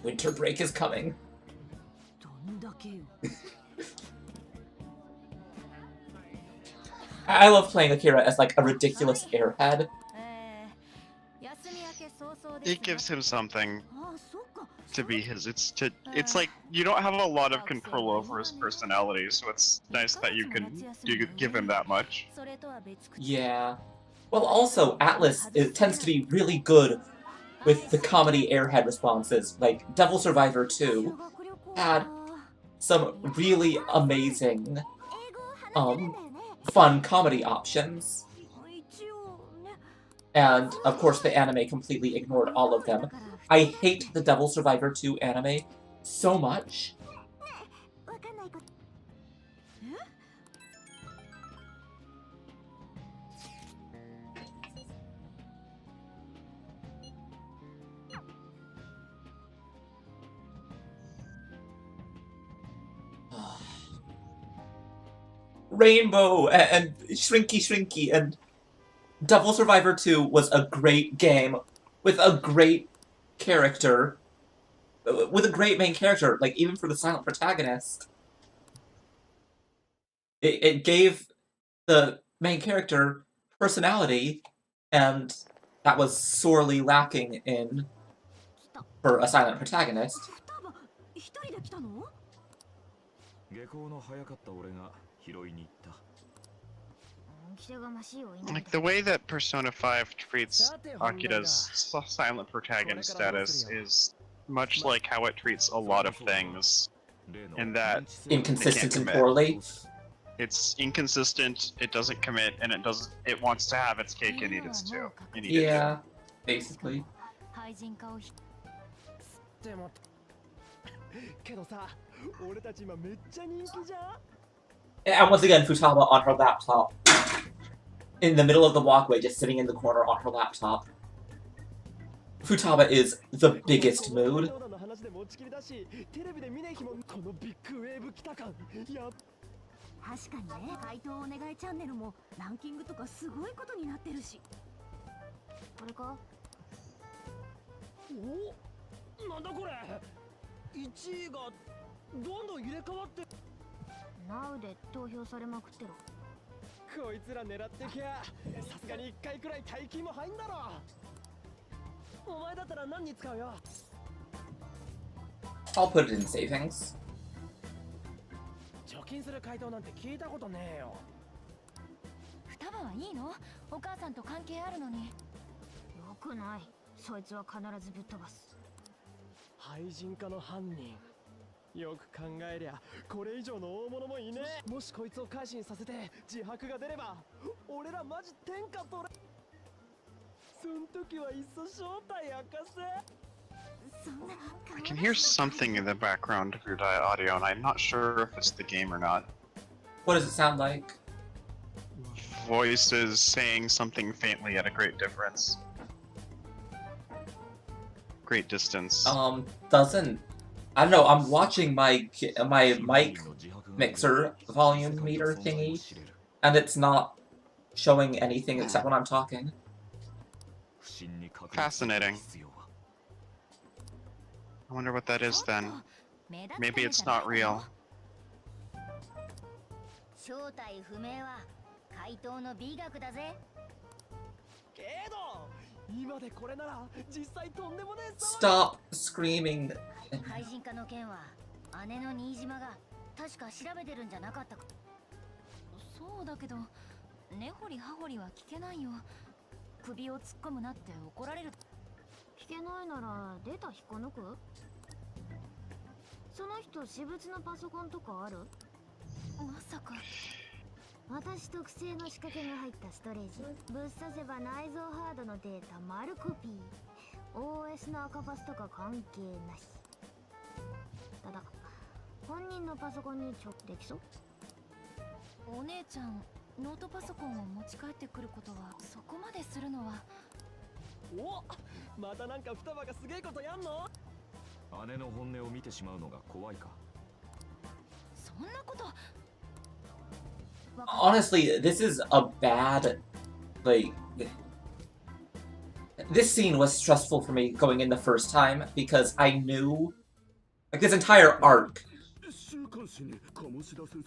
Winter break is coming. I love playing Akira as like a ridiculous airhead. It gives him something to be his. It's like you don't have a lot of control over his personality, so it's nice that you give him that much. Yeah. Well, also Atlus tends to be really good with the comedy airhead responses. Like Devil Survivor 2 had some really amazing, fun comedy options. And, of course, the anime completely ignored all of them. I hate the Devil Survivor 2 anime so much. Rainbow and Shrinky and Devil Survivor 2 was a great game with a great character, with a great main character, like even for the silent protagonist. It gave the main character personality, and that was sorely lacking in for a silent protagonist. Like the way that Persona 5 treats Akira's silent protagonist status is much like how it treats a lot of things, in that Inconsistent and poorly. It's inconsistent, it doesn't commit, and it wants to have its cake and eat its too. Yeah, basically. And once again, Futaba on her laptop. In the middle of the walkway, just sitting in the corner on her laptop. Futaba is the biggest mood. I'll put it in savings. そん時はいっそ正体明かせ。 I can hear something in the background of your audio, and I'm not sure if it's the game or not. What does it sound like? Voices saying something faintly at a great difference. Great distance. Doesn't... I don't know, I'm watching my mic mixer volume meter thingy, and it's not showing anything except when I'm talking. Fascinating. I wonder what that is then. Maybe it's not real. 正体不明は怪盗の美学だぜ。けど今でこれなら実際とんでもねえ。 Stop screaming. 怪人化の件は姉の新島が確か調べてるんじゃなかったか。そうだけど根掘り葉掘りは聞けないよ。首を突っ込むなって怒られる。聞けないならデータ引っこ抜く。その人私物のパソコンとかある？まさか。私特製の仕掛けが入ったストレージ。ぶっ刺せば内蔵ハードのデータ丸コピー。OS の赤パスとか関係なし。ただ本人のパソコンに直できそう？お姉ちゃんノートパソコンを持ち帰ってくることはそこまでするのは。お、またなんか双葉がすげえことやんの？姉の本音を見てしまうのが怖いか。そんなこと。 Honestly, this is a bad, like... This scene was stressful for me going in the first time, because I knew... Like, this entire arc,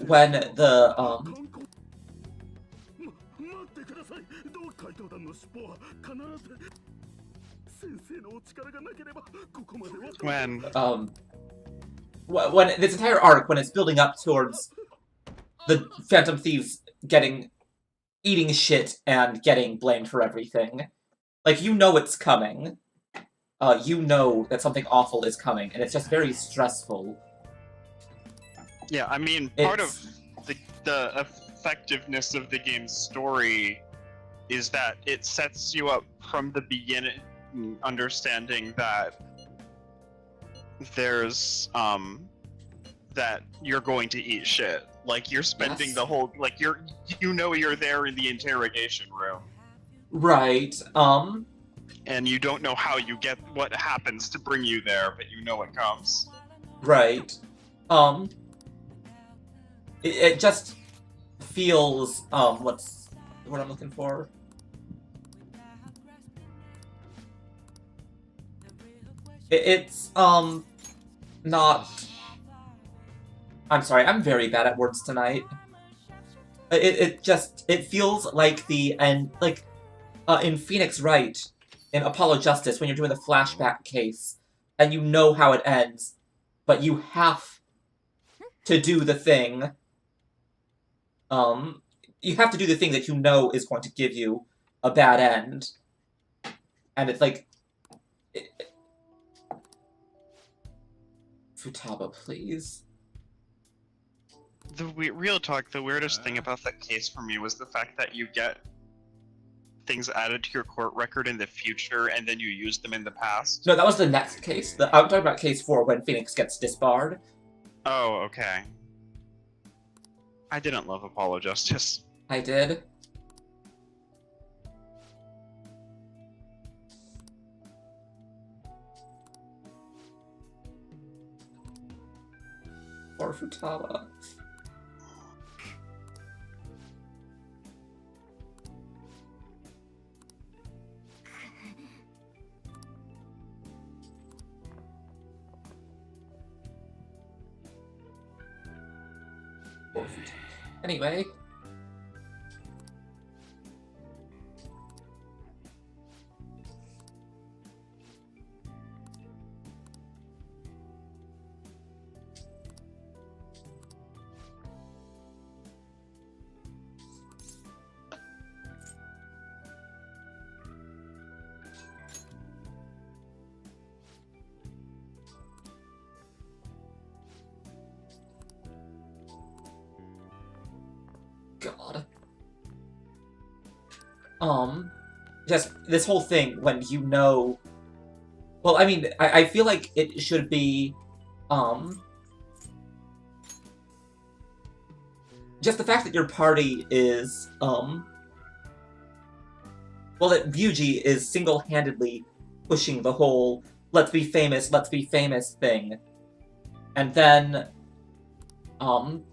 when the, 待ってください。どう怪盗団の尻尾は必ず先生のお力がなければここまでは。when this entire arc, when it's building up towards the Phantom Thieves eating shit and getting blamed for everything, like, you know it's coming. You know that something awful is coming, and it's just very stressful. Yeah, I mean, part of the effectiveness of the game's story is that it sets you up from the beginning, understanding that there's that you're going to eat shit. Like, you're spending the whole, like, you're there in the interrogation room. Right, And you don't know how you get what happens to bring you there, but you know it comes. Right. It just feels, what's what I'm looking for? It's, not... I'm sorry, I'm very bad at words tonight. It feels like the end, like, in Phoenix Wright, in Apollo Justice, when you're doing the flashback case, and you know how it ends, but you have to do the thing. You have to do the thing that you know is going to give you a bad end. And it's like... Futaba, please. The real talk, the weirdest thing about that case for me was the fact that you get things added to your court record in the future, and then you use them in the past. No, that was the next case. I'm talking about case 4 when Phoenix gets disbarred. Oh, okay. I didn't love Apollo Justice. I did. Or Futaba. Anyway. God. just this whole thing when you know. Well, I mean, I feel like it should be, just the fact that your party is, well, that Ryuji is single-handedly pushing the whole let's be famous thing. And then, and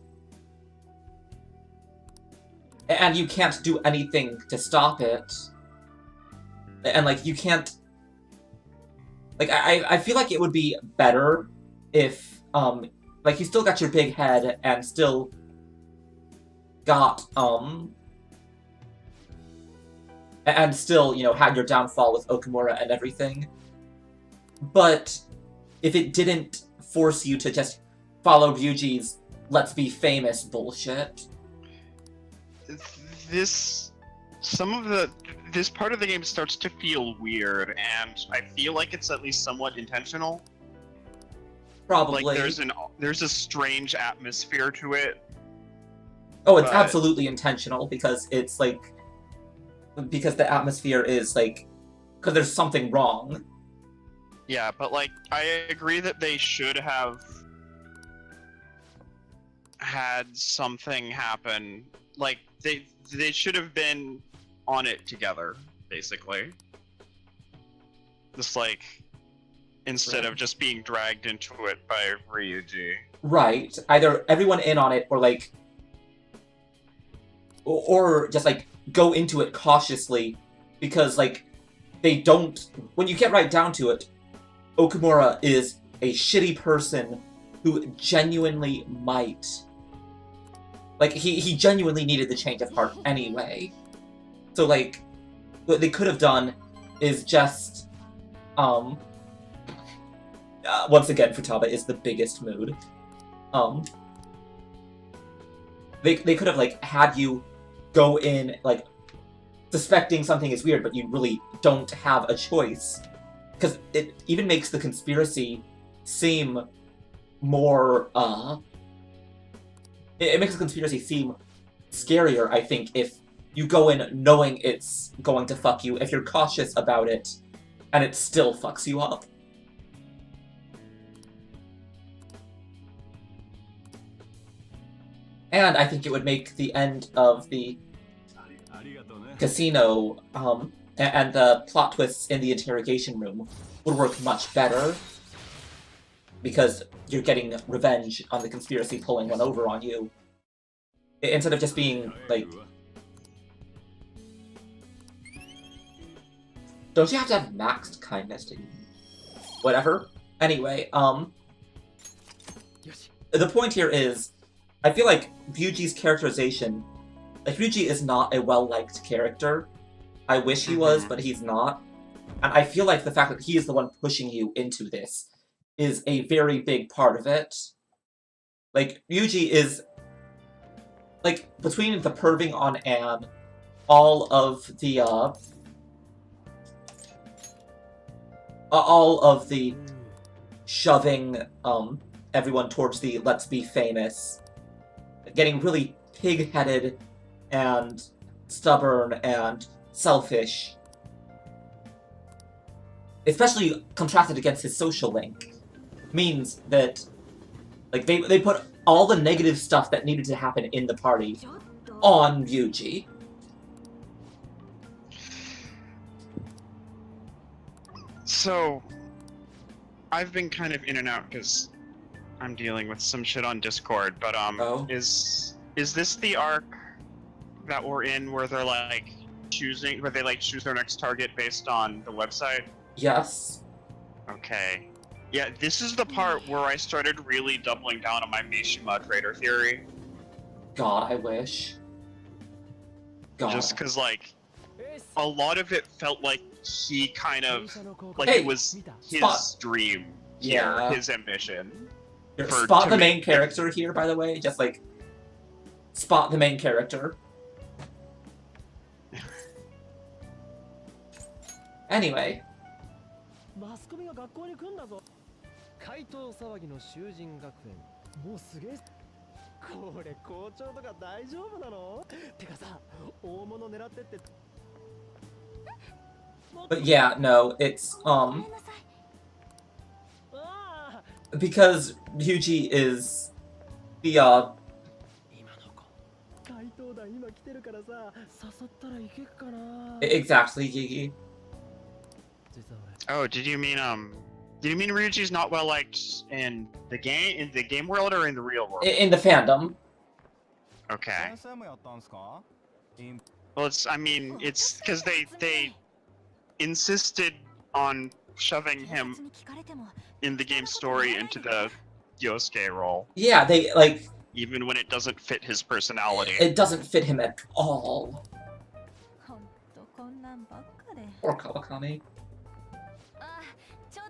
you can't do anything to stop it. And, like, you can't... Like, I feel like it would be better if, like, you still got your big head and still got, and still, you know, had your downfall with Okamura and everything. But if it didn't force you to just follow Ryuji's let's be famous bullshit. This part of the game starts to feel weird, and I feel like it's at least somewhat intentional. Probably. Like there's a strange atmosphere to it. Oh, it's absolutely intentional, because it's like... Because the atmosphere is like... Because there's something wrong. Yeah, but like, I agree that they should have had something happen. Like, they should have been on it together, basically. Just like, instead of just being dragged into it by Ryuji. Right. Either everyone in on it, or like... Or just like, go into it cautiously, because like, they don't... When you get right down to it, Okamura is a shitty person who genuinely might... Like, he genuinely needed the change of heart anyway. So, like, what they could have done is just, once again, Futaba is the biggest mood. They could have, like, had you go in, like, suspecting something is weird, but you really don't have a choice. Because it even makes the conspiracy seem more, It makes the conspiracy seem scarier, I think, if you go in knowing it's going to fuck you, if you're cautious about it, and it still fucks you up. And I think it would make the end of the casino, and the plot twists in the interrogation room would work much better. Because you're getting revenge on the conspiracy pulling one over on you. Instead of just being, like... Don't you have to have maxed kindness to... Whatever. Anyway, the point here is, I feel like Ryuji's characterization... Like, Ryuji is not a well-liked character. I wish he was, but he's not. And I feel like the fact that he is the one pushing you into this is a very big part of it. Like, Ryuji is... Like, between the perving on Anne, all of the, shoving, everyone towards the let's be famous, getting really pig-headed and stubborn and selfish, especially contrasted against his social link, means that, like, they put all the negative stuff that needed to happen in the party on Ryuji. So, I've been kind of in and out because I'm dealing with some shit on Discord, but is this the arc that we're in where they're like choose their next target based on the website? Yes. Okay. Yeah, this is the part where I started really doubling down on my Mishima traitor theory. God, I wish. God. Just because, like, a lot of it felt like he kind of, like, Hey, it was his dream here, Yeah. his ambition. Spot the main character here, by the way. Just, like, spot the main character. Anyway. マスコミが学校に来んだぞ。怪盗騒ぎの囚人学園。もうすげえ。これ校長とか大丈夫なの？てかさ、大物狙ってって。But yeah, no, it's, ごめんなさい。 ああ because Ryuji is the, 今の子怪盗団今来てるからさ誘ったらいけっかな exactly, Gigi. 実は俺 Oh, did you mean Ryuji's not well liked in the game world or in the real world? In the fandom. Okay. 先生もやったんすか？ Well, it's because they insisted on shoving 警察 him に聞かれても in the game story into the Yosuke role, Yeah, they, like, even when it doesn't fit his personality. it doesn't fit him at all. ほんとこんなんばっかで。 Or Kawakami. あ、ちょっ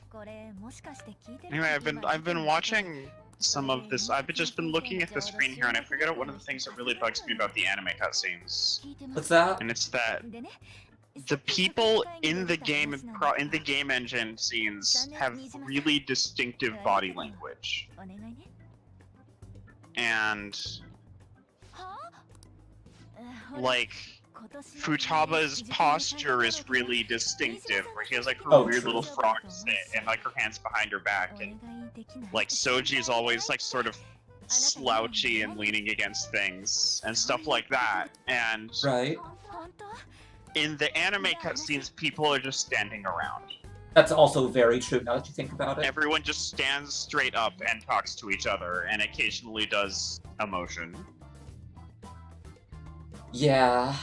これもしかして聞いてる Anyway, I've been watching some of this. I've just been looking at the screen here, and I figured out one of the things that really bugs me about the anime cutscenes, 聞いてます What's that? and it's that でね the people in the game engine scenes have really distinctive body language, お願いね and はあ like 今年の Futaba's posture is really distinctive, where she has like her Oh, weird true. little frog sit and like her hands behind her back, お and 願いできない like Soji's always like sort of slouchy and leaning against things and stuff like that. And Right. 本当 in the anime cutscenes, people are just standing around. That's also very true now that you think about it. Everyone just stands straight up and talks to each other, and occasionally does a motion. Yeah.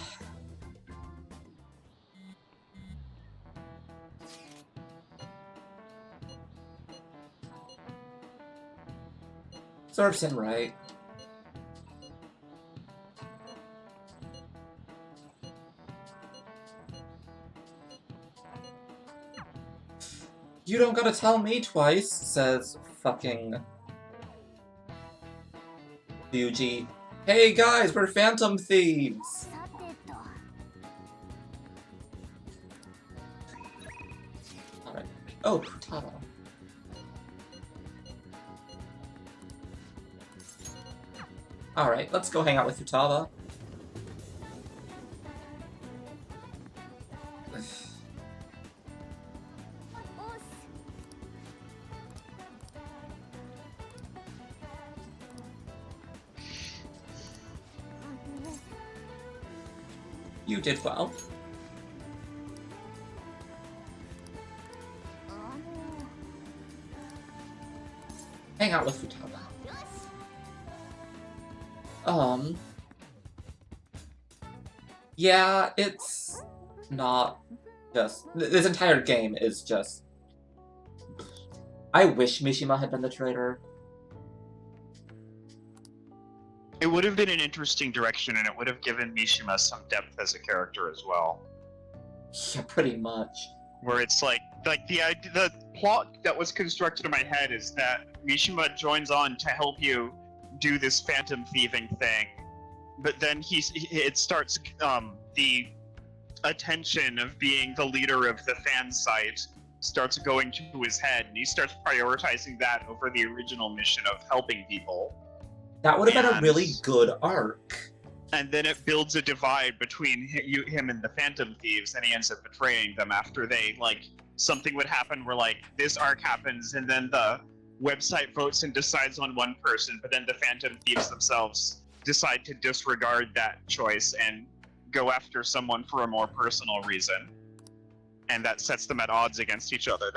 Serves him right. You don't gotta tell me twice, says fucking Ryuji. Hey guys, we're phantom thieves! さてと Alright. Oh, Futaba. Alright, let's go hang out with Futaba. You did well. あの Hang out with Futaba. よし Yeah, it's not just... This entire game is just... I wish Mishima had been the traitor. It would have been an interesting direction, and it would have given Mishima some depth as a character as well. Yeah, pretty much. Where it's like the plot that was constructed in my head is that Mishima joins on to help you do this phantom thieving thing, but then it starts the attention of being the leader of the fan site starts going to his head, and he starts prioritizing that over the original mission of helping people. That would have been a And- really good arc. And then it builds a divide between him and the Phantom Thieves, and he ends up betraying them after something would happen where this arc happens, and then the website votes and decides on one person, but then the Phantom Thieves themselves decide to disregard that choice and go after someone for a more personal reason. And that sets them at odds against each other.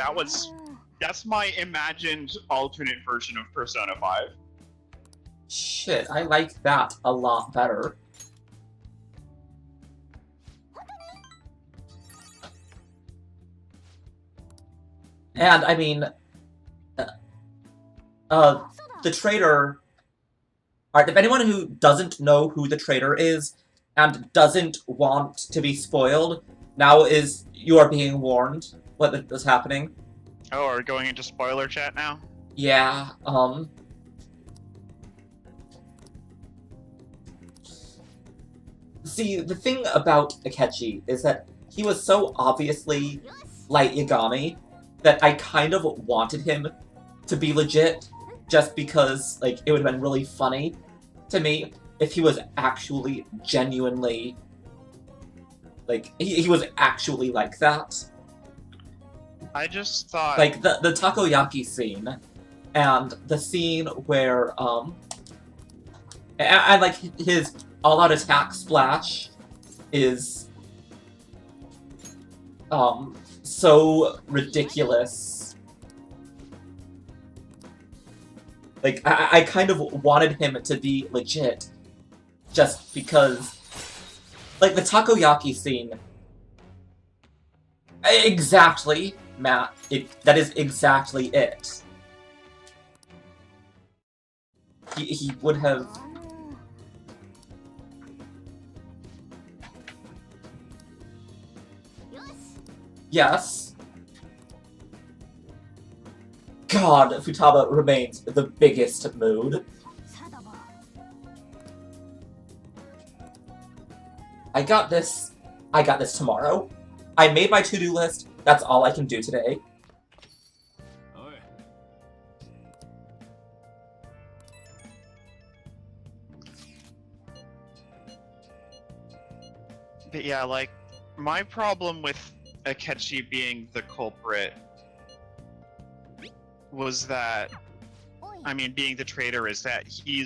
That's my imagined alternate version of Persona 5. Shit, I like that a lot better. And, I mean... the traitor... Alright, if anyone who doesn't know who the traitor is, and doesn't want to be spoiled, now you are being warned what is happening. Oh, are we going into spoiler chat now? Yeah, See, the thing about Akechi is that he was so obviously Light Yagami that I kind of wanted him to be legit, just because, it would have been really funny to me if he was actually genuinely, Like, he was actually like that. I just thought Like, the takoyaki scene, and the scene where, and like, his all-out attack splash is, so ridiculous. Like, I kind of wanted him to be legit, just because, like, the takoyaki scene, exactly, Matt, that is exactly it. He would have... Yes. God, Futaba remains the biggest mood. I got this tomorrow. I made my to-do list. That's all I can do today. But yeah, like, my problem with Akechi being the culprit was that, I mean, being the traitor, is that he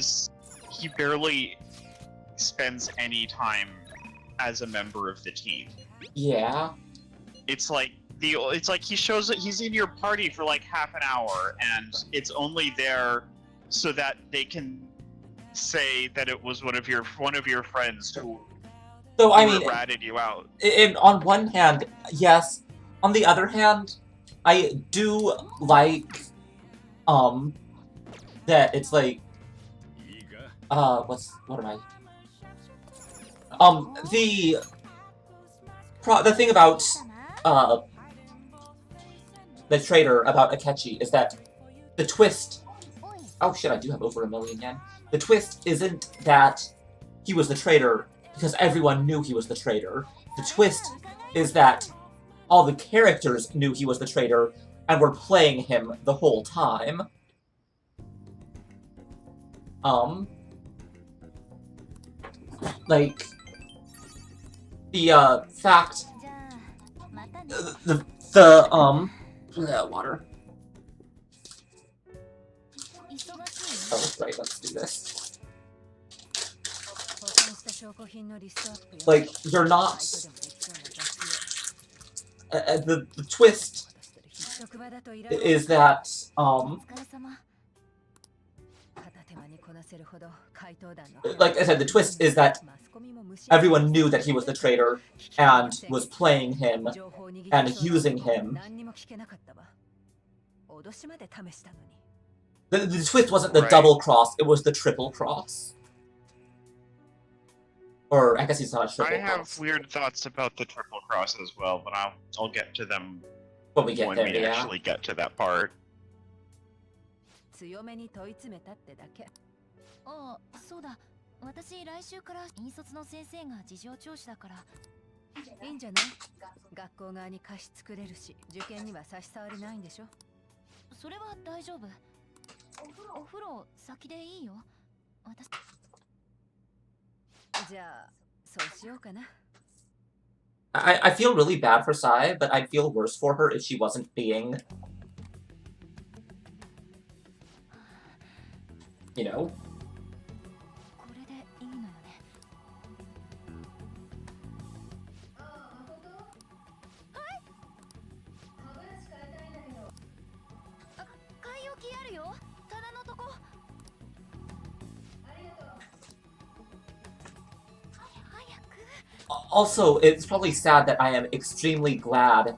barely spends any time as a member of the team. Yeah. It's like he shows that he's in your party for like half an hour, and it's only there so that they can say that it was one of your friends who So, I mean, ratted you out. On one hand, yes. On the other hand, I do like, that it's like, what am I? The thing about, the traitor about Akechi is that the twist... Oh shit, I do have over 1 million yen. The twist isn't that he was the traitor because everyone knew he was the traitor. The twist is that all the characters knew he was the traitor and were playing him the whole time. Like, the, fact... water. Oh, right, let's do this. Like, you're not... the twist is that, like I said, the twist is that everyone knew that he was the traitor and was playing him and using him. The twist wasn't the double cross, it was the triple cross. Or, I guess he's not a triple cross. I have weird thoughts about the triple cross as well, but I'll get to them when we get there, yeah. Actually get to that part. ああ、そうだ。私来週から引率の先生が事情聴取だから。いいんじゃない？学校側に貸し作れるし、受験には差し障りないんでしょ。それは大丈夫。お風呂先でいいよ。私。じゃあ、そうしようかな。I feel really bad for Sai, but I'd feel worse for her if she wasn't being, you know. Also, it's probably sad that I am extremely glad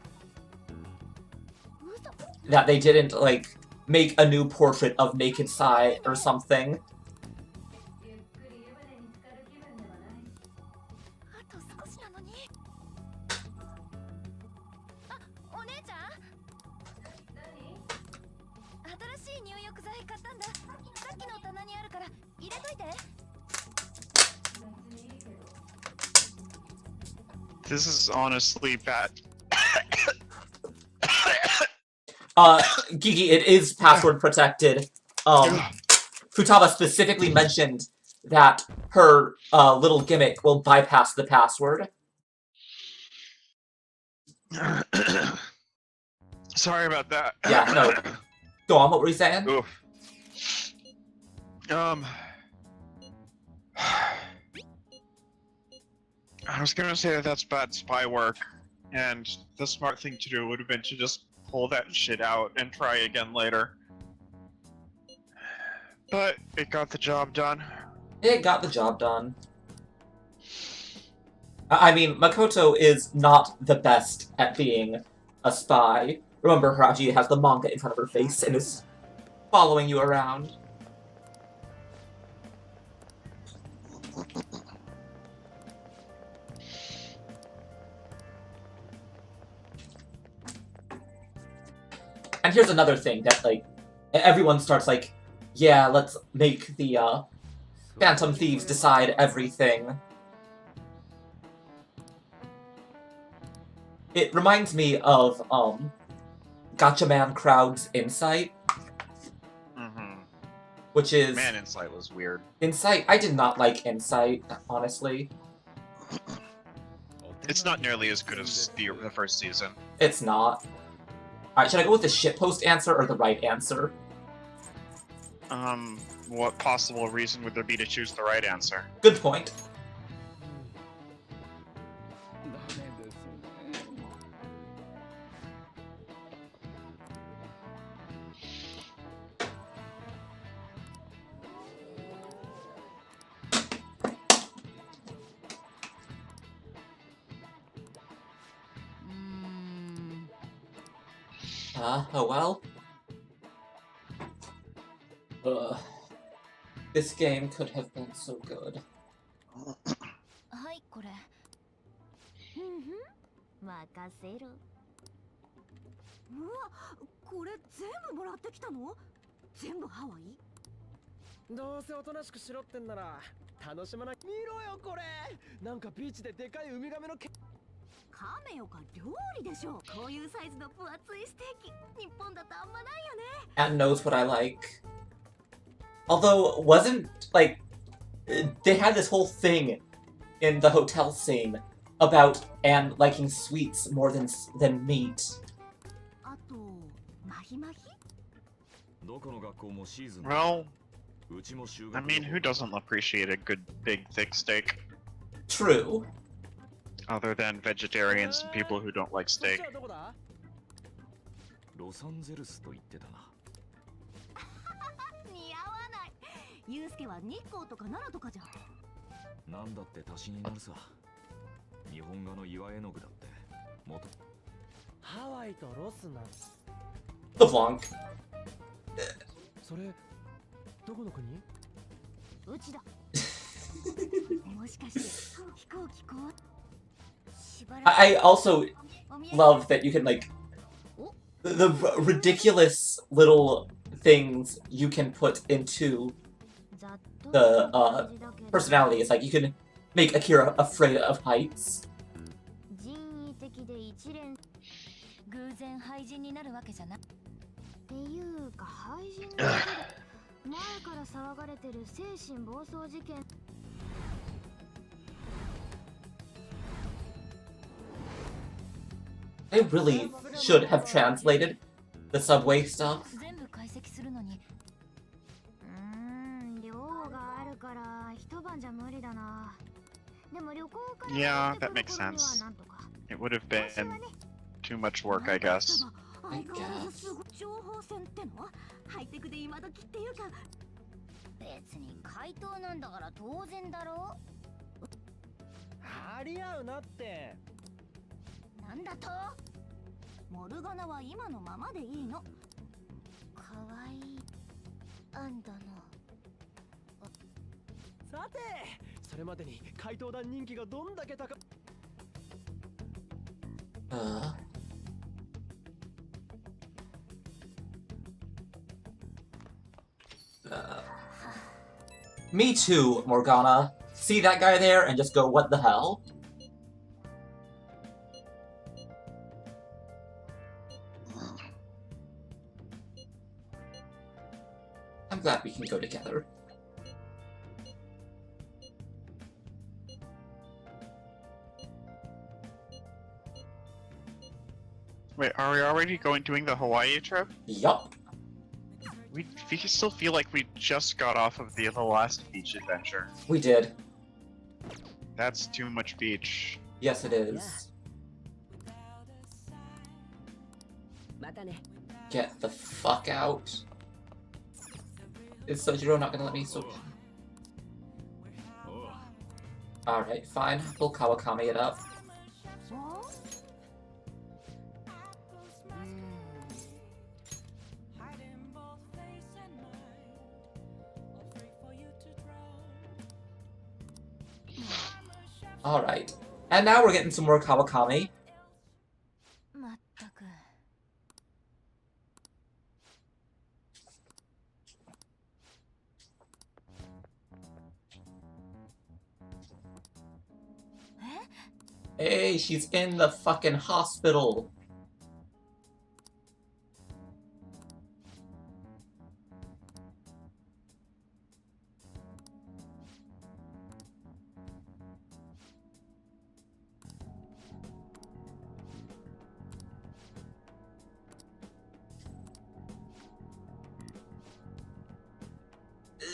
that they didn't, like, make a new portrait of Naked Sai or something. This is honestly bad. Gigi, it is password protected. Futaba specifically mentioned that her little gimmick will bypass the password. Sorry about that. Yeah, no. Go on, what were you saying? Oof. I was gonna say that that's bad spy work, and the smart thing to do would have been to just pull that shit out and try again later. But it got the job done. It got the job done. I mean, Makoto is not the best at being a spy. Remember how she has the manga in front of her face and is following you around. And here's another thing that, like, everyone starts like, yeah, let's make the, Phantom Thieves decide everything. It reminds me of, Gatchaman Crowd's Insight. Mm-hmm. Which is... Man, Insight was weird. Insight? I did not like Insight, honestly. It's not nearly as good as the first season. It's not. Alright, should I go with the shitpost answer or the right answer? What possible reason would there be to choose the right answer? Good point. Oh well. This game could have been so good. はいこれふんふん任せろうわこれ全部もらってきたの全部ハワイどうせおとなしくしろってんなら楽しまな見ろよこれなんかビーチででかいウミガメのカメよか料理でしょこういうサイズの分厚いステーキ日本だとあんまないよね Anne knows what I like. Although, wasn't, like, they had this whole thing in the hotel scene about Anne liking sweets more than meat. あとマヒマヒ Well, I mean, who doesn't appreciate a good, big, thick steak? True. Other than vegetarians and people who don't like steak. ロサンゼルスと言ってたな。似合わないユウスケは日光とか奈良とかじゃなんだって足しになるさ。日本画の岩絵の具だって元。ハワイとロスな The Blanc. それどこの国うちだもしかして飛行機こう I also love that you can, like, the ridiculous little things you can put into the personality. It's like you can make Akira afraid of heights. 人為的で一連偶然廃人になるわけじゃなっていうか廃人の前から騒がれてる精神暴走事件 They really should have translated the subway stuff. 全部解析するのに量があるから一晩じゃ無理だなでも旅行から Yeah, that makes sense. It would have been too much work, I guess. I guess. 情報戦ってのハイテクで今時っていうか別に怪盗なんだから当然だろ張り合うなってなんだとモルガナは今のままでいいのかわいいあんだのさてそれまでに怪盗団人気がどんだけ高Me too, Morgana. See that guy there and just go, what the hell? I'm glad we can go together. Wait, are we already doing the Hawaii trip? Yup. We still feel like we just got off of the last beach adventure. We did. That's too much beach. Yes, it is. Get the fuck out. Is Sojiro not gonna let me Alright, fine. We'll Kawakami it up. Alright. And now we're getting some more Kawakami. Hey, she's in the fucking hospital.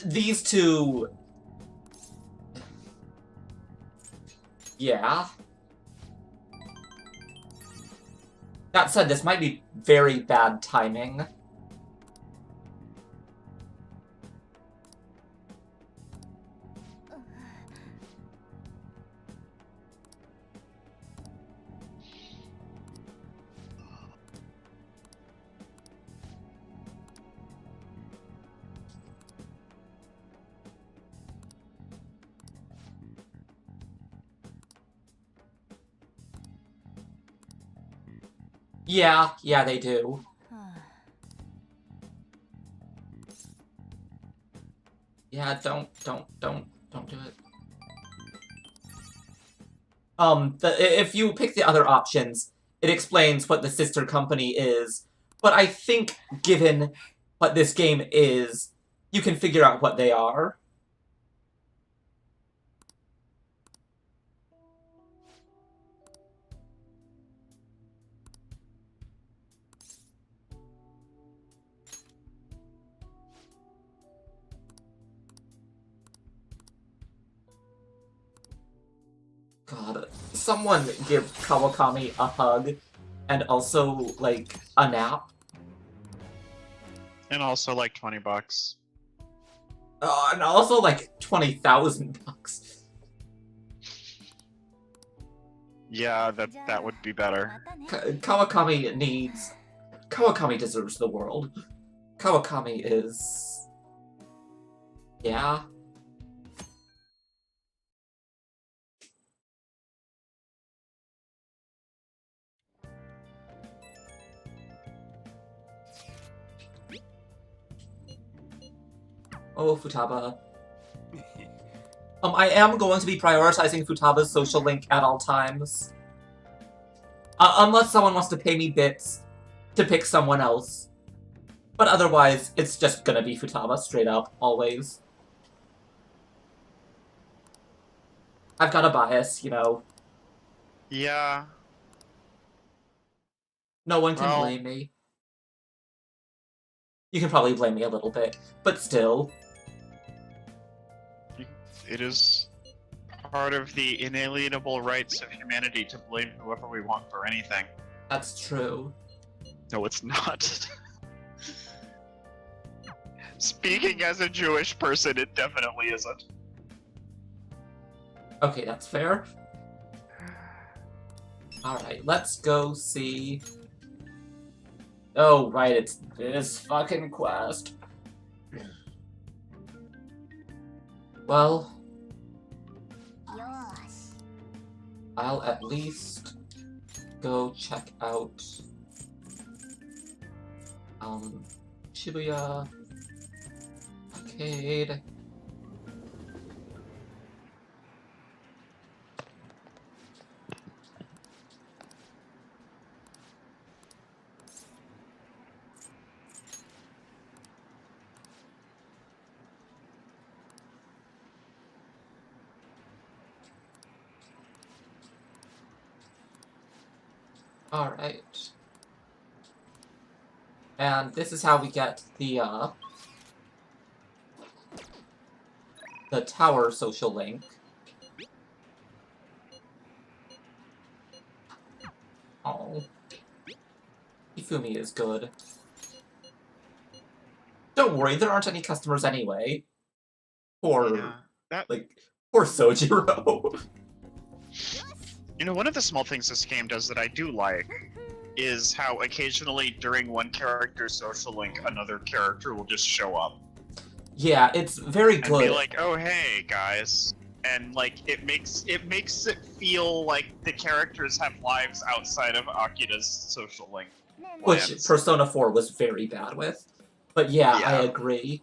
These two... Yeah. That said, this might be very bad timing. Yeah, they do. Yeah, don't do it. If you pick the other options, it explains what the sister company is. But I think, given what this game is, you can figure out what they are. God, someone give Kawakami a hug, and also, like, a nap. And also like $20. And also, like, 20,000 bucks. Yeah, that would be better. Kawakami needs... Kawakami deserves the world. Kawakami is... Yeah. Oh, Futaba. I am going to be prioritizing Futaba's social link at all times. Unless someone wants to pay me bits to pick someone else. But otherwise, it's just gonna be Futaba, straight up, always. I've got a bias, you know. Yeah. No one can blame me. You can probably blame me a little bit, but still. It is part of the inalienable rights of humanity to blame whoever we want for anything. That's true. No, it's not. Speaking as a Jewish person, it definitely isn't. Okay, that's fair. Alright, let's go see... Oh, right, it's this fucking quest. Well... I'll at least go check out... Shibuya... Arcade... Alright. And this is how we get the tower social link. Oh. Ifumi is good. Don't worry, there aren't any customers anyway. Poor, Yeah, that poor Sojiro. you know, one of the small things this game does that I do like is how occasionally during one character's social link, another character will just show up Yeah, it's very and good. be like, "Oh, hey, guys," and like it makes it feel like the characters have lives outside of Akira's social link. Which plans. Persona 4 was very bad with. But yeah, I Yeah. agree.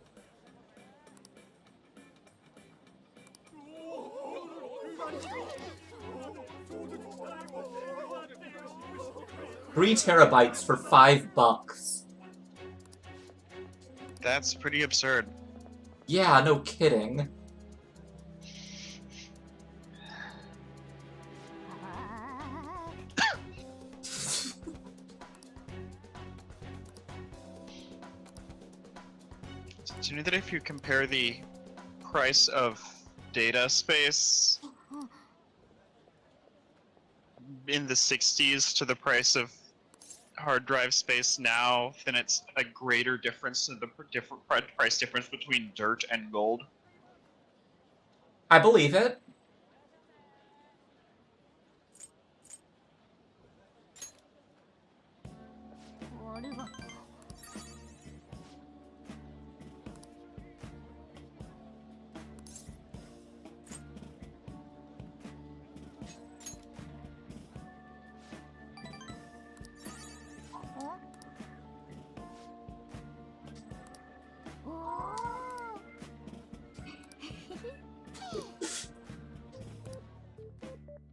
$3 TB for $5. That's pretty absurd. Yeah, no kidding. Do you know that if you compare the price of data space in the 60s to the price of hard drive space now, then it's a greater difference in the different price difference between dirt and gold? I believe it.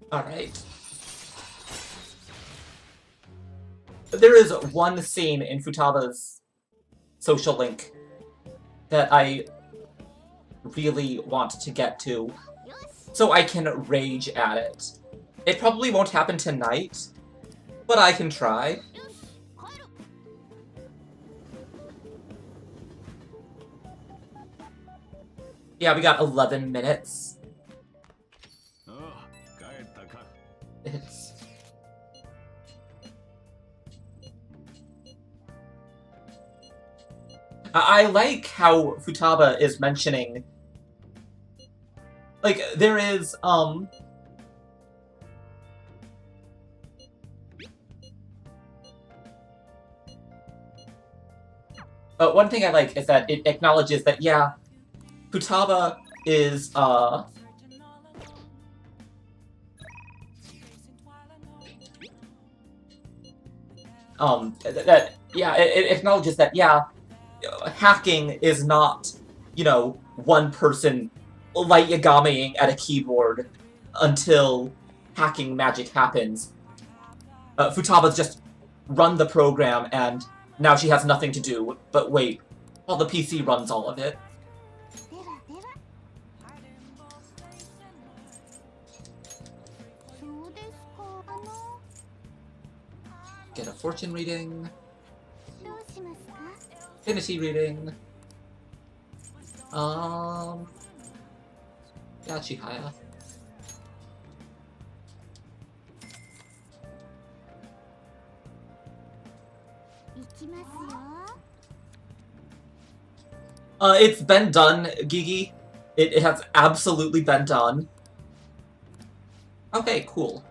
Alright. There is one scene in Futaba's social link that I really want to get to, so I can rage at it. It probably won't happen tonight, but I can try. Yeah, we got 11 minutes. It's... I like how Futaba is mentioning... Like, there is, one thing I like is that it acknowledges that, yeah, Futaba is, yeah, it acknowledges that, yeah, hacking is not, you know, one person light yagamiing at a keyboard until hacking magic happens. Futaba's just run the program and now she has nothing to do, but wait, well, the PC runs all of it. Get a fortune reading. Affinity reading. Yeah, Chihaya. It's been done, Gigi. It has absolutely been done. Okay, cool.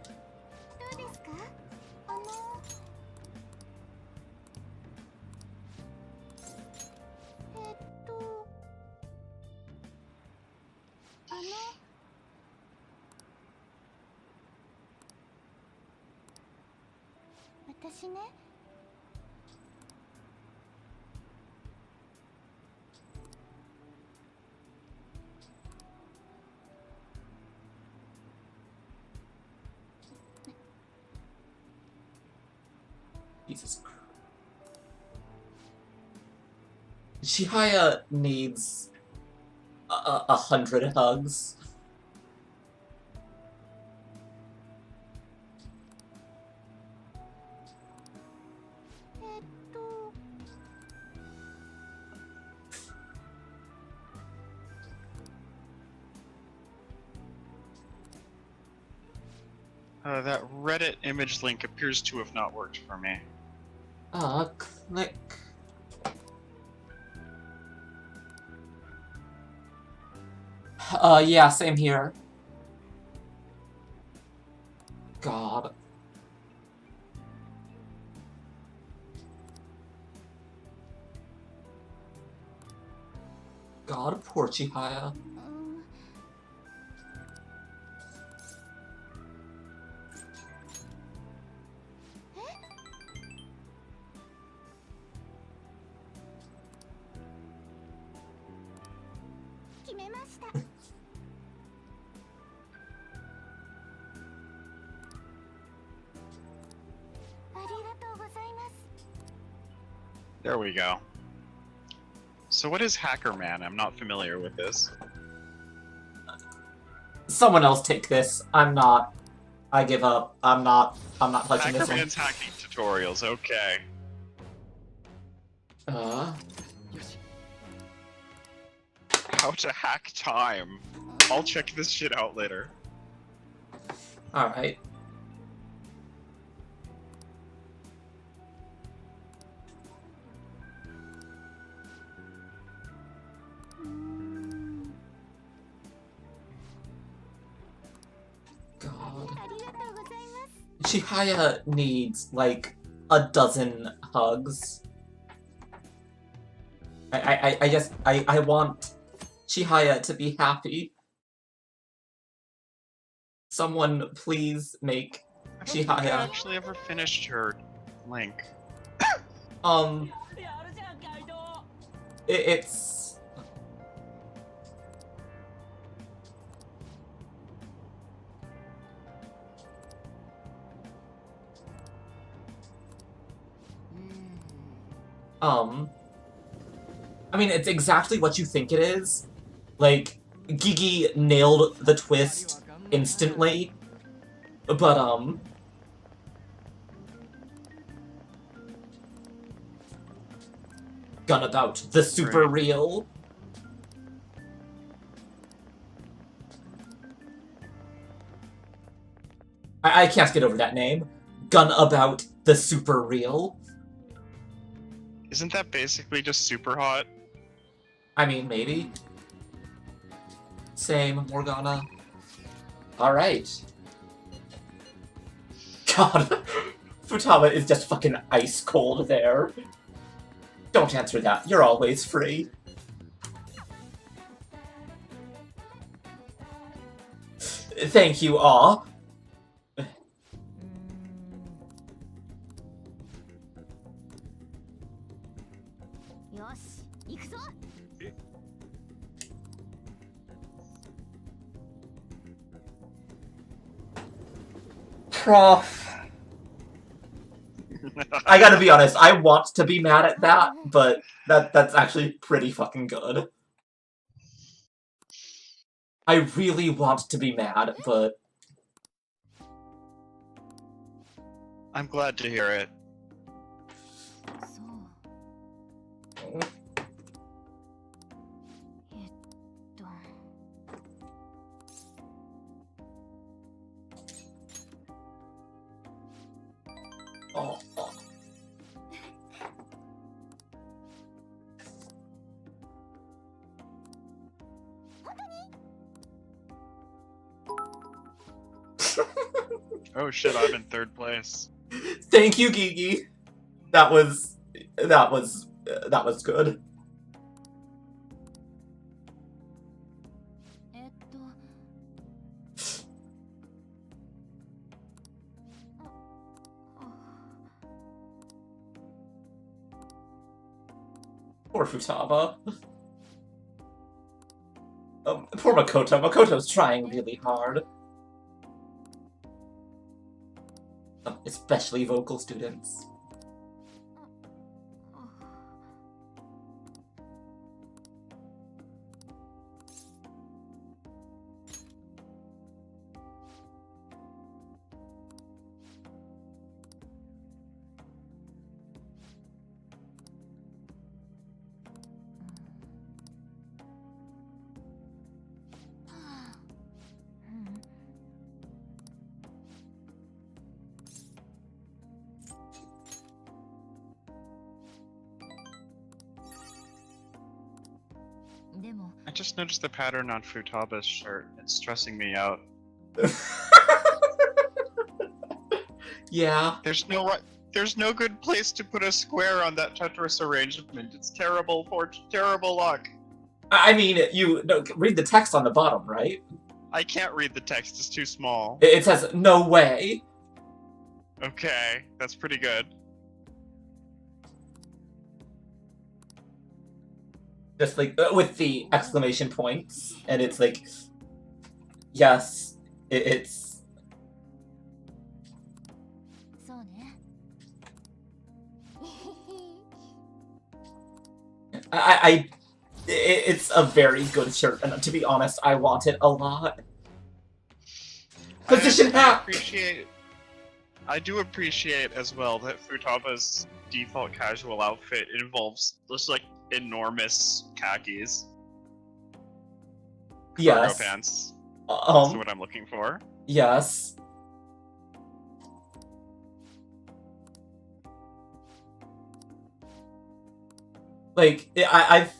Jesus Christ. Chihaya needs 100 hugs. That Reddit image link appears to have not worked for me. Click. Yeah, same here. God. God, poor Chihaya. 決めました。ありがとうございます。 There we go. So what is Hacker Man? I'm not familiar with this. Someone else take this. I'm not. I give up. I'm not touching Hacker this one. Man's hacking tutorials, okay. How to hack time. I'll check this shit out later. Alright. God. Chihaya needs, like, a dozen hugs. I want Chihaya to be happy. Someone please make I don't think I Chihaya. actually ever finished her link. It's... I mean, it's exactly what you think it is. Like, Gigi nailed the twist instantly, but, gun about the super Right. real. I can't get over that name. Gun about the super real. Isn't that basically just super hot? I mean, maybe. Same, Morgana. Alright. God, Futaba is just fucking ice cold there. Don't answer that, you're always free. Thank you, Aw. Prof. I gotta be honest, I want to be mad at that, but that's actually pretty fucking good. I really want to be mad, but... I'm glad to hear it. Oh, oh. Oh shit, I'm in third place. Thank you, Gigi. That was good. Poor Futaba. Poor Makoto. Makoto's trying really hard. Especially vocal students. でも I just noticed the pattern on Futaba's shirt. It's stressing me out. Yeah. There's no good place to put a square on that Tetris arrangement. It's terrible terrible luck. I mean, you no, read the text on the bottom, right? I can't read the text, it's too small. It says, no way. Okay, that's pretty good. Just like, with the exclamation points. And it's like, yes, it's... そうね It's a very good shirt, and to be honest, I want it a lot. Position hack! I do appreciate as well that Futaba's default casual outfit involves just like enormous khakis. Cargo Yes. pants. That's Um, what I'm looking for. yes. Like, I've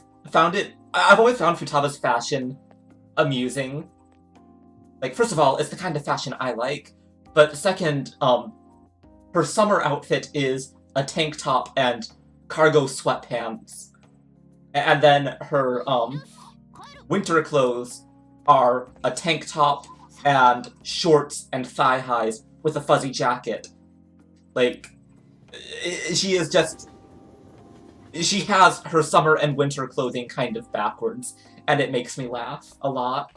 always found Futaba's fashion amusing. Like, first of all, it's the kind of fashion I like. But second, her summer outfit is a tank top and cargo sweatpants. And then her, winter clothes are a tank top and shorts and thigh highs with a fuzzy jacket. Like, she is just... She has her summer and winter clothing kind of backwards, and it makes me laugh a lot.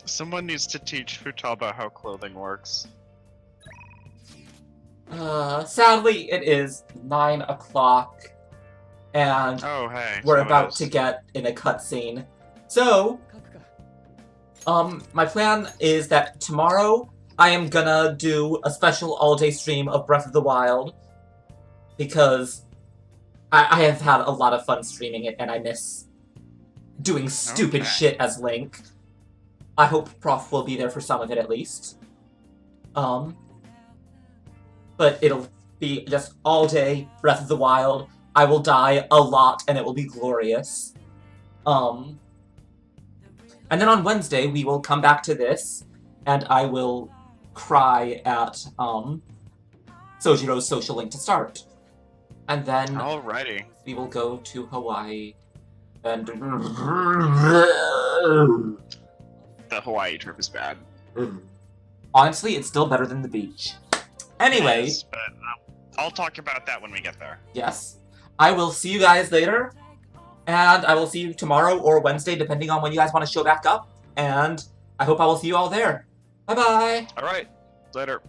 Someone needs to teach Futaba how clothing works. Sadly, it is 9 o'clock, and Oh, hey. we're so it about is. to get in a cutscene. So, 書くか my plan is that tomorrow I am gonna do a special all-day stream of Breath of the Wild, because I have had a lot of fun streaming it, and I miss doing stupid Okay. shit as Link. I hope Prof will be there for some of it at least. But it'll be just all day Breath of the Wild. I will die a lot, and it will be glorious. And then on Wednesday, we will come back to this, and I will cry at, Sojiro's social link to start. And then Alrighty. we will go to Hawaii, and... The Hawaii trip is bad. Honestly, it's still better than the beach. Anyway, Yes, but I'll talk about that when we get there. yes. I will see you guys later, and I will see you tomorrow or Wednesday, depending on when you guys want to show back up, and I hope I will see you all there. Bye-bye! Alright, later.